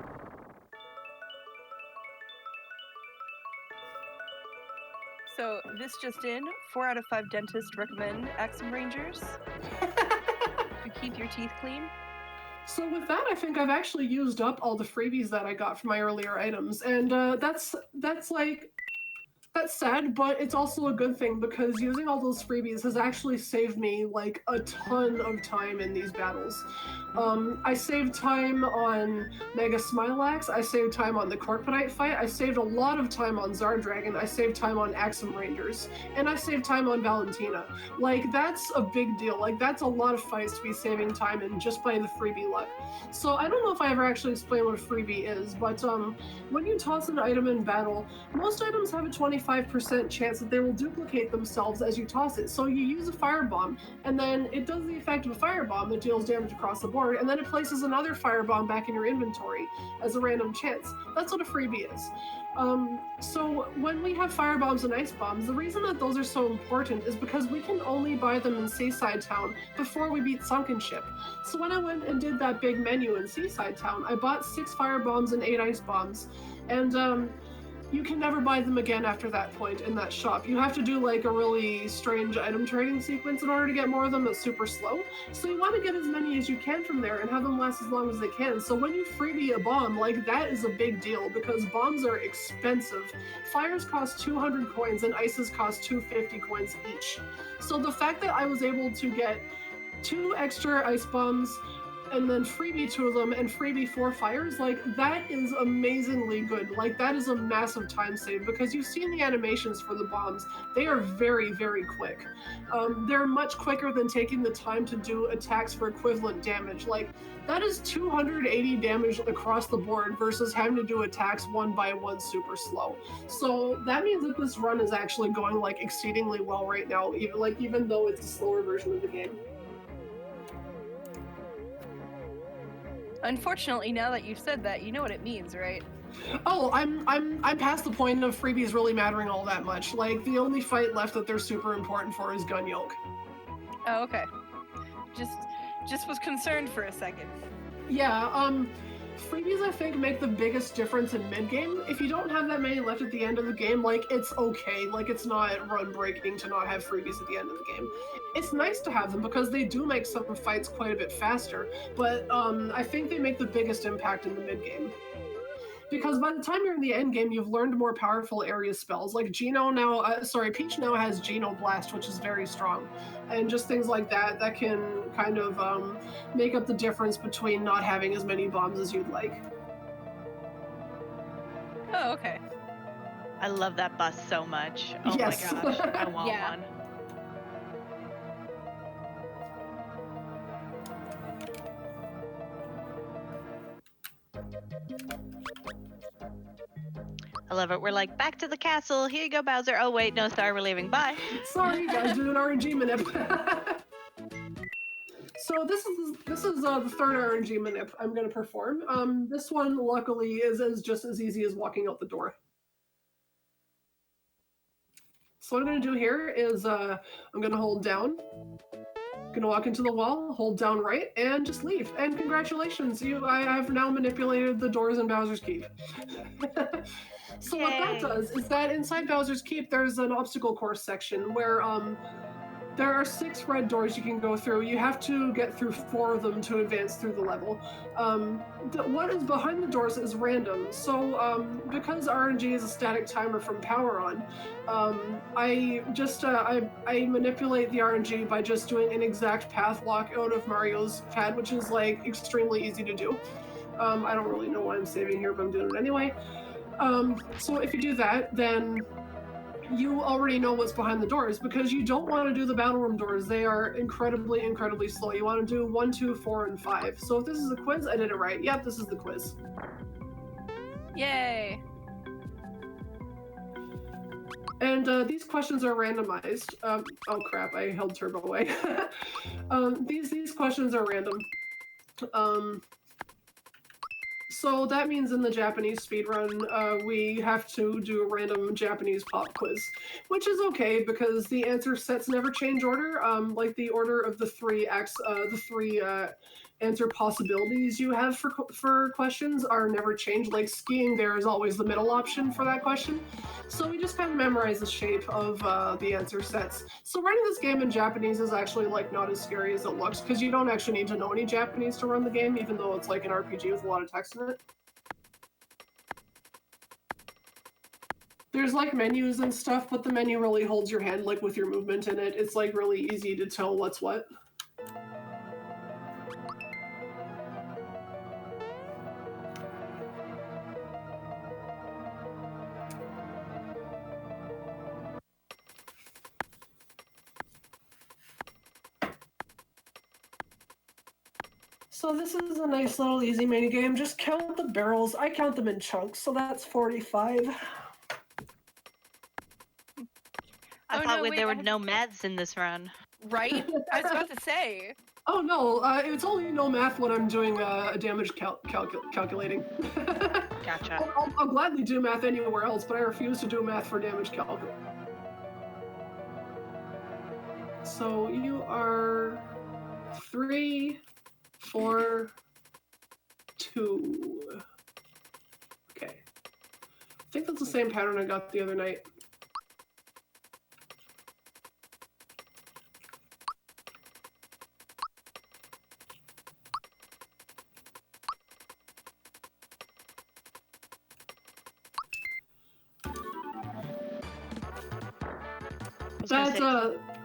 So this just in, 4 out of 5 dentists recommend Axum Rangers to keep your teeth clean. So with that, I think I've actually used up all the freebies that I got from my earlier items, and that's sad, but it's also a good thing because using all those freebies has actually saved me like a ton of time in these battles. I saved time on Mega Smilax, I saved time on the Corpodite fight, I saved a lot of time on Zardragon, I saved time on Axum Rangers, and I saved time on Valentina. Like, that's a big deal. Like, that's a lot of fights to be saving time in just by the freebie luck. So I don't know if I ever actually explained what a freebie is, but when you toss an item in battle, most items have a 25% chance that they will duplicate themselves as you toss it. So you use a firebomb, and then it does the effect of a firebomb that deals damage across the board, and then it places another firebomb back in your inventory as a random chance. That's what a freebie is. So when we have firebombs and ice bombs, the reason that those are so important is because we can only buy them in Seaside Town before we beat Sunken Ship. So when I went and did that big menu in Seaside Town, I bought 6 firebombs and 8 ice bombs, and you can never buy them again after that point in that shop. You have to do like a really strange item trading sequence in order to get more of them that's super slow. So you want to get as many as you can from there and have them last as long as they can. So when you freebie a bomb, like, that is a big deal because bombs are expensive. Fires cost 200 coins and ices cost 250 coins each. So the fact that I was able to get 2 extra ice bombs and then freebie 2 of them and freebie 4 fires, like, that is amazingly good. Like, that is a massive time save because you've seen the animations for the bombs. They are very, very quick. They're much quicker than taking the time to do attacks for equivalent damage. Like, that is 280 damage across the board versus having to do attacks one by one super slow. So that means that this run is actually going like exceedingly well right now, even though it's a slower version of the game. Unfortunately, now that you've said that, you know what it means, right? Oh, I'm past the point of freebies really mattering all that much. Like, the only fight left that they're super important for is Gun Yolk. Oh, okay. Just was concerned for a second. Yeah, freebies, I think, make the biggest difference in mid-game. If you don't have that many left at the end of the game, like, it's okay. Like, it's not run-breaking to not have freebies at the end of the game. It's nice to have them because they do make some fights quite a bit faster, but I think they make the biggest impact in the mid-game. Because by the time you're in the end game, you've learned more powerful area spells. Like Peach now has Geno Blast, which is very strong. And just things like that can kind of make up the difference between not having as many bombs as you'd like. Oh, okay. I love that bus so much. Oh Yes. my gosh, I want Yeah. one. I love it. We're like, back to the castle. Here you go, Bowser. Oh, wait, no, sorry, we're leaving. Bye. Sorry, guys, do an RNG manip. So this is the third RNG manip I'm going to perform. This one, luckily, is just as easy as walking out the door. So what I'm going to do here is I'm going to hold down. Going to walk into the wall, hold down right, and just leave. And congratulations, I have now manipulated the doors in Bowser's Keep. So Yay. what that does is that inside Bowser's Keep, there's an obstacle course section where there are 6 red doors you can go through. You have to get through 4 of them to advance through the level. What is behind the doors is random. So because RNG is a static timer from power on, I manipulate the RNG by just doing an exact path lock out of Mario's pad, which is like extremely easy to do. I don't really know why I'm saving here, but I'm doing it anyway. So if you do that, then you already know what's behind the doors because you don't want to do the battle room doors. They are incredibly, incredibly slow. You want to do 1, 2, 4, and 5. So if this is a quiz, I did it right. Yep, this is the quiz. Yay. And these questions are randomized. Oh crap, I held turbo away. These questions are random. So that means in the Japanese speedrun, we have to do a random Japanese pop quiz, which is okay because the answer sets never change order. Like the order of the three answer possibilities you have for questions are never changed. Like skiing, there is always the middle option for that question. So we just kind of memorize the shape of the answer sets. So running this game in Japanese is actually like not as scary as it looks because you don't actually need to know any Japanese to run the game, even though it's like an RPG with a lot of text in it. There's like menus and stuff, but the menu really holds your hand like with your movement in it. It's like really easy to tell what's what. So this is a nice little easy mini game. Just count the barrels. I count them in chunks, so that's 45. I thought there were no maths in this run. Right? I was about to say. Oh no, it's only no math when I'm doing damage calculating. Gotcha. I'll gladly do math anywhere else, but I refuse to do math for damage calc. So you are 3, 4, 2. Okay. I think that's the same pattern I got the other night.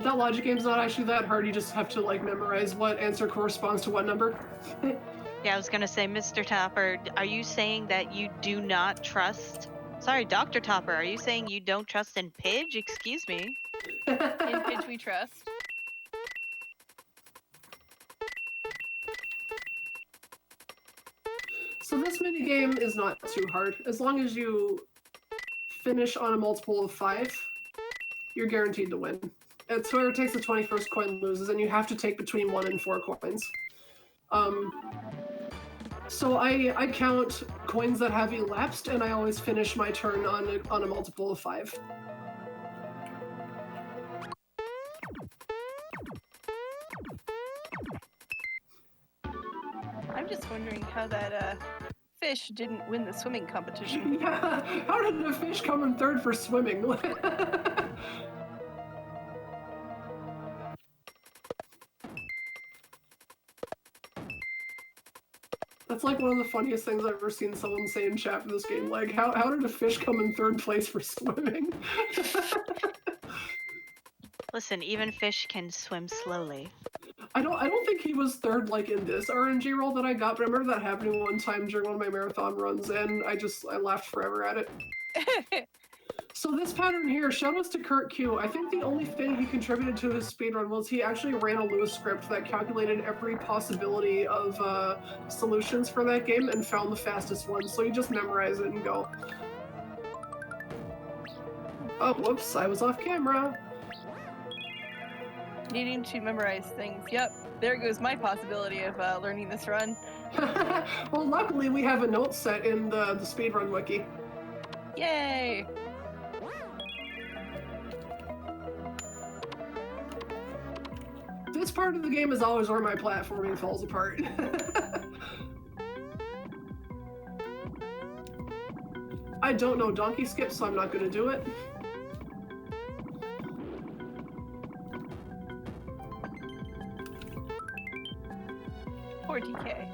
That logic game's not actually that hard. You just have to like memorize what answer corresponds to what number. Yeah, I was gonna say, Mr. Topper, are you saying that you do not trust? Sorry, Dr. Topper, are you saying you don't trust in Pidge? Excuse me. In Pidge we trust. So this mini game is not too hard. As long as you finish on a multiple of 5, you're guaranteed to win. It's whoever takes the 21st coin loses, and you have to take between 1 and 4 coins. So I count coins that have elapsed, and I always finish my turn on a multiple of 5. I'm just wondering how that fish didn't win the swimming competition. Yeah, how did the fish come in third for swimming? That's like one of the funniest things I've ever seen someone say in chat for this game. Like, how did a fish come in third place for swimming? Listen, even fish can swim slowly. I don't think he was third like in this RNG roll that I got, but I remember that happening one time during one of my marathon runs, and I laughed forever at it. So this pattern here, shout outs to Kurt Q. I think the only thing he contributed to his speedrun was he actually ran a Lewis script that calculated every possibility of solutions for that game and found the fastest one. So you just memorize it and go. Oh, whoops, I was off camera. Needing to memorize things. Yep, there goes my possibility of learning this run. Well, luckily we have a note set in the speedrun wiki. Yay! This part of the game is always where my platforming falls apart. I don't know donkey skip, so I'm not going to do it. Poor DK.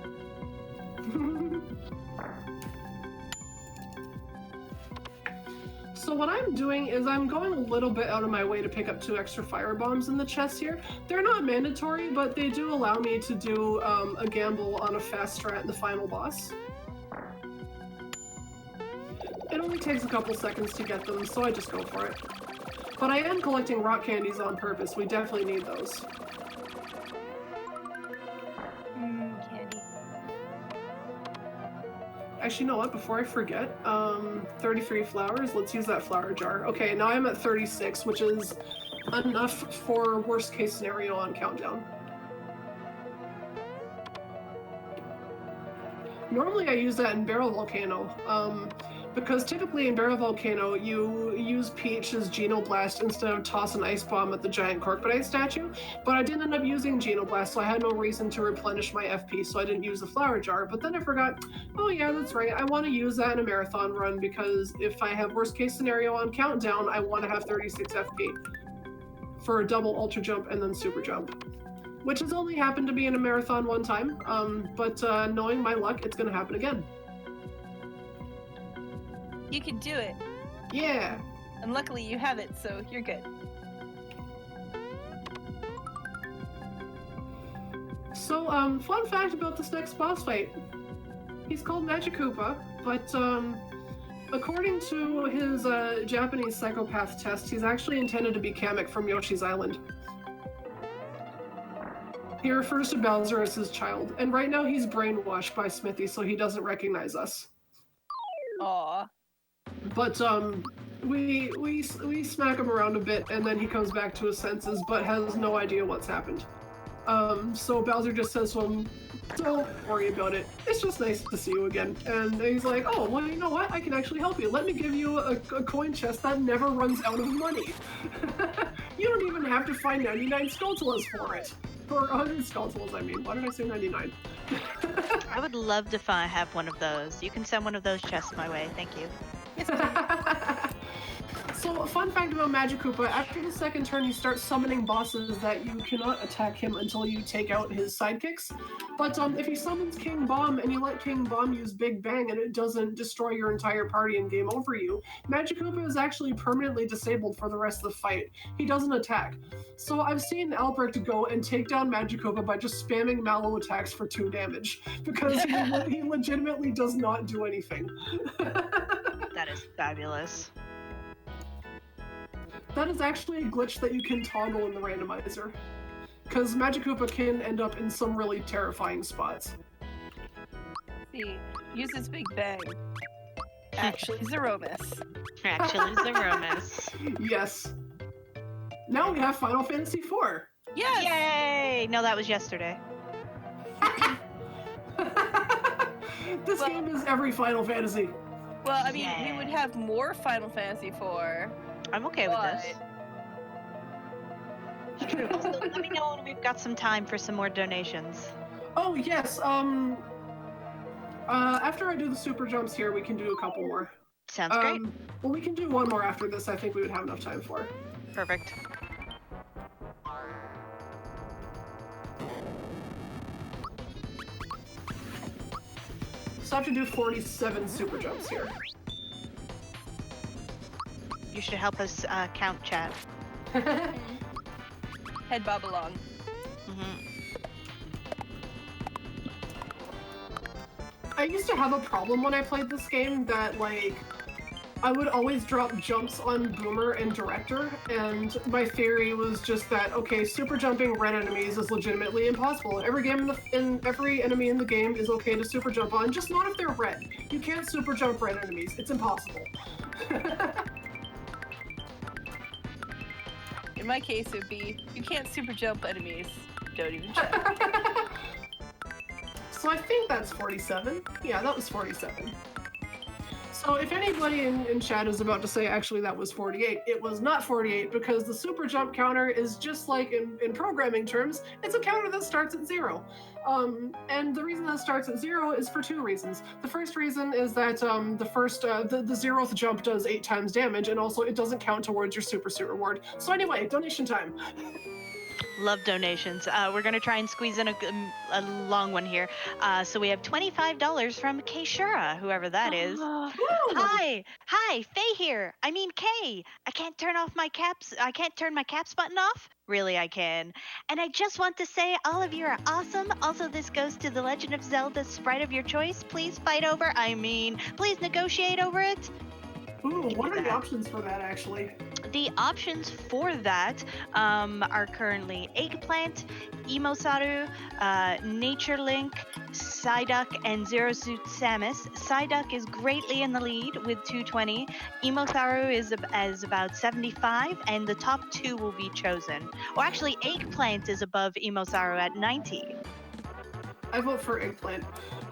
So what I'm doing is I'm going a little bit out of my way to pick up 2 extra fire bombs in the chest here. They're not mandatory, but they do allow me to do a gamble on a fast strat in the final boss. It only takes a couple seconds to get them, so I just go for it. But I am collecting rock candies on purpose. We definitely need those. Candy. Actually, you know what? Before I forget, 33 flowers. Let's use that flower jar. Okay, now I'm at 36, which is enough for worst case scenario on countdown. Normally I use that in Barrel Volcano, because typically in Barrel Volcano you use Peach's Genoblast instead of toss an ice bomb at the giant Corkbite statue, but I didn't end up using Genoblast, so I had no reason to replenish my FP, so I didn't use the flower jar. But then I forgot, oh yeah, that's right, I want to use that in a marathon run, because if I have worst case scenario on countdown, I want to have 36 FP for a double ultra jump and then super jump. Which has only happened to me in a marathon one time, but knowing my luck, it's gonna happen again. You can do it. Yeah. And luckily you have it, so you're good. So, fun fact about this next boss fight. He's called Magikoopa, but according to his Japanese psychopath test, he's actually intended to be Kamek from Yoshi's Island. He refers to Bowser as his child, and right now he's brainwashed by Smithy, so he doesn't recognize us. Aww. But we smack him around a bit, and then he comes back to his senses, but has no idea what's happened. So Bowser just says to him, "Don't worry about it. It's just nice to see you again." And he's like, "Oh, well, you know what? I can actually help you. Let me give you a coin chest that never runs out of money. You don't even have to find 99 Skulltulas for it." Or 100 Skulltulas, I mean. Why did I say 99? I would love to have one of those. You can send one of those chests my way. Thank you. So, fun fact about Magikoopa, after the second turn he starts summoning bosses that you cannot attack him until you take out his sidekicks. But if he summons King Bomb and you let King Bomb use Big Bang and it doesn't destroy your entire party and game over you, Magikoopa is actually permanently disabled for the rest of the fight. He doesn't attack. So I've seen Albrecht go and take down Magikoopa by just spamming Mallow attacks for 2 damage, because he legitimately does not do anything. That is fabulous. That is actually a glitch that you can toggle in the randomizer, because Magikoopa can end up in some really terrifying spots. See, uses Big Bang. Actually, Zeromus. Actually, Zeromus. Yes. Now we have Final Fantasy IV. Yes! Yay! No, that was yesterday. This game is every Final Fantasy. Well, I mean, Yeah. we would have more Final Fantasy IV. I'm okay with this. Also, let me know when we've got some time for some more donations. Oh yes, After I do the super jumps here, we can do a couple more. Sounds great. Well, we can do one more after this. I think we would have enough time for. Perfect. So I have to do 47 super jumps here. You should help us count, chat. Head bob along. I used to have a problem when I played this game that, like, I would always drop jumps on Boomer and Director, and my theory was just that, okay, super jumping red enemies is legitimately impossible. Every every enemy in the game is okay to super jump on, just not if they're red. You can't super jump red enemies. It's impossible. In my case, it would be, you can't super jump enemies. Don't even try. So I think that's 47. Yeah, that was 47. So if anybody in chat is about to say, actually, that was 48, it was not 48 because the super jump counter is just like in programming terms, it's a counter that starts at 0. And the reason that starts at 0 is for 2 reasons. The first reason is that the 0th jump does 8 times damage, and also it doesn't count towards your super suit reward. So anyway, donation time. Love donations. We're going to try and squeeze in a long one here. So we have $25 from Kshura, whoever that is. Hi, Faye here. I mean Kay. I can't turn my caps button off. Really, I can. And I just want to say all of you are awesome. Also, this goes to The Legend of Zelda sprite of your choice. Please please negotiate over it. Ooh, what are the options for that, actually? The options for that are currently Eggplant, Emosaru, Nature Link, Psyduck, and Zero Suit Samus. Psyduck is greatly in the lead with 220. Emosaru is about 75, and the top 2 will be chosen. Or actually, Eggplant is above Emosaru at 90. I vote for Eggplant.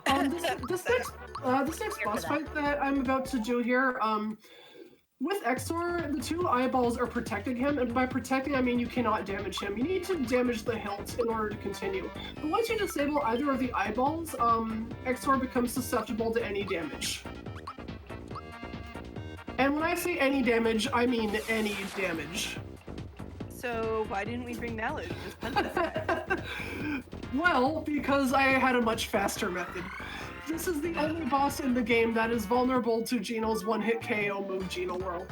This next boss fight that I'm about to do here, with Exor, the 2 eyeballs are protecting him, and by protecting I mean you cannot damage him. You need to damage the hilt in order to continue. But once you disable either of the eyeballs, Exor becomes susceptible to any damage. And when I say any damage, I mean any damage. So why didn't we bring Mallow to just punch us? Well, because I had a much faster method. This is the only boss in the game that is vulnerable to Geno's one-hit KO move, Geno Whirl.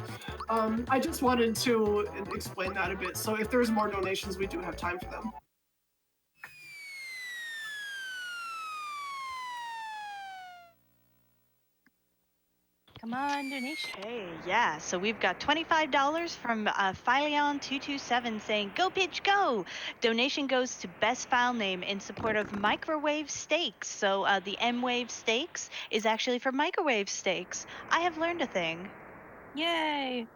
I just wanted to explain that a bit, so if there's more donations, we do have time for them. Come on, donation. Okay, yeah, so we've got $25 from Phileon227 saying, "Go Pitch, go!" Donation goes to best file name in support of Microwave Steaks. So the M-Wave Steaks is actually for Microwave Steaks. I have learned a thing. Yay!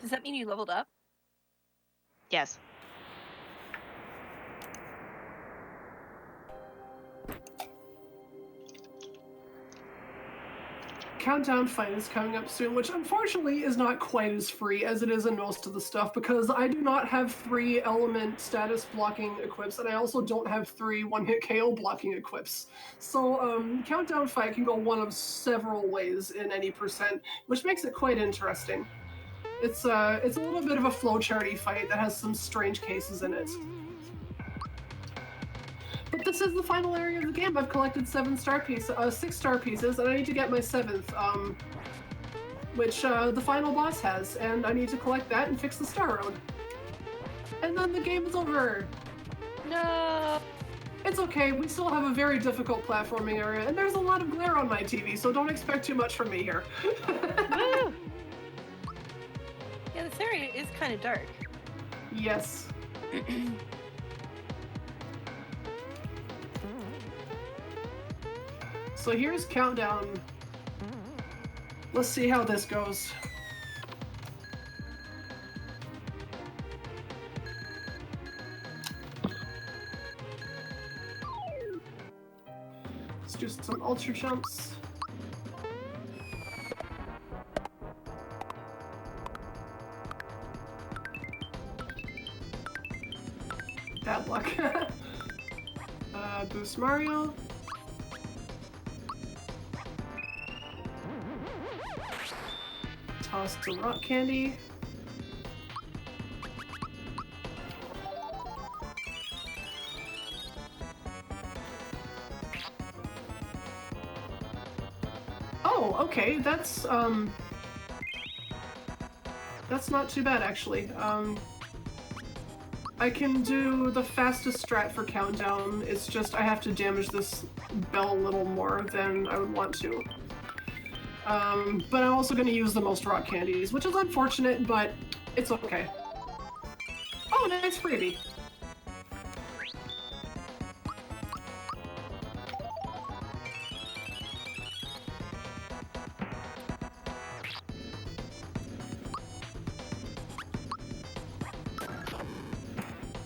Does that mean you leveled up? Yes. Countdown fight is coming up soon, which unfortunately is not quite as free as it is in most of the stuff because I do not have 3 element status blocking equips, and I also don't have 3 one-hit KO blocking equips. So Countdown fight can go one of several ways in any percent, which makes it quite interesting. It's a little bit of a flowcharty fight that has some strange cases in it. But this is the final area of the game. I've collected 6 star pieces, and I need to get my 7th, which the final boss has, and I need to collect that and fix the Star Road. And then the game is over. No. It's okay, we still have a very difficult platforming area, and there's a lot of glare on my TV, so don't expect too much from me here. Woo! Yeah, this area is kind of dark. Yes. So here's Countdown. Let's see how this goes. Let's do some ultra jumps. Bad luck. Boost Mario. Toss the rock candy. Oh, okay, that's not too bad actually. I can do the fastest strat for countdown. It's just I have to damage this bell a little more than I would want to. But I'm also going to use the most rock candies, which is unfortunate, but it's okay. Oh, nice freebie.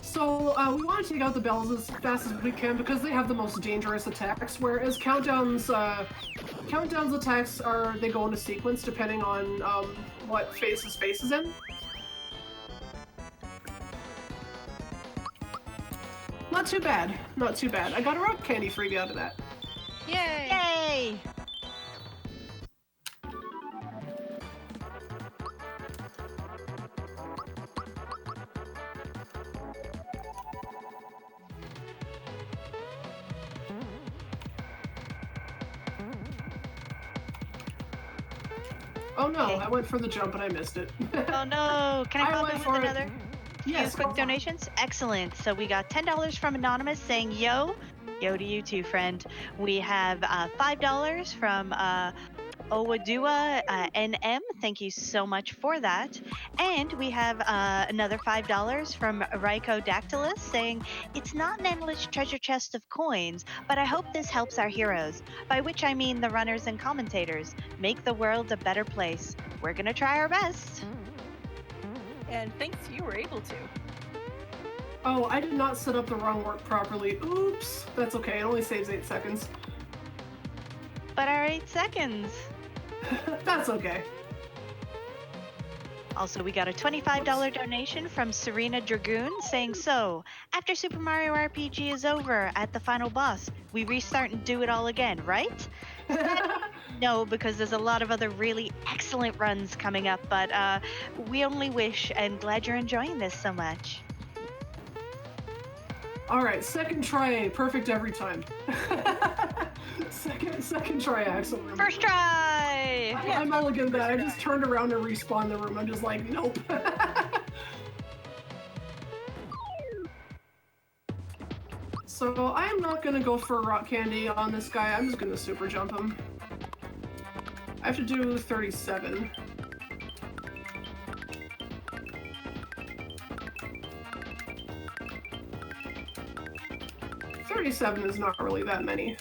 So we want to take out the bells as fast as we can because they have the most dangerous attacks, whereas Countdown's attacks they go in a sequence depending on what phase his face is in. Not too bad, not too bad. I got a rock candy freebie out of that. Yay! Yay! Oh no, Okay. I went for the jump and I missed it. Oh no! Can I I pop went in for with it. another Yes, few quick donations? Excellent. So we got $10 from Anonymous saying yo. Yo to you too, friend. We have $5 from Owadua NM. Thank you so much for that. And we have another $5 from Raiko Dactylus saying, it's not an endless treasure chest of coins, but I hope this helps our heroes, by which I mean the runners and commentators, make the world a better place. We're going to try our best. And thanks, you were able to. Oh, I did not set up the wrong work properly. Oops. That's okay, it only saves 8 seconds. But our 8 seconds. That's okay. Also, we got a $25 donation from Serena Dragoon saying, so, after Super Mario RPG is over at the final boss, we restart and do it all again, right? No, because there's a lot of other really excellent runs coming up, but we only wish, and glad you're enjoying this so much. Alright, second try, perfect every time. second try, Axel. First try! I mulliganed that. I just turned around and respawned the room. I'm just like, nope. So I'm not gonna go for rock candy on this guy. I'm just gonna super jump him. I have to do 37. $37 is not really that many.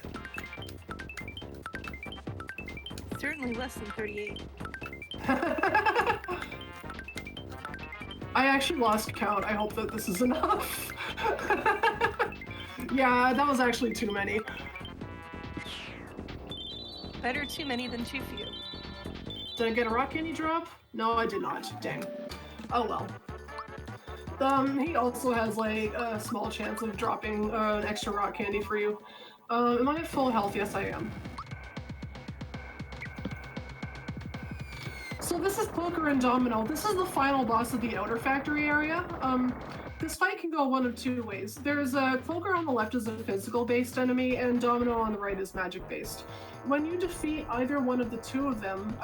Certainly less than 38. I actually lost count. I hope that this is enough. Yeah, that was actually too many. Better too many than too few. Did I get a rock candy drop? No, I did not. Dang. Oh well. He also has like a small chance of dropping an extra rock candy for you. Am I at full health? Yes, I am. So this is Poker and Domino. This is the final boss of the Outer Factory area. This fight can go one of two ways. There's Poker on the left is a physical-based enemy, and Domino on the right is magic-based. When you defeat either one of the two of them,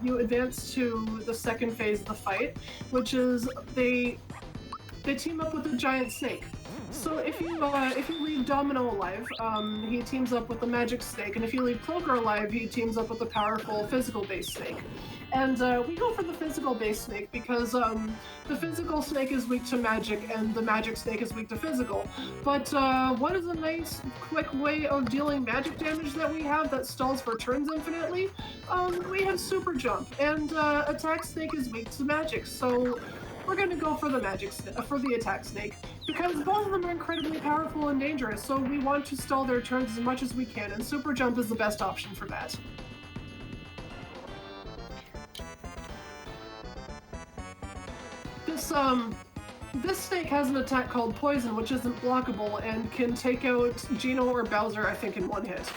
you advance to the second phase of the fight, which is they team up with a giant snake. So if you leave Domino alive, he teams up with the magic snake, and if you leave Poker alive, he teams up with the powerful physical-based snake. And we go for the physical-based snake because the physical snake is weak to magic and the magic snake is weak to physical. But what is a nice, quick way of dealing magic damage that we have that stalls for turns infinitely? We have Super Jump, and Attack Snake is weak to magic, so we're gonna go for the Attack Snake because both of them are incredibly powerful and dangerous, so we want to stall their turns as much as we can, and Super Jump is the best option for that. This snake has an attack called Poison, which isn't blockable and can take out Geno or Bowser, I think, in one hit.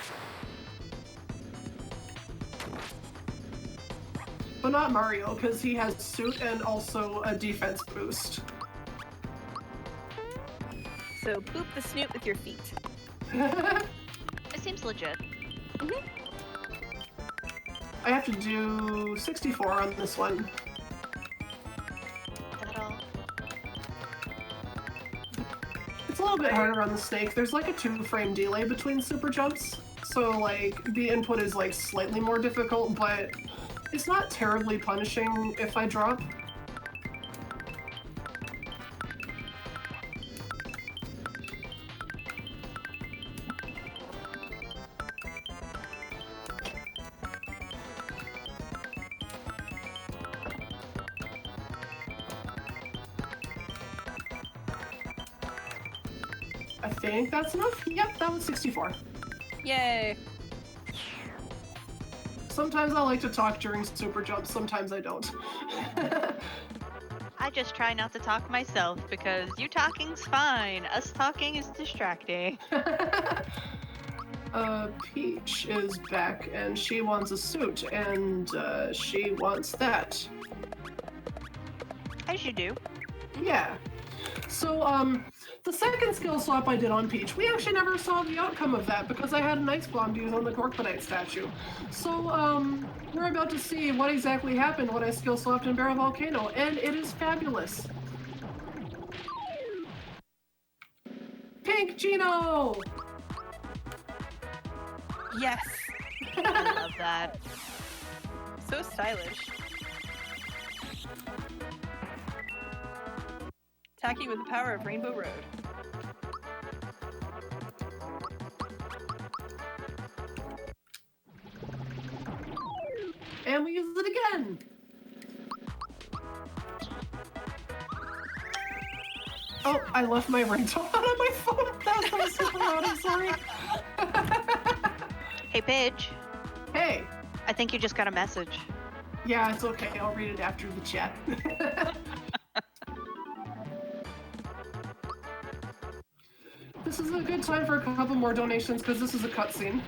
But not Mario, because he has Suit and also a defense boost. So poop the snoot with your feet. It seems legit. I have to do 64 on this one. That'll... It's a little bit harder on the snake. There's like a 2-frame delay between super jumps, so like the input is like slightly more difficult, but it's not terribly punishing if I drop. I think that's enough. Yep, that was 64. Yay! Sometimes I like to talk during super jumps, sometimes I don't. I just try not to talk myself because you talking's fine. Us talking is distracting. Peach is back and she wants a suit and she wants that. As you do. Yeah. So, the second skill swap I did on Peach, we actually never saw the outcome of that because I had an ice bomb to use on the Corkbanite statue. So, we're about to see what exactly happened when I skill swapped in Barrel Volcano, and it is fabulous. Pink Geno! Yes! I love that. So stylish. Tacky with the power of Rainbow Road. And we use it again! Oh, I left my ringtone on my phone. That was super loud, I'm sorry. Hey, Paige. Hey. I think you just got a message. Yeah, it's okay. I'll read it after the chat. This is a good time for a couple more donations because this is a cutscene.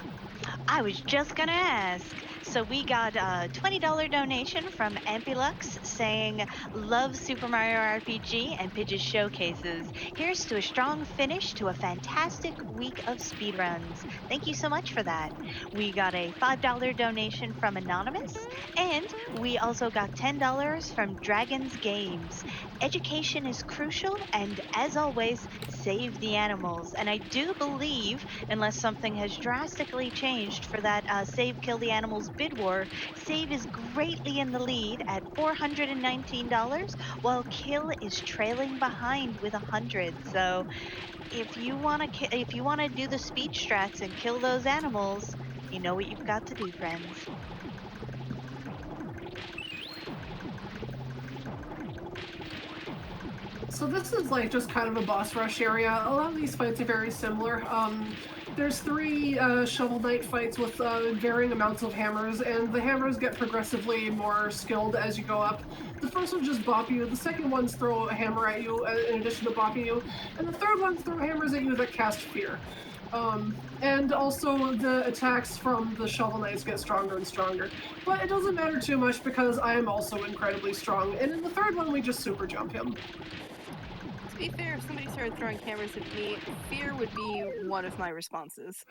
I was just gonna ask. So we got a $20 donation from Ampilux saying, love Super Mario RPG and Pidge's showcases. Here's to a strong finish to a fantastic week of speedruns. Thank you so much for that. We got a $5 donation from Anonymous, and we also got $10 from Dragons Games. Education is crucial, and as always, save the animals. And I do believe, unless something has drastically changed for that Save Kill the Animals bid war, Save is greatly in the lead at $419, while Kill is trailing behind with 100. So if you want to do the speech strats and kill those animals, you know what you've got to do, friends. So this is like just kind of a boss rush area. A lot of these fights are very similar. There's 3 Shovel Knight fights with varying amounts of hammers, and the hammers get progressively more skilled as you go up. The first one just bop you, the second one's throw a hammer at you in addition to bopping you, and the third one's throw hammers at you that cast fear. And also the attacks from the Shovel Knights get stronger and stronger. But it doesn't matter too much because I am also incredibly strong, and in the third one we just super jump him. To be fair, if somebody started throwing cameras at me, fear would be one of my responses.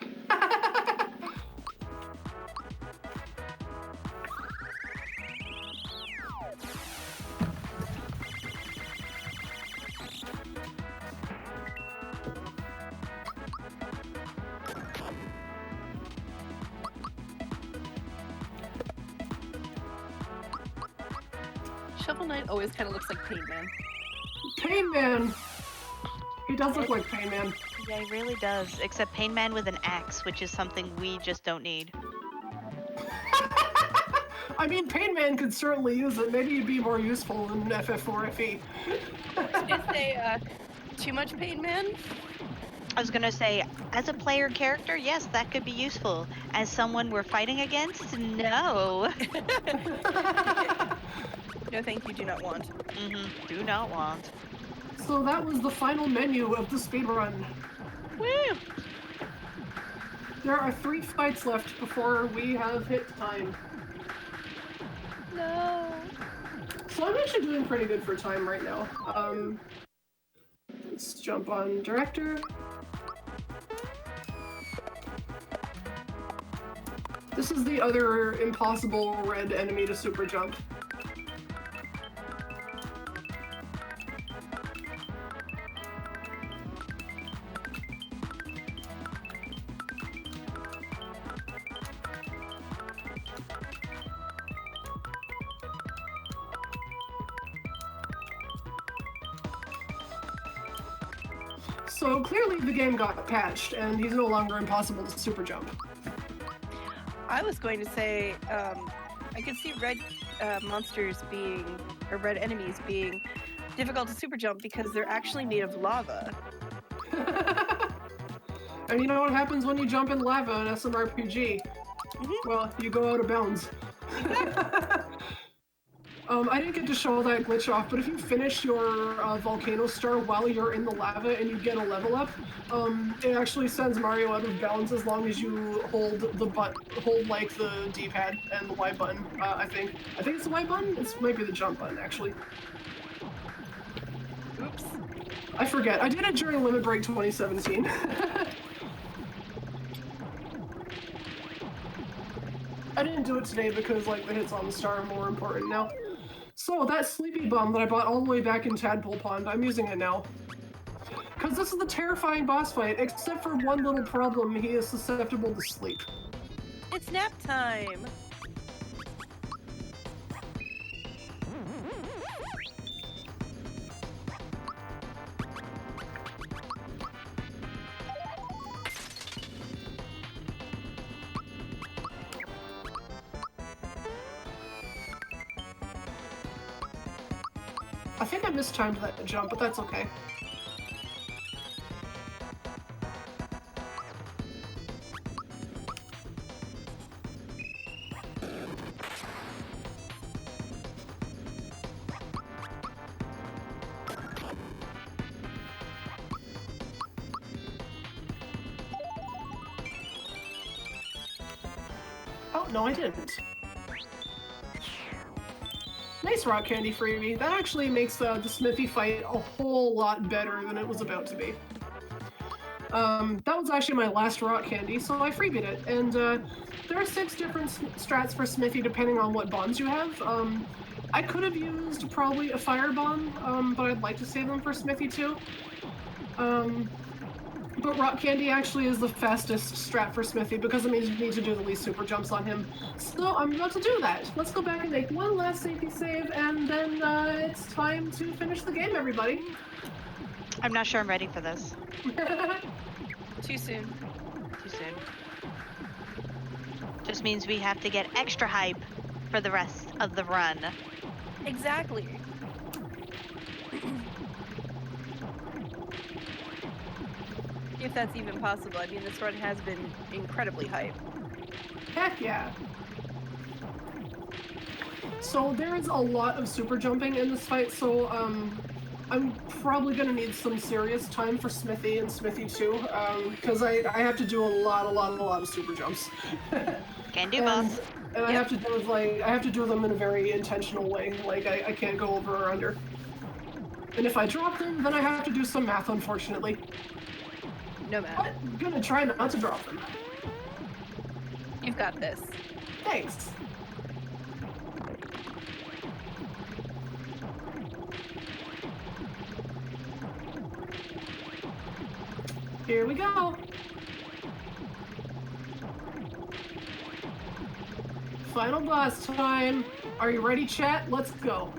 Shovel Knight always kind of looks like Pain Man. Pain Man! He does look like Pain Man. Yeah, he really does. Except Pain Man with an axe, which is something we just don't need. I mean, Pain Man could certainly use it. Maybe it'd be more useful than FF4FE. Is they, too much Pain Man? I was gonna say, as a player character, yes, that could be useful. As someone we're fighting against, no. No, thank you, do not want. Do not want. So that was the final menu of the speedrun. Woo! There are 3 fights left before we have hit time. No. So I'm actually doing pretty good for time right now. Let's jump on director. This is the other impossible red enemy to super jump. So clearly the game got patched, and he's no longer impossible to super jump. I was going to say, I could see red monsters being, or red enemies being difficult to super jump because they're actually made of lava. And you know what happens when you jump in lava in SMRPG? Well, you go out of bounds. I didn't get to show that glitch off, but if you finish your volcano star while you're in the lava and you get a level up, it actually sends Mario out of bounds as long as you hold like the D-pad and the Y button. I think it's the Y button. It might be the jump button actually. Oops. I forget. I did it during Limit Break 2017. I didn't do it today because like the hits on the star are more important now. So that sleepy bum that I bought all the way back in Tadpole Pond, I'm using it now. Because this is the terrifying boss fight, except for one little problem, he is susceptible to sleep. It's nap time. I think I mistimed that jump, but that's okay. Oh, no I didn't. Nice rock candy freebie. That actually makes the Smithy fight a whole lot better than it was about to be. That was actually my last rock candy, so I freebied it. And there are 6 different strats for Smithy depending on what bombs you have. I could have used probably a fire bomb, but I'd like to save them for Smithy too. But rock candy actually is the fastest strat for Smithy because it means you need to do the least super jumps on him. So I'm about to do that. Let's go back and make one last safety save, and then it's time to finish the game, everybody. I'm not sure I'm ready for this. Too soon. Too soon. Just means we have to get extra hype for the rest of the run. Exactly. If that's even possible. I mean, this run has been incredibly hype. Heck yeah. So there is a lot of super jumping in this fight, so I'm probably gonna need some serious time for Smithy and Smithy too, because I have to do a lot of super jumps. Can do both. And I have to do them in a very intentional way. Like I can't go over or under. And if I drop them, then I have to do some math, unfortunately. No matter. But I'm gonna try not to drop them. You've got this. Thanks. Here we go. Final boss time. Are you ready, chat? Let's go.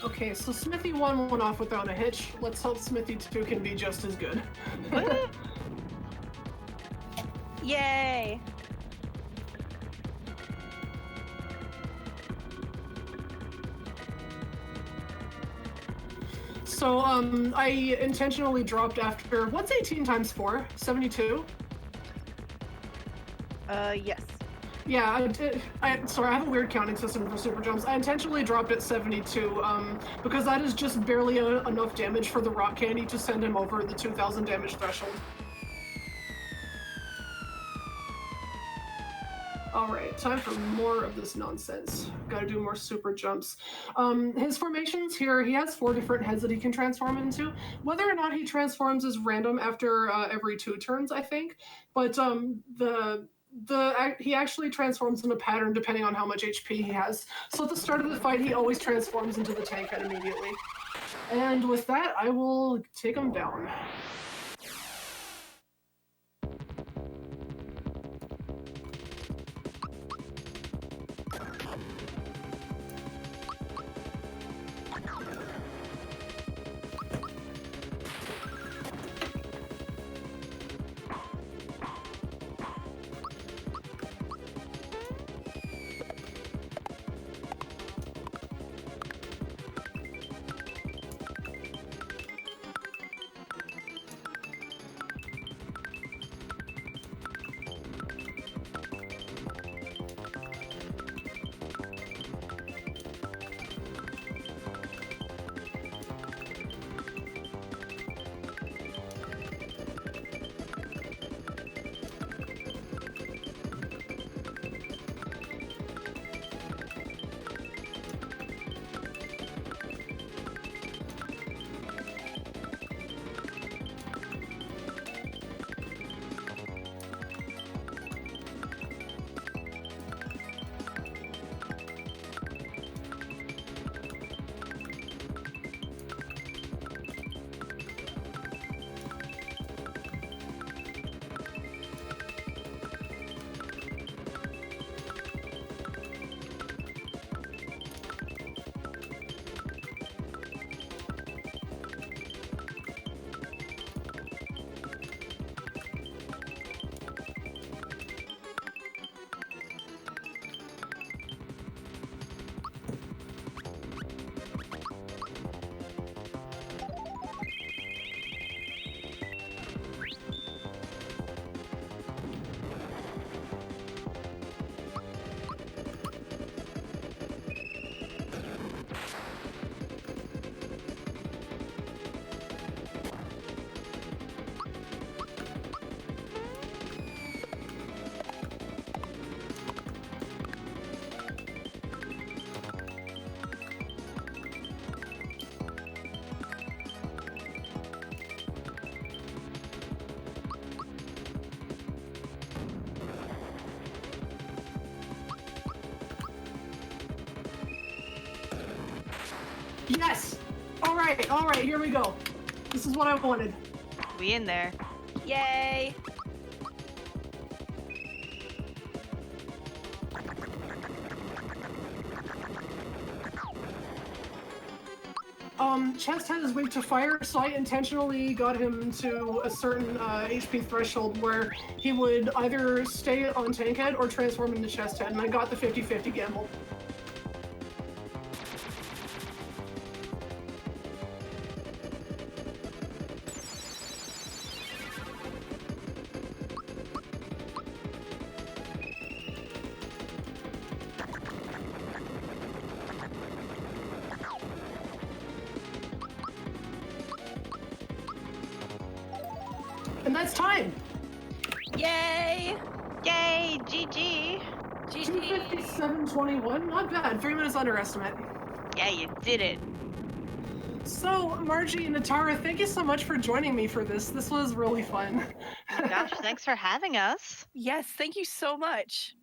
Okay, so Smithy 1 went off without a hitch. Let's hope Smithy 2 can be just as good. Yay! So, I intentionally dropped after, what's 18 times 4? 72? Yes. Yeah, sorry, I have a weird counting system for super jumps. I intentionally dropped at 72, because that is just barely enough damage for the rock candy to send him over the 2,000 damage threshold. Alright, time for more of this nonsense. Gotta do more super jumps. His formations here, he has 4 different heads that he can transform into. Whether or not he transforms is random after every 2 turns, I think. But he actually transforms in a pattern depending on how much HP he has. So at the start of the fight, he always transforms into the tank head immediately. And with that, I will take him down. Yes! Alright, here we go. This is what I wanted. We in there. Yay! Chest head is weak to fire, so I intentionally got him to a certain HP threshold where he would either stay on tank head or transform into chest head, and I got the 50-50 gamble. And that's time! Yay! Yay! GG! GG! 257.21, not bad. 3 minutes underestimate. Yeah, you did it. So, Margie and Netara, thank you so much for joining me for this. This was really fun. Oh gosh, thanks for having us. Yes, thank you so much.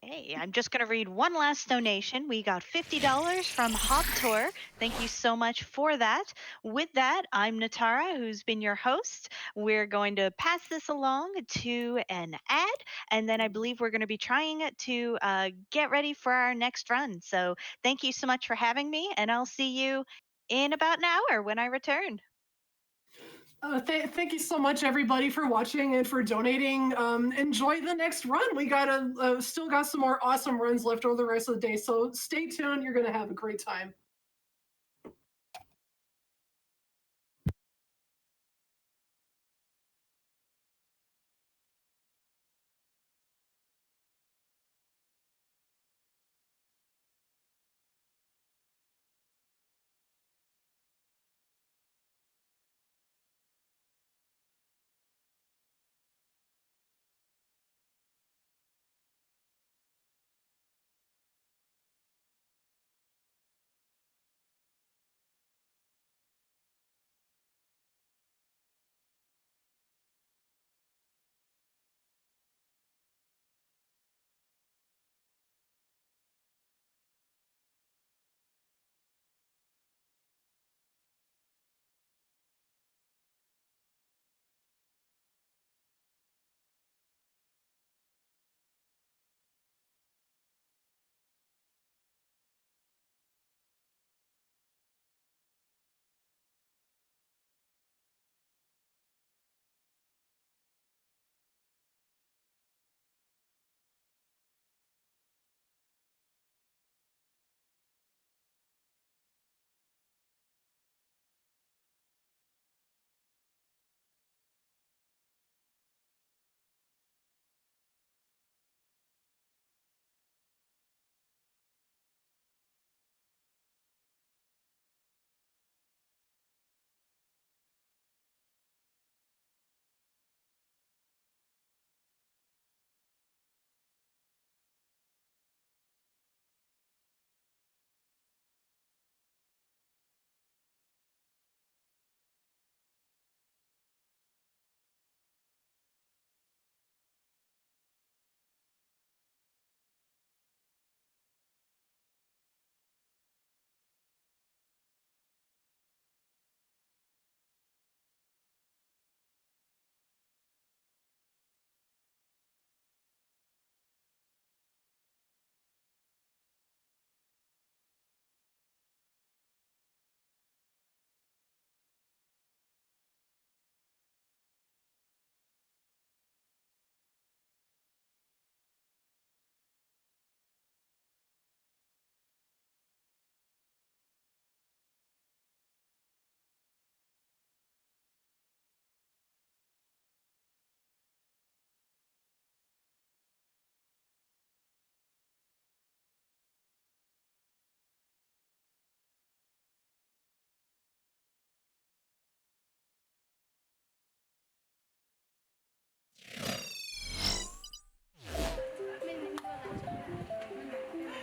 Hey, I'm just going to read one last donation. We got $50 from Hop Tour. Thank you so much for that. With that, I'm Netara, who's been your host. We're going to pass this along to an ad, and then I believe we're going to be trying to get ready for our next run. So thank you so much for having me, and I'll see you in about an hour when I return. Thank you so much, everybody, for watching and for donating. Enjoy the next run. We still got some more awesome runs left over the rest of the day, so stay tuned. You're gonna have a great time.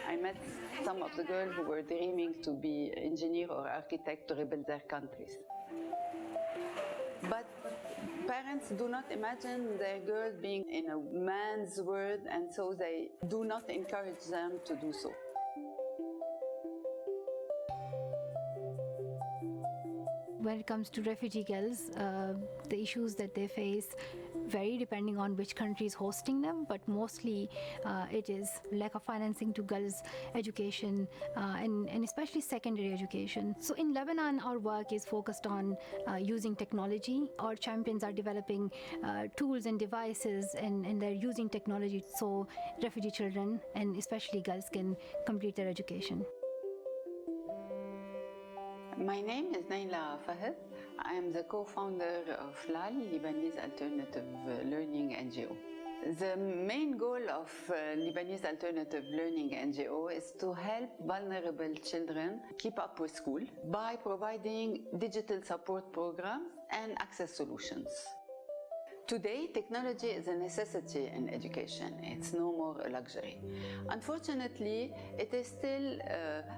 I met some of the girls who were dreaming to be engineer or architect to rebuild their countries. But parents do not imagine their girl being in a man's world, and so they do not encourage them to do so. When it comes to refugee girls, the issues that they face vary depending on which country is hosting them, but mostly it is lack of financing to girls' education and especially secondary education. So in Lebanon, our work is focused on using technology. Our champions are developing tools and devices, and they're using technology so refugee children and especially girls can complete their education. My name is Naila Fahad. I am the co-founder of LAL, Lebanese Alternative Learning NGO. The main goal of Lebanese Alternative Learning NGO is to help vulnerable children keep up with school by providing digital support programs and access solutions. Today, technology is a necessity in education. It's no more a luxury. Unfortunately, it is still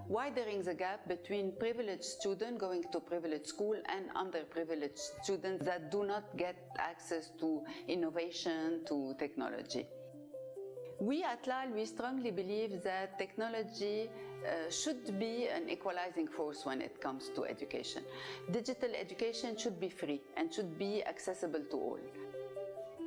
widening the gap between privileged students going to privileged school and underprivileged students that do not get access to innovation, to technology. We at LAL, we strongly believe that technology should be an equalizing force when it comes to education. Digital education should be free and should be accessible to all.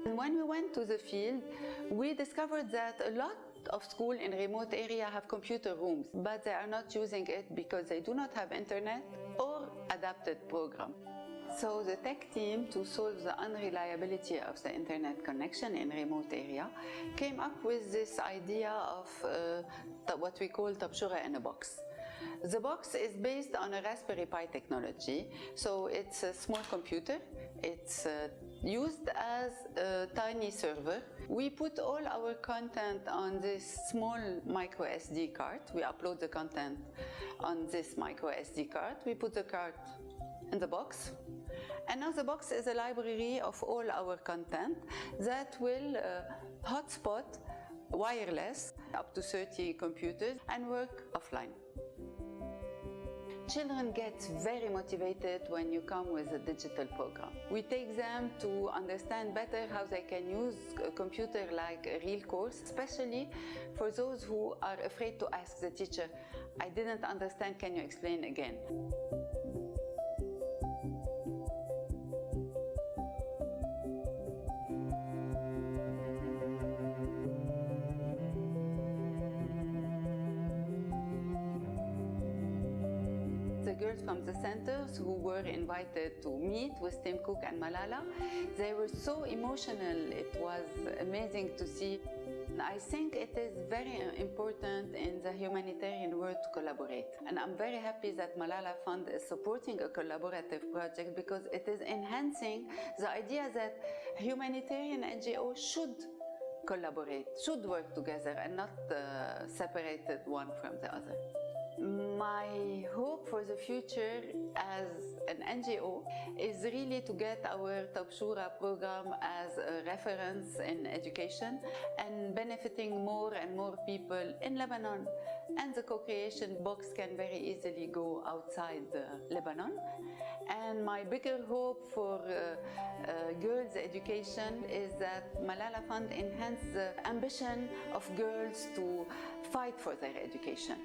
And when we went to the field, we discovered that a lot of schools in remote areas have computer rooms, but they are not using it because they do not have internet or adapted program. So the tech team, to solve the unreliability of the internet connection in remote area, came up with this idea of what we call Tabshura in a box. The box is based on a Raspberry Pi technology, so it's a small computer. It's used as a tiny server. We put all our content on this small micro SD card. We upload the content on this micro SD card. We put the card in the box. And now the box is a library of all our content that will hotspot wireless up to 30 computers and work offline. Children get very motivated when you come with a digital program. We take them to understand better how they can use a computer like a real course, especially for those who are afraid to ask the teacher, "I didn't understand, can you explain again?" The girls from the centers who were invited to meet with Tim Cook and Malala, they were so emotional. It was amazing to see. I think it is very important in the humanitarian world to collaborate. And I'm very happy that Malala Fund is supporting a collaborative project because it is enhancing the idea that humanitarian NGOs should collaborate, should work together and not separated one from the other. My hope for the future as an NGO is really to get our Tabshura program as a reference in education and benefiting more and more people in Lebanon. And the co-creation box can very easily go outside Lebanon. And my bigger hope for girls' education is that Malala Fund enhance the ambition of girls to fight for their education.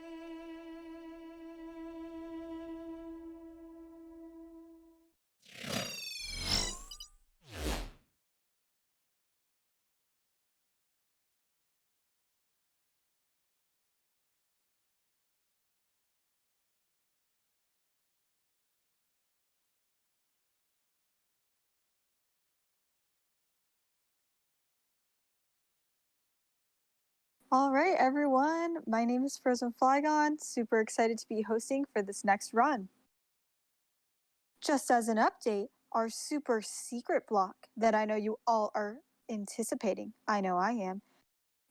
All right, everyone. My name is Frozen Flygon. Super excited to be hosting for this next run. Just as an update, our super secret block that I know you all are anticipating, I know I am,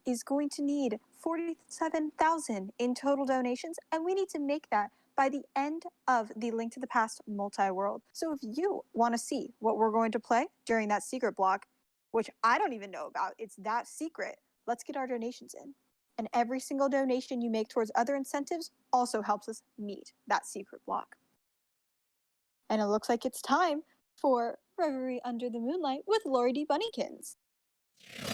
is going to need 47,000 in total donations, and we need to make that by the end of the Link to the Past multi-world. So if you want to see what we're going to play during that secret block, which I don't even know about, it's that secret, let's get our donations in. And every single donation you make towards other incentives also helps us meet that secret block. And it looks like it's time for Reverie Under the Moonlight with Lori D. Bunnykins.